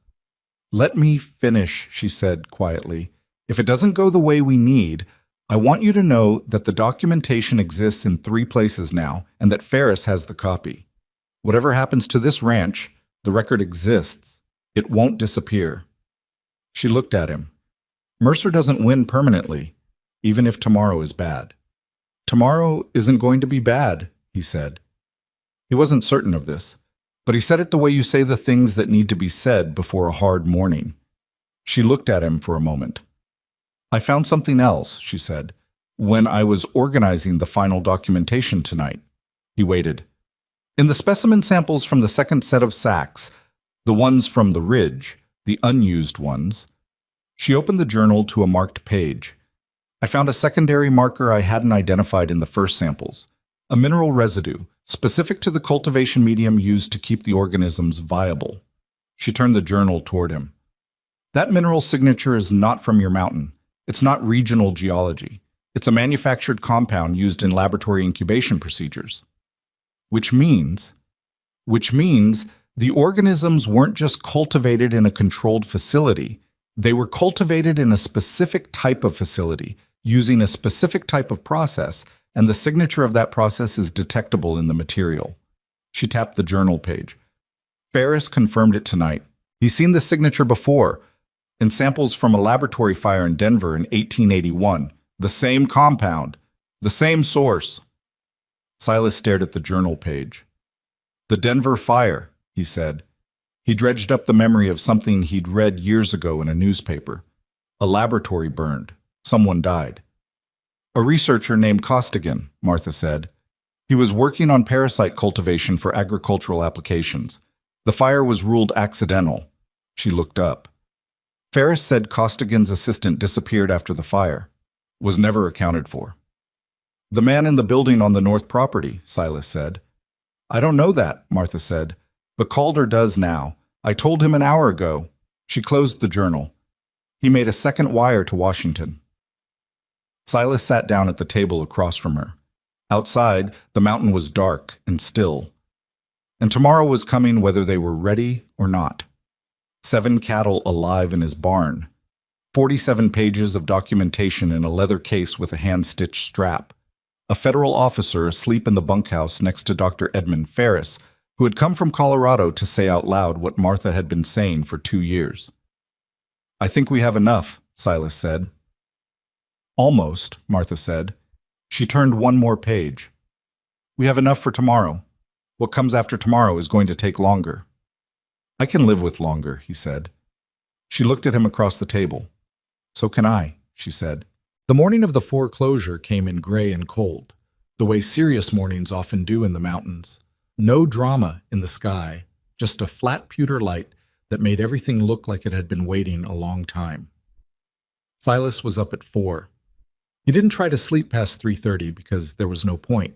let me finish," she said quietly. "If it doesn't go the way we need, I want you to know that the documentation exists in 3 places now and that Ferris has the copy. Whatever happens to this ranch, the record exists. It won't disappear." She looked at him. "Mercer doesn't win permanently, even if tomorrow is bad." "Tomorrow isn't going to be bad," he said. He wasn't certain of this, but he said it the way you say the things that need to be said before a hard morning. She looked at him for a moment. "I found something else," she said, "when I was organizing the final documentation tonight." He waited. "In the specimen samples from the second set of sacks, the ones from the ridge, the unused ones." She opened the journal to a marked page. "I found a secondary marker I hadn't identified in the first samples, a mineral residue, specific to the cultivation medium used to keep the organisms viable." She turned the journal toward him. "That mineral signature is not from your mountain. It's not regional geology. It's a manufactured compound used in laboratory incubation procedures. Which means the organisms weren't just cultivated in a controlled facility. They were cultivated in a specific type of facility, using a specific type of process, and the signature of that process is detectable in the material." She tapped the journal page. "Ferris confirmed it tonight. He's seen the signature before, in samples from a laboratory fire in Denver in 1881. The same compound, the same source." Silas stared at the journal page. "The Denver fire," he said. He dredged up the memory of something he'd read years ago in a newspaper. A laboratory burned. Someone died. "A researcher named Costigan," Martha said. "He was working on parasite cultivation for agricultural applications. The fire was ruled accidental." She looked up. "Ferris said Costigan's assistant disappeared after the fire. Was never accounted for." "The man in the building on the north property," Silas said. "I don't know that," Martha said, "but Calder does now. I told him an hour ago." She closed the journal. "He made a second wire to Washington." Silas sat down at the table across from her. Outside, the mountain was dark and still. And tomorrow was coming whether they were ready or not. 7 cattle alive in his barn. 47 pages of documentation in a leather case with a hand-stitched strap. A federal officer asleep in the bunkhouse next to Dr. Edmund Ferris, who had come from Colorado to say out loud what Martha had been saying for 2 years. "I think we have enough," Silas said. "Almost," Martha said. She turned one more page. "We have enough for tomorrow. What comes after tomorrow is going to take longer." "I can live with longer," he said. She looked at him across the table. "So can I," she said. The morning of the foreclosure came in gray and cold, the way serious mornings often do in the mountains. No drama in the sky, just a flat pewter light that made everything look like it had been waiting a long time. Silas was up at 4. He didn't try to sleep past 3:30 because there was no point.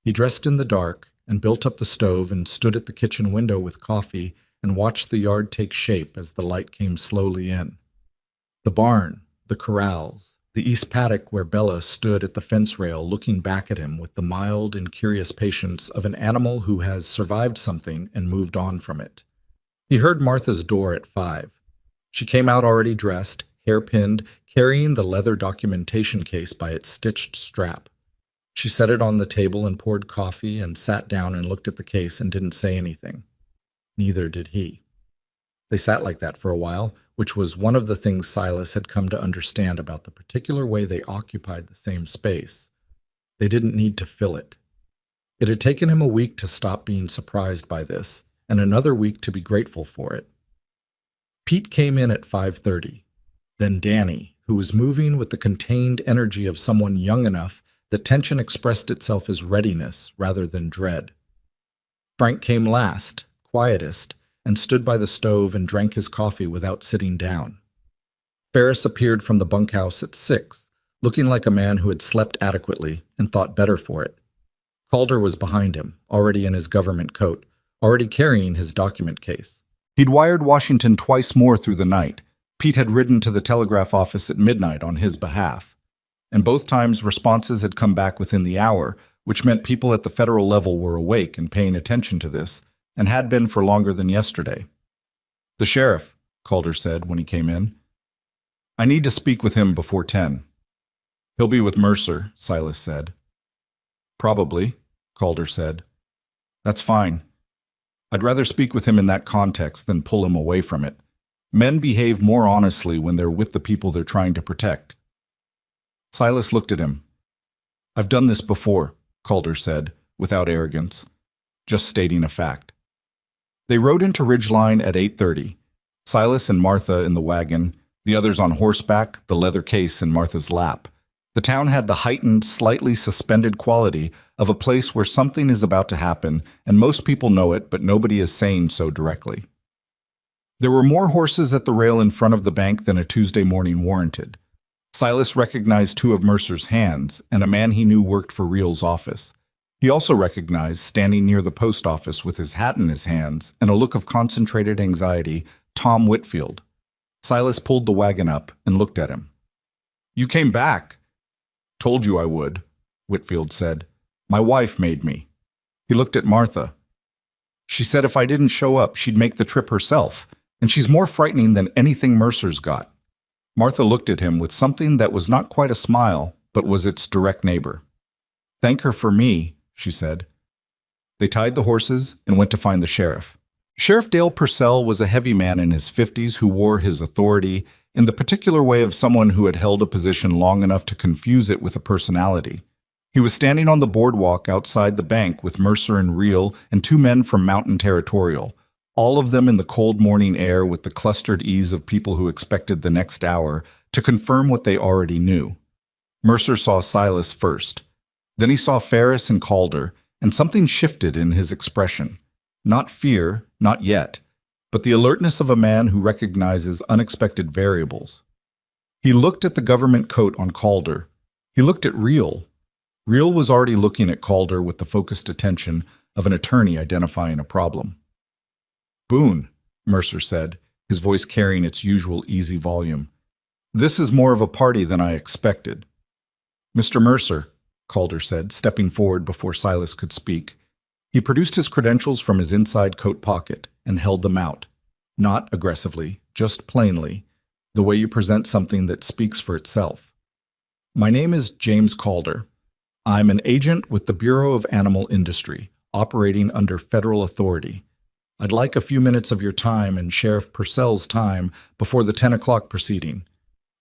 He dressed in the dark and built up the stove and stood at the kitchen window with coffee and watched the yard take shape as the light came slowly in. The barn, the corrals, the east paddock where Bella stood at the fence rail looking back at him with the mild and curious patience of an animal who has survived something and moved on from it. He heard Martha's door at 5. She came out already dressed, hairpinned, carrying the leather documentation case by its stitched strap. She set it on the table and poured coffee and sat down and looked at the case and didn't say anything. Neither did he. They sat like that for a while, which was one of the things Silas had come to understand about the particular way they occupied the same space. They didn't need to fill it. It had taken him a week to stop being surprised by this, and another week to be grateful for it. Pete came in at 5:30. Then Danny, who was moving with the contained energy of someone young enough that tension expressed itself as readiness rather than dread. Frank came last, quietest, and stood by the stove and drank his coffee without sitting down. Ferris appeared from the bunkhouse at 6, looking like a man who had slept adequately and thought better for it. Calder was behind him, already in his government coat, already carrying his document case. He'd wired Washington twice more through the night. Pete had ridden to the telegraph office at midnight on his behalf. And both times responses had come back within the hour, which meant people at the federal level were awake and paying attention to this, and had been for longer than yesterday. "The sheriff," Calder said when he came in. "I need to speak with him before 10. "He'll be with Mercer," Silas said. "Probably," Calder said. "That's fine. I'd rather speak with him in that context than pull him away from it. Men behave more honestly when they're with the people they're trying to protect." Silas looked at him. "I've done this before," Calder said, without arrogance, just stating a fact. They rode into Ridgeline at 8:30, Silas and Martha in the wagon, the others on horseback, the leather case in Martha's lap. The town had the heightened, slightly suspended quality of a place where something is about to happen, and most people know it, but nobody is saying so directly. There were more horses at the rail in front of the bank than a Tuesday morning warranted. Silas recognized two of Mercer's hands, and a man he knew worked for Real's office. He also recognized, standing near the post office with his hat in his hands and a look of concentrated anxiety, Tom Whitfield. Silas pulled the wagon up and looked at him. "You came back." "Told you I would," Whitfield said. "My wife made me." He looked at Martha. "She said if I didn't show up, she'd make the trip herself, and she's more frightening than anything Mercer's got." Martha looked at him with something that was not quite a smile, but was its direct neighbor. "Thank her for me," she said. They tied the horses and went to find the sheriff. Sheriff Dale Purcell was a heavy man in his 50s who wore his authority in the particular way of someone who had held a position long enough to confuse it with a personality. He was standing on the boardwalk outside the bank with Mercer and Real and two men from Mountain Territorial, all of them in the cold morning air with the clustered ease of people who expected the next hour to confirm what they already knew. Mercer saw Silas first. Then he saw Ferris and Calder, and something shifted in his expression. Not fear, not yet, but the alertness of a man who recognizes unexpected variables. He looked at the government coat on Calder. He looked at Real. Real was already looking at Calder with the focused attention of an attorney identifying a problem. "Boone," Mercer said, his voice carrying its usual easy volume. "This is more of a party than I expected." "Mr. Mercer," Calder said, stepping forward before Silas could speak. He produced his credentials from his inside coat pocket and held them out, not aggressively, just plainly, the way you present something that speaks for itself. "My name is James Calder. I'm an agent with the Bureau of Animal Industry, operating under federal authority. I'd like a few minutes of your time and Sheriff Purcell's time before the 10 o'clock proceeding."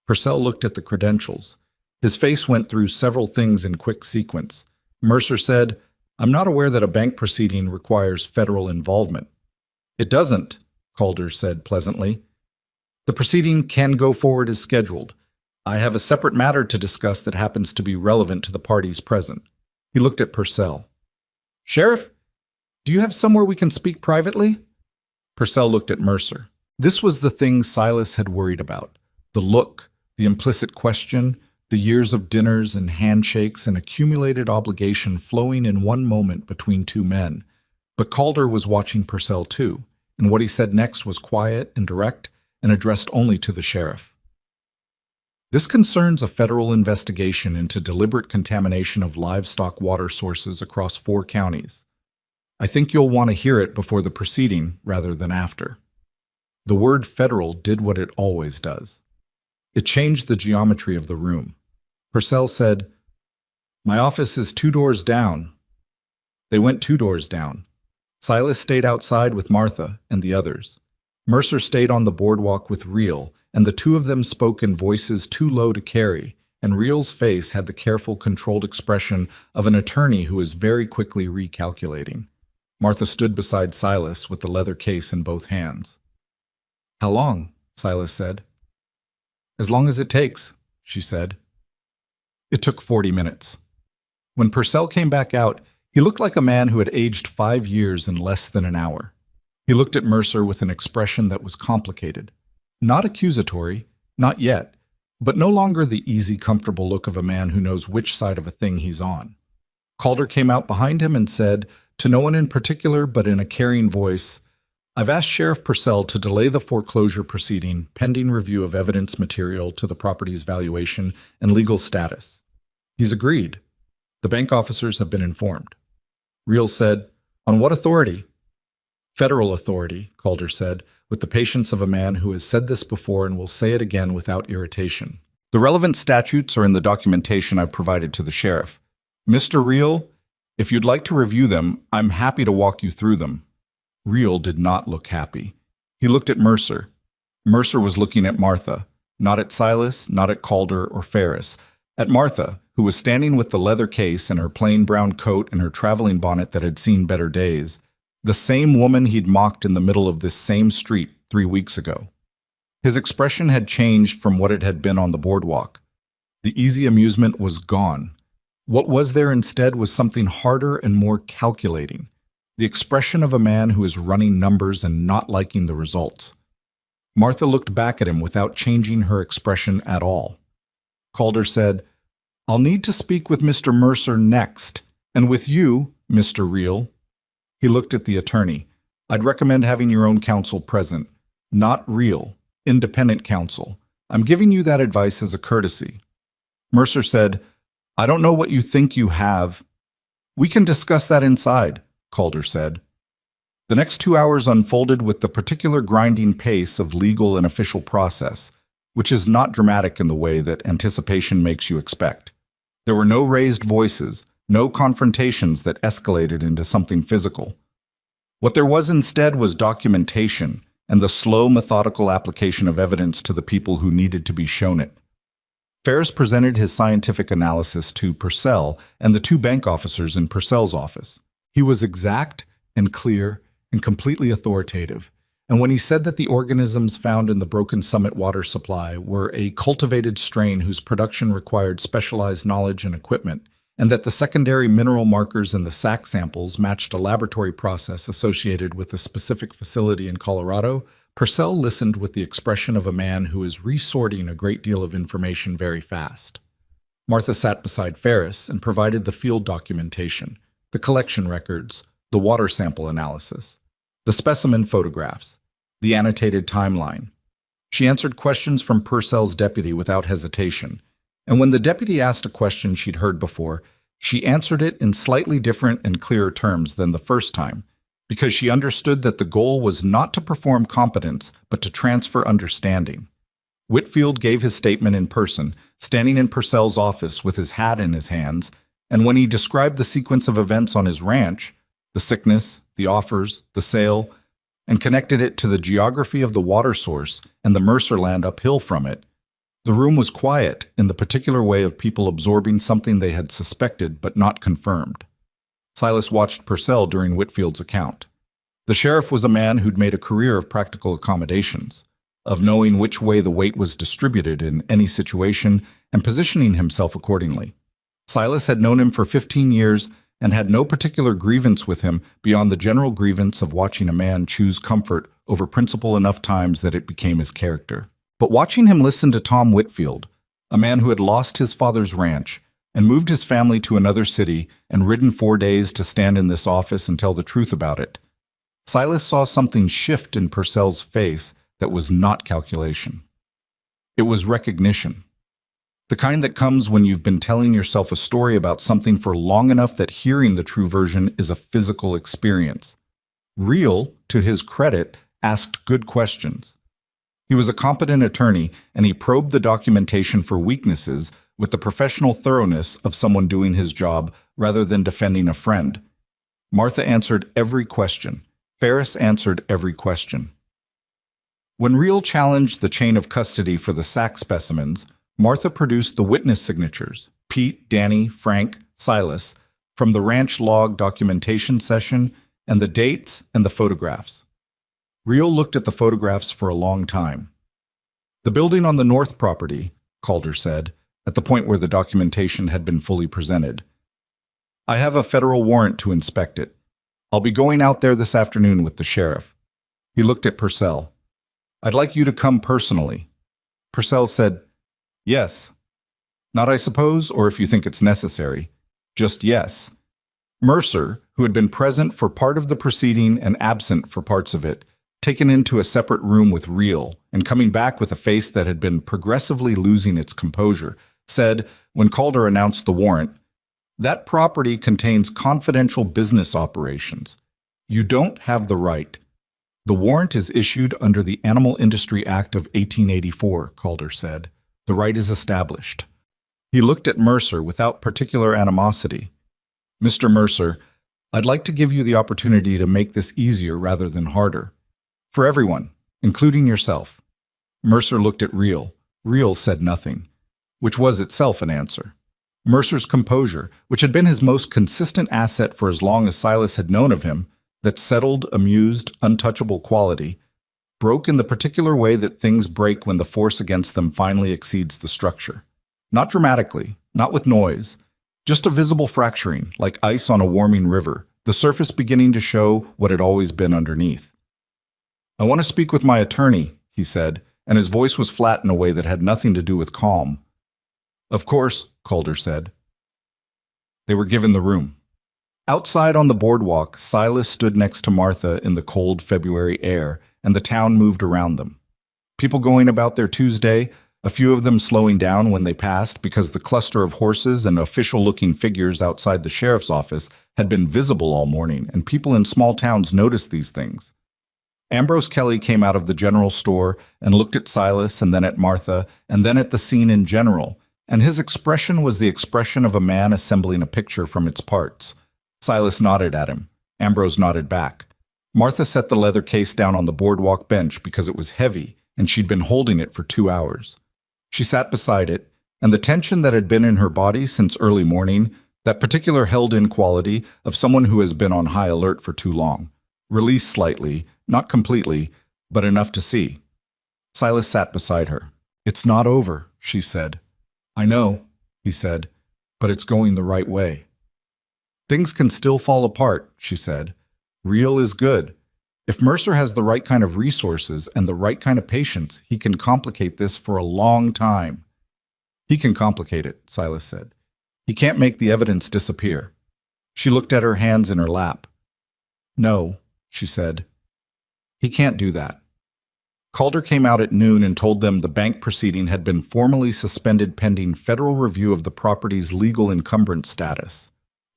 Purcell looked at the credentials. His face went through several things in quick sequence. Mercer said, "I'm not aware that a bank proceeding requires federal involvement." "It doesn't," Calder said pleasantly. "The proceeding can go forward as scheduled. I have a separate matter to discuss that happens to be relevant to the parties present." He looked at Purcell. "Sheriff, do you have somewhere we can speak privately?" Purcell looked at Mercer. This was the thing Silas had worried about. The look, the implicit question, the years of dinners and handshakes and accumulated obligation flowing in one moment between two men. But Calder was watching Purcell too, and what he said next was quiet and direct and addressed only to the sheriff. "This concerns a federal investigation into deliberate contamination of livestock water sources across 4 counties. I think you'll want to hear it before the proceeding rather than after." The word federal did what it always does. It changed the geometry of the room. Purcell said, "My office is 2 doors down." They went 2 doors down. Silas stayed outside with Martha and the others. Mercer stayed on the boardwalk with Reel, and the two of them spoke in voices too low to carry, and Reel's face had the careful, controlled expression of an attorney who is very quickly recalculating. Martha stood beside Silas with the leather case in both hands. "How long?" Silas said. "As long as it takes," she said. It took 40 minutes. When Purcell came back out, he looked like a man who had aged 5 years in less than an hour. He looked at Mercer with an expression that was complicated. Not accusatory, not yet, but no longer the easy, comfortable look of a man who knows which side of a thing he's on. Calder came out behind him and said, to no one in particular but in a caring voice, "I've asked Sheriff Purcell to delay the foreclosure proceeding pending review of evidence material to the property's valuation and legal status." He's agreed. The bank officers have been informed. Reel said, "On what authority?" "Federal authority," Calder said, with the patience of a man who has said this before and will say it again without irritation. "The relevant statutes are in the documentation I've provided to the sheriff. Mr. Reel, if you'd like to review them, I'm happy to walk you through them." Reel did not look happy. He looked at Mercer. Mercer was looking at Martha, not at Silas, not at Calder or Ferris. At Martha, who was standing with the leather case and her plain brown coat and her traveling bonnet that had seen better days, the same woman he'd mocked in the middle of this same street 3 weeks ago. His expression had changed from what it had been on the boardwalk. The easy amusement was gone. What was there instead was something harder and more calculating, the expression of a man who is running numbers and not liking the results. Martha looked back at him without changing her expression at all. Calder said, "I'll need to speak with Mr. Mercer next, and with you, Mr. Reel." He looked at the attorney. "I'd recommend having your own counsel present. Not Reel, independent counsel. I'm giving you that advice as a courtesy." Mercer said, "I don't know what you think you have." "We can discuss that inside," Calder said. The next 2 hours unfolded with the particular grinding pace of legal and official process, which is not dramatic in the way that anticipation makes you expect. There were no raised voices, no confrontations that escalated into something physical. What there was instead was documentation and the slow, methodical application of evidence to the people who needed to be shown it. Ferris presented his scientific analysis to Purcell and the 2 bank officers in Purcell's office. He was exact and clear and completely authoritative, and when he said that the organisms found in the Broken Summit water supply were a cultivated strain whose production required specialized knowledge and equipment, and that the secondary mineral markers in the sac samples matched a laboratory process associated with a specific facility in Colorado, Purcell listened with the expression of a man who is resorting a great deal of information very fast. Martha sat beside Ferris and provided the field documentation, the collection records, the water sample analysis, the specimen photographs, the annotated timeline. She answered questions from Purcell's deputy without hesitation, and when the deputy asked a question she'd heard before, she answered it in slightly different and clearer terms than the first time, because she understood that the goal was not to perform competence, but to transfer understanding. Whitfield gave his statement in person, standing in Purcell's office with his hat in his hands, and when he described the sequence of events on his ranch, the sickness, the offers, the sale, and connected it to the geography of the water source and the Mercer land uphill from it, the room was quiet in the particular way of people absorbing something they had suspected but not confirmed. Silas watched Purcell during Whitfield's account. The sheriff was a man who'd made a career of practical accommodations, of knowing which way the weight was distributed in any situation and positioning himself accordingly. Silas had known him for 15 years and had no particular grievance with him beyond the general grievance of watching a man choose comfort over principle enough times that it became his character. But watching him listen to Tom Whitfield, a man who had lost his father's ranch and moved his family to another city and ridden 4 days to stand in this office and tell the truth about it, Silas saw something shift in Purcell's face that was not calculation. It was recognition. The kind that comes when you've been telling yourself a story about something for long enough that hearing the true version is a physical experience. Reel, to his credit, asked good questions. He was a competent attorney, and he probed the documentation for weaknesses with the professional thoroughness of someone doing his job rather than defending a friend. Martha answered every question. Ferris answered every question. When Real challenged the chain of custody for the sack specimens, Martha produced the witness signatures, Pete, Danny, Frank, Silas, from the ranch log documentation session, and the dates and the photographs. Real looked at the photographs for a long time. The building on the north property, Calder said, at the point where the documentation had been fully presented. I have a federal warrant to inspect it. I'll be going out there this afternoon with the sheriff. He looked at Purcell. I'd like you to come personally. Purcell said, yes. Not I suppose, or if you think it's necessary. Just yes. Mercer, who had been present for part of the proceeding and absent for parts of it, taken into a separate room with Real, and coming back with a face that had been progressively losing its composure, said, when Calder announced the warrant, that property contains confidential business operations. You don't have the right. The warrant is issued under the Animal Industry Act of 1884, Calder said. The right is established. He looked at Mercer without particular animosity. Mr. Mercer, I'd like to give you the opportunity to make this easier rather than harder. For everyone, including yourself. Mercer looked at Real. Real said nothing, which was itself an answer. Mercer's composure, which had been his most consistent asset for as long as Silas had known of him, that settled, amused, untouchable quality, broke in the particular way that things break when the force against them finally exceeds the structure. Not dramatically, not with noise, just a visible fracturing, like ice on a warming river, the surface beginning to show what had always been underneath. I want to speak with my attorney, he said, and his voice was flat in a way that had nothing to do with calm. Of course, Calder said. They were given the room. Outside on the boardwalk, Silas stood next to Martha in the cold February air, and the town moved around them. People going about their Tuesday, a few of them slowing down when they passed because the cluster of horses and official-looking figures outside the sheriff's office had been visible all morning, and people in small towns noticed these things. Ambrose Kelly came out of the general store and looked at Silas and then at Martha and then at the scene in general, and his expression was the expression of a man assembling a picture from its parts. Silas nodded at him. Ambrose nodded back. Martha set the leather case down on the boardwalk bench because it was heavy, and she'd been holding it for 2 hours. She sat beside it, and the tension that had been in her body since early morning, that particular held-in quality of someone who has been on high alert for too long, released slightly, not completely, but enough to see. Silas sat beside her. It's not over, she said. I know, he said, but it's going the right way. Things can still fall apart, she said. Real is good. If Mercer has the right kind of resources and the right kind of patience, he can complicate this for a long time. He can complicate it, Silas said. He can't make the evidence disappear. She looked at her hands in her lap. No, she said. He can't do that. Calder came out at noon and told them the bank proceeding had been formally suspended pending federal review of the property's legal encumbrance status.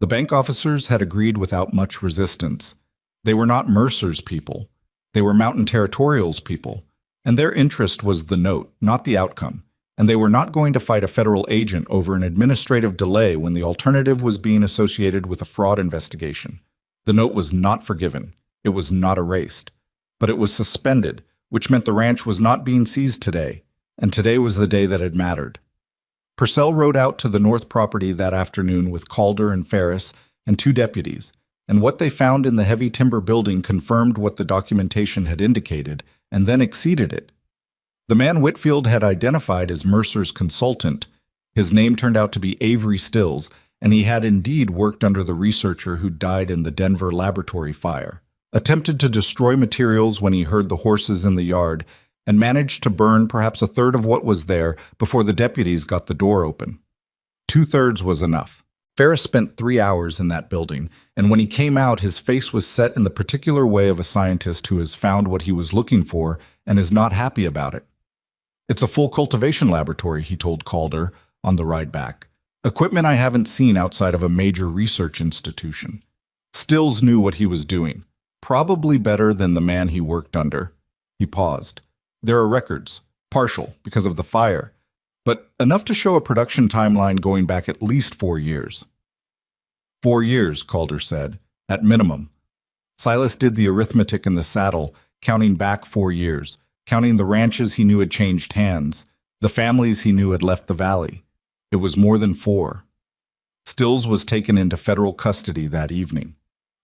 The bank officers had agreed without much resistance. They were not Mercer's people. They were Mountain Territorial's people, and their interest was the note, not the outcome, and they were not going to fight a federal agent over an administrative delay when the alternative was being associated with a fraud investigation. The note was not forgiven. It was not erased. But it was suspended, which meant the ranch was not being seized today, and today was the day that had mattered. Purcell rode out to the north property that afternoon with Calder and Ferris and 2 deputies, and what they found in the heavy timber building confirmed what the documentation had indicated, and then exceeded it. The man Whitfield had identified as Mercer's consultant. His name turned out to be Avery Stills, and he had indeed worked under the researcher who died in the Denver laboratory fire, attempted to destroy materials when he heard the horses in the yard, and managed to burn perhaps a third of what was there before the deputies got the door open. 2/3 was enough. Ferris spent 3 hours in that building, and when he came out, his face was set in the particular way of a scientist who has found what he was looking for and is not happy about it. It's a full cultivation laboratory, he told Calder on the ride back. Equipment I haven't seen outside of a major research institution. Stills knew what he was doing, probably better than the man he worked under. He paused. There are records, partial because of the fire, but enough to show a production timeline going back at least 4 years. 4 years, Calder said, at minimum. Silas did the arithmetic in the saddle, counting back 4 years, counting the ranches he knew had changed hands, the families he knew had left the valley. It was more than 4. Stills was taken into federal custody that evening.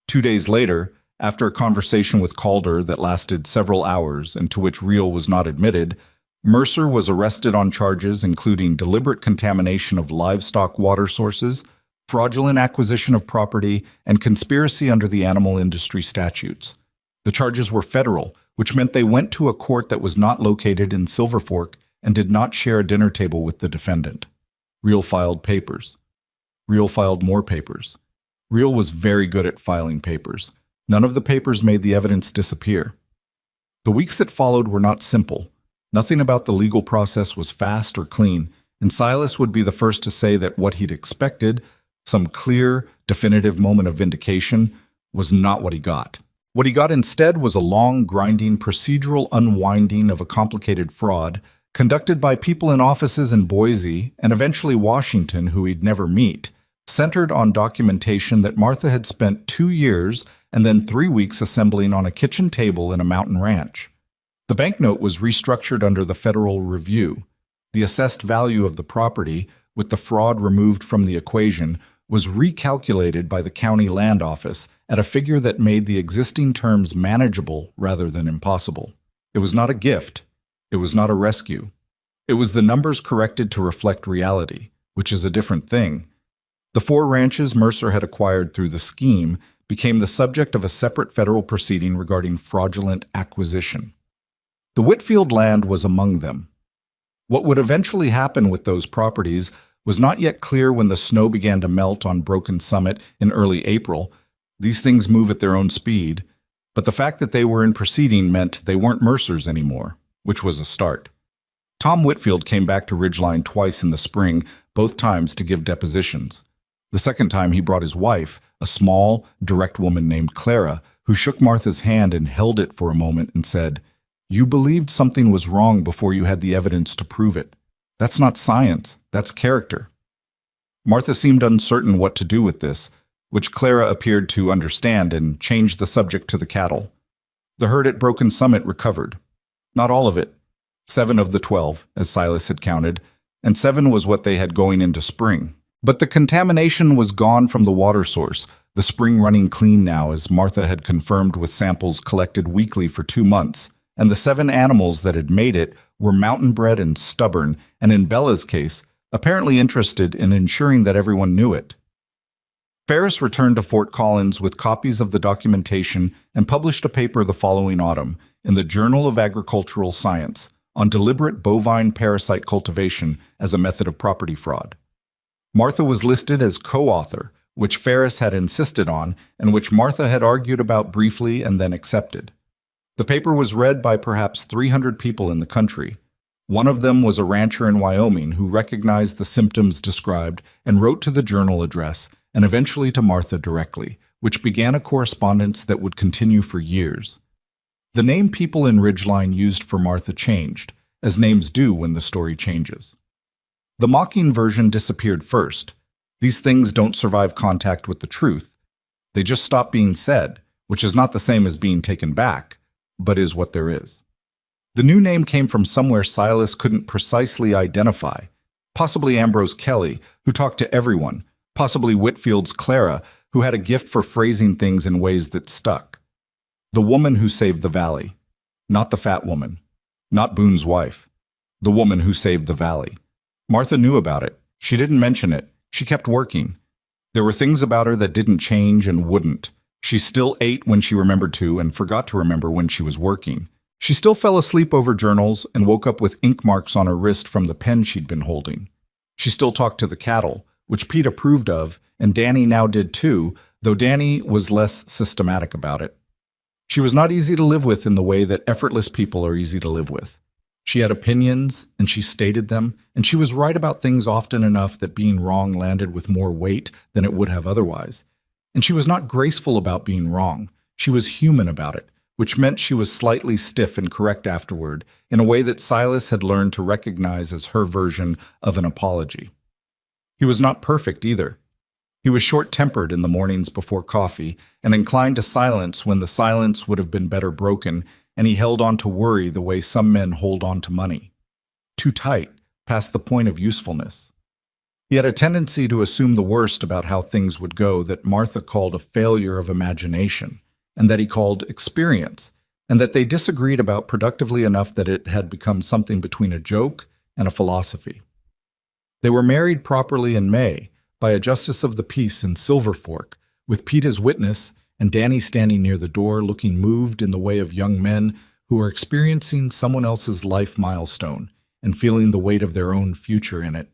2 days later, after a conversation with Calder that lasted several hours and to which Reel was not admitted, Mercer was arrested on charges including deliberate contamination of livestock water sources, fraudulent acquisition of property, and conspiracy under the animal industry statutes. The charges were federal, which meant they went to a court that was not located in Silver Fork and did not share a dinner table with the defendant. Reel filed papers. Reel filed more papers. Reel was very good at filing papers. None of the papers made the evidence disappear. The weeks that followed were not simple. Nothing about the legal process was fast or clean, and Silas would be the first to say that what he'd expected, some clear, definitive moment of vindication, was not what he got. What he got instead was a long, grinding, procedural unwinding of a complicated fraud conducted by people in offices in Boise and eventually Washington who he'd never meet, centered on documentation that Martha had spent 2 years and then 3 weeks assembling on a kitchen table in a mountain ranch. The banknote was restructured under the federal review. The assessed value of the property, with the fraud removed from the equation, was recalculated by the county land office at a figure that made the existing terms manageable rather than impossible. It was not a gift. It was not a rescue. It was the numbers corrected to reflect reality, which is a different thing. The 4 ranches Mercer had acquired through the scheme became the subject of a separate federal proceeding regarding fraudulent acquisition. The Whitfield land was among them. What would eventually happen with those properties was not yet clear when the snow began to melt on Broken Summit in early April. These things move at their own speed, but the fact that they were in proceeding meant they weren't Mercer's anymore, which was a start. Tom Whitfield came back to Ridgeline twice in the spring, both times to give depositions. The second time he brought his wife, a small, direct woman named Clara, who shook Martha's hand and held it for a moment and said, "You believed something was wrong before you had the evidence to prove it. That's not science, that's character." Martha seemed uncertain what to do with this, which Clara appeared to understand and changed the subject to the cattle. The herd at Broken Summit recovered. Not all of it. 7 of the 12, as Silas had counted, and 7 was what they had going into spring. But the contamination was gone from the water source, the spring running clean now, as Martha had confirmed with samples collected weekly for 2 months, and the 7 animals that had made it were mountain-bred and stubborn, and in Bella's case, apparently interested in ensuring that everyone knew it. Ferris returned to Fort Collins with copies of the documentation and published a paper the following autumn in the Journal of Agricultural Science on deliberate bovine parasite cultivation as a method of property fraud. Martha was listed as co-author, which Ferris had insisted on and which Martha had argued about briefly and then accepted. The paper was read by perhaps 300 people in the country. One of them was a rancher in Wyoming who recognized the symptoms described and wrote to the journal address and eventually to Martha directly, which began a correspondence that would continue for years. The name people in Ridgeline used for Martha changed, as names do when the story changes. The mocking version disappeared first. These things don't survive contact with the truth. They just stop being said, which is not the same as being taken back, but is what there is. The new name came from somewhere Silas couldn't precisely identify, possibly Ambrose Kelly, who talked to everyone, possibly Whitfield's Clara, who had a gift for phrasing things in ways that stuck. The woman who saved the valley. Not the fat woman. Not Boone's wife. The woman who saved the valley. Martha knew about it. She didn't mention it. She kept working. There were things about her that didn't change and wouldn't. She still ate when she remembered to and forgot to remember when she was working. She still fell asleep over journals and woke up with ink marks on her wrist from the pen she'd been holding. She still talked to the cattle, which Pete approved of, and Danny now did too, though Danny was less systematic about it. She was not easy to live with in the way that effortless people are easy to live with. She had opinions, and she stated them, and she was right about things often enough that being wrong landed with more weight than it would have otherwise. And she was not graceful about being wrong. She was human about it, which meant she was slightly stiff and correct afterward in a way that Silas had learned to recognize as her version of an apology. He was not perfect either. He was short-tempered in the mornings before coffee and inclined to silence when the silence would have been better broken, and he held on to worry the way some men hold on to money. Too tight, past the point of usefulness. He had a tendency to assume the worst about how things would go that Martha called a failure of imagination, and that he called experience, and that they disagreed about productively enough that it had become something between a joke and a philosophy. They were married properly in May by a justice of the peace in Silver Fork, with Pete as witness and Danny standing near the door looking moved in the way of young men who are experiencing someone else's life milestone and feeling the weight of their own future in it.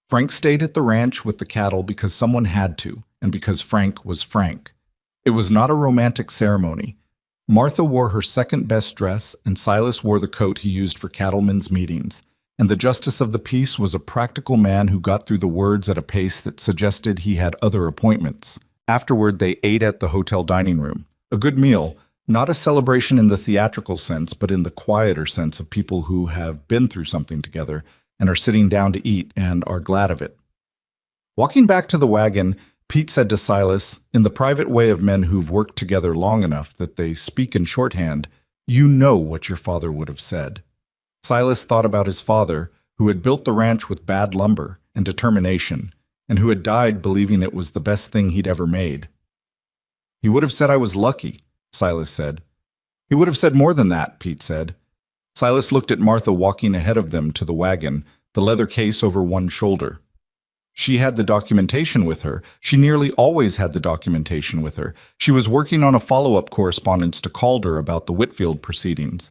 Frank stayed at the ranch with the cattle because someone had to, and because Frank was Frank. It was not a romantic ceremony. Martha wore her second-best dress, and Silas wore the coat he used for cattlemen's meetings, and the justice of the peace was a practical man who got through the words at a pace that suggested he had other appointments. Afterward, they ate at the hotel dining room. A good meal, not a celebration in the theatrical sense, but in the quieter sense of people who have been through something together and are sitting down to eat and are glad of it. Walking back to the wagon, Pete said to Silas, in the private way of men who've worked together long enough that they speak in shorthand, "You know what your father would have said." Silas thought about his father, who had built the ranch with bad lumber and determination, and who had died believing it was the best thing he'd ever made. "He would have said I was lucky," Silas said. "He would have said more than that," Pete said. Silas looked at Martha walking ahead of them to the wagon, the leather case over one shoulder. She had the documentation with her. She nearly always had the documentation with her. She was working on a follow-up correspondence to Calder about the Whitfield proceedings,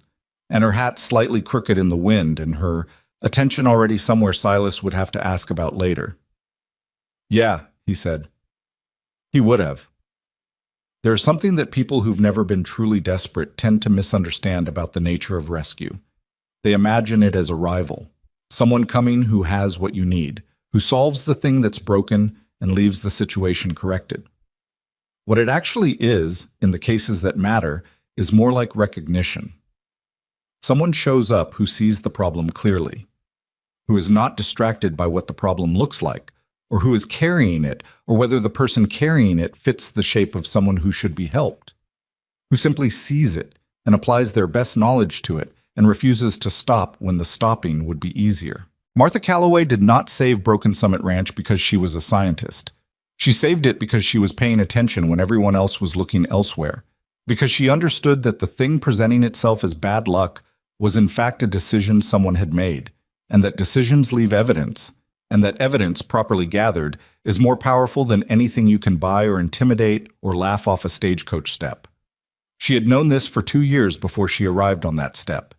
and her hat slightly crooked in the wind, and her attention already somewhere Silas would have to ask about later. "Yeah," he said. He would have. There's something that people who've never been truly desperate tend to misunderstand about the nature of rescue. They imagine it as a rival, someone coming who has what you need, who solves the thing that's broken and leaves the situation corrected. What it actually is, in the cases that matter, is more like recognition. Someone shows up who sees the problem clearly, who is not distracted by what the problem looks like, or who is carrying it, or whether the person carrying it fits the shape of someone who should be helped, who simply sees it and applies their best knowledge to it and refuses to stop when the stopping would be easier. Martha Calloway did not save Broken Summit Ranch because she was a scientist. She saved it because she was paying attention when everyone else was looking elsewhere, because she understood that the thing presenting itself as bad luck was in fact a decision someone had made, and that decisions leave evidence, and that evidence, properly gathered, is more powerful than anything you can buy or intimidate or laugh off a stagecoach step. She had known this for 2 years before she arrived on that step.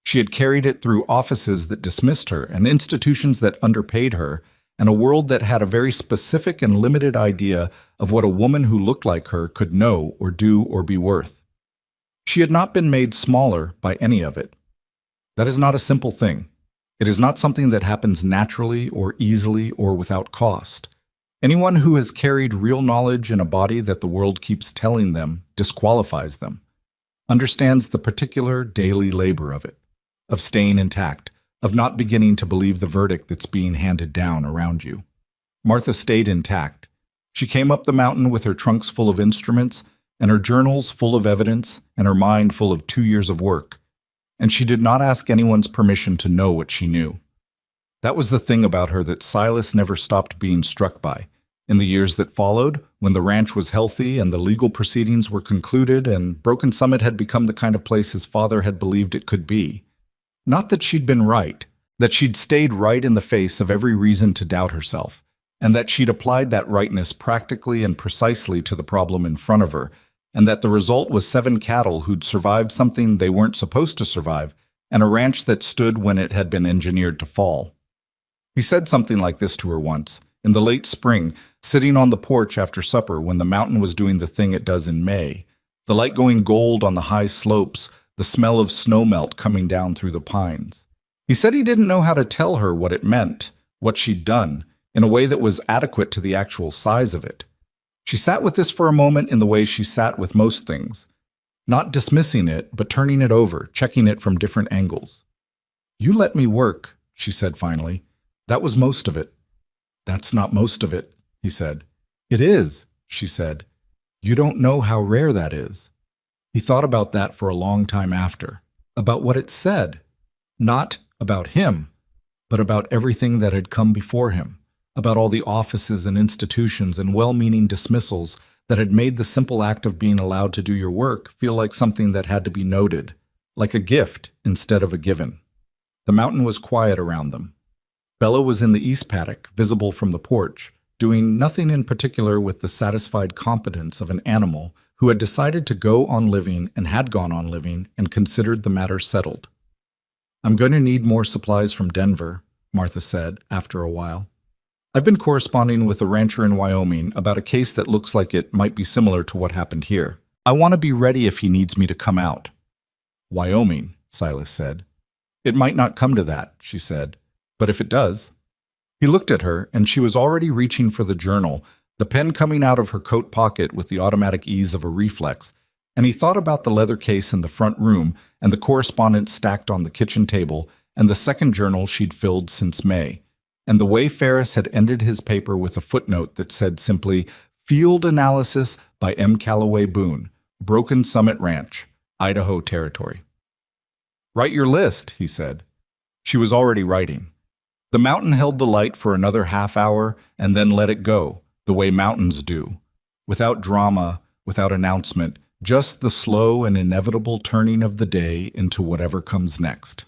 She had carried it through offices that dismissed her and institutions that underpaid her, and a world that had a very specific and limited idea of what a woman who looked like her could know or do or be worth. She had not been made smaller by any of it. That is not a simple thing. It is not something that happens naturally or easily or without cost. Anyone who has carried real knowledge in a body that the world keeps telling them disqualifies them, understands the particular daily labor of it, of staying intact, of not beginning to believe the verdict that's being handed down around you. Martha stayed intact. She came up the mountain with her trunks full of instruments and her journals full of evidence and her mind full of 2 years of work. And she did not ask anyone's permission to know what she knew. That was the thing about her that Silas never stopped being struck by. In the years that followed, when the ranch was healthy and the legal proceedings were concluded and Broken Summit had become the kind of place his father had believed it could be. Not that she'd been right, that she'd stayed right in the face of every reason to doubt herself, and that she'd applied that rightness practically and precisely to the problem in front of her, and that the result was 7 cattle who'd survived something they weren't supposed to survive, and a ranch that stood when it had been engineered to fall. He said something like this to her once, in the late spring, sitting on the porch after supper when the mountain was doing the thing it does in May, the light going gold on the high slopes, the smell of snowmelt coming down through the pines. He said he didn't know how to tell her what it meant, what she'd done, in a way that was adequate to the actual size of it. She sat with this for a moment in the way she sat with most things, not dismissing it, but turning it over, checking it from different angles. "You let me work," she said finally. "That was most of it." "That's not most of it," he said. "It is," she said. "You don't know how rare that is." He thought about that for a long time after, about what it said, not about him, but about everything that had come before him, about all the offices and institutions and well-meaning dismissals that had made the simple act of being allowed to do your work feel like something that had to be noted, like a gift instead of a given. The mountain was quiet around them. Bella was in the east paddock, visible from the porch, doing nothing in particular with the satisfied competence of an animal who had decided to go on living and had gone on living and considered the matter settled. "I'm going to need more supplies from Denver," Martha said after a while. "I've been corresponding with a rancher in Wyoming about a case that looks like it might be similar to what happened here. I want to be ready if he needs me to come out." "Wyoming," Silas said. "It might not come to that," she said, "but if it does." He looked at her, and she was already reaching for the journal, the pen coming out of her coat pocket with the automatic ease of a reflex, and he thought about the leather case in the front room and the correspondence stacked on the kitchen table and the second journal she'd filled since May, and the way Ferris had ended his paper with a footnote that said simply, "Field Analysis by M. Calloway Boone, Broken Summit Ranch, Idaho Territory." "Write your list," he said. She was already writing. The mountain held the light for another half hour and then let it go, the way mountains do. Without drama, without announcement, just the slow and inevitable turning of the day into whatever comes next.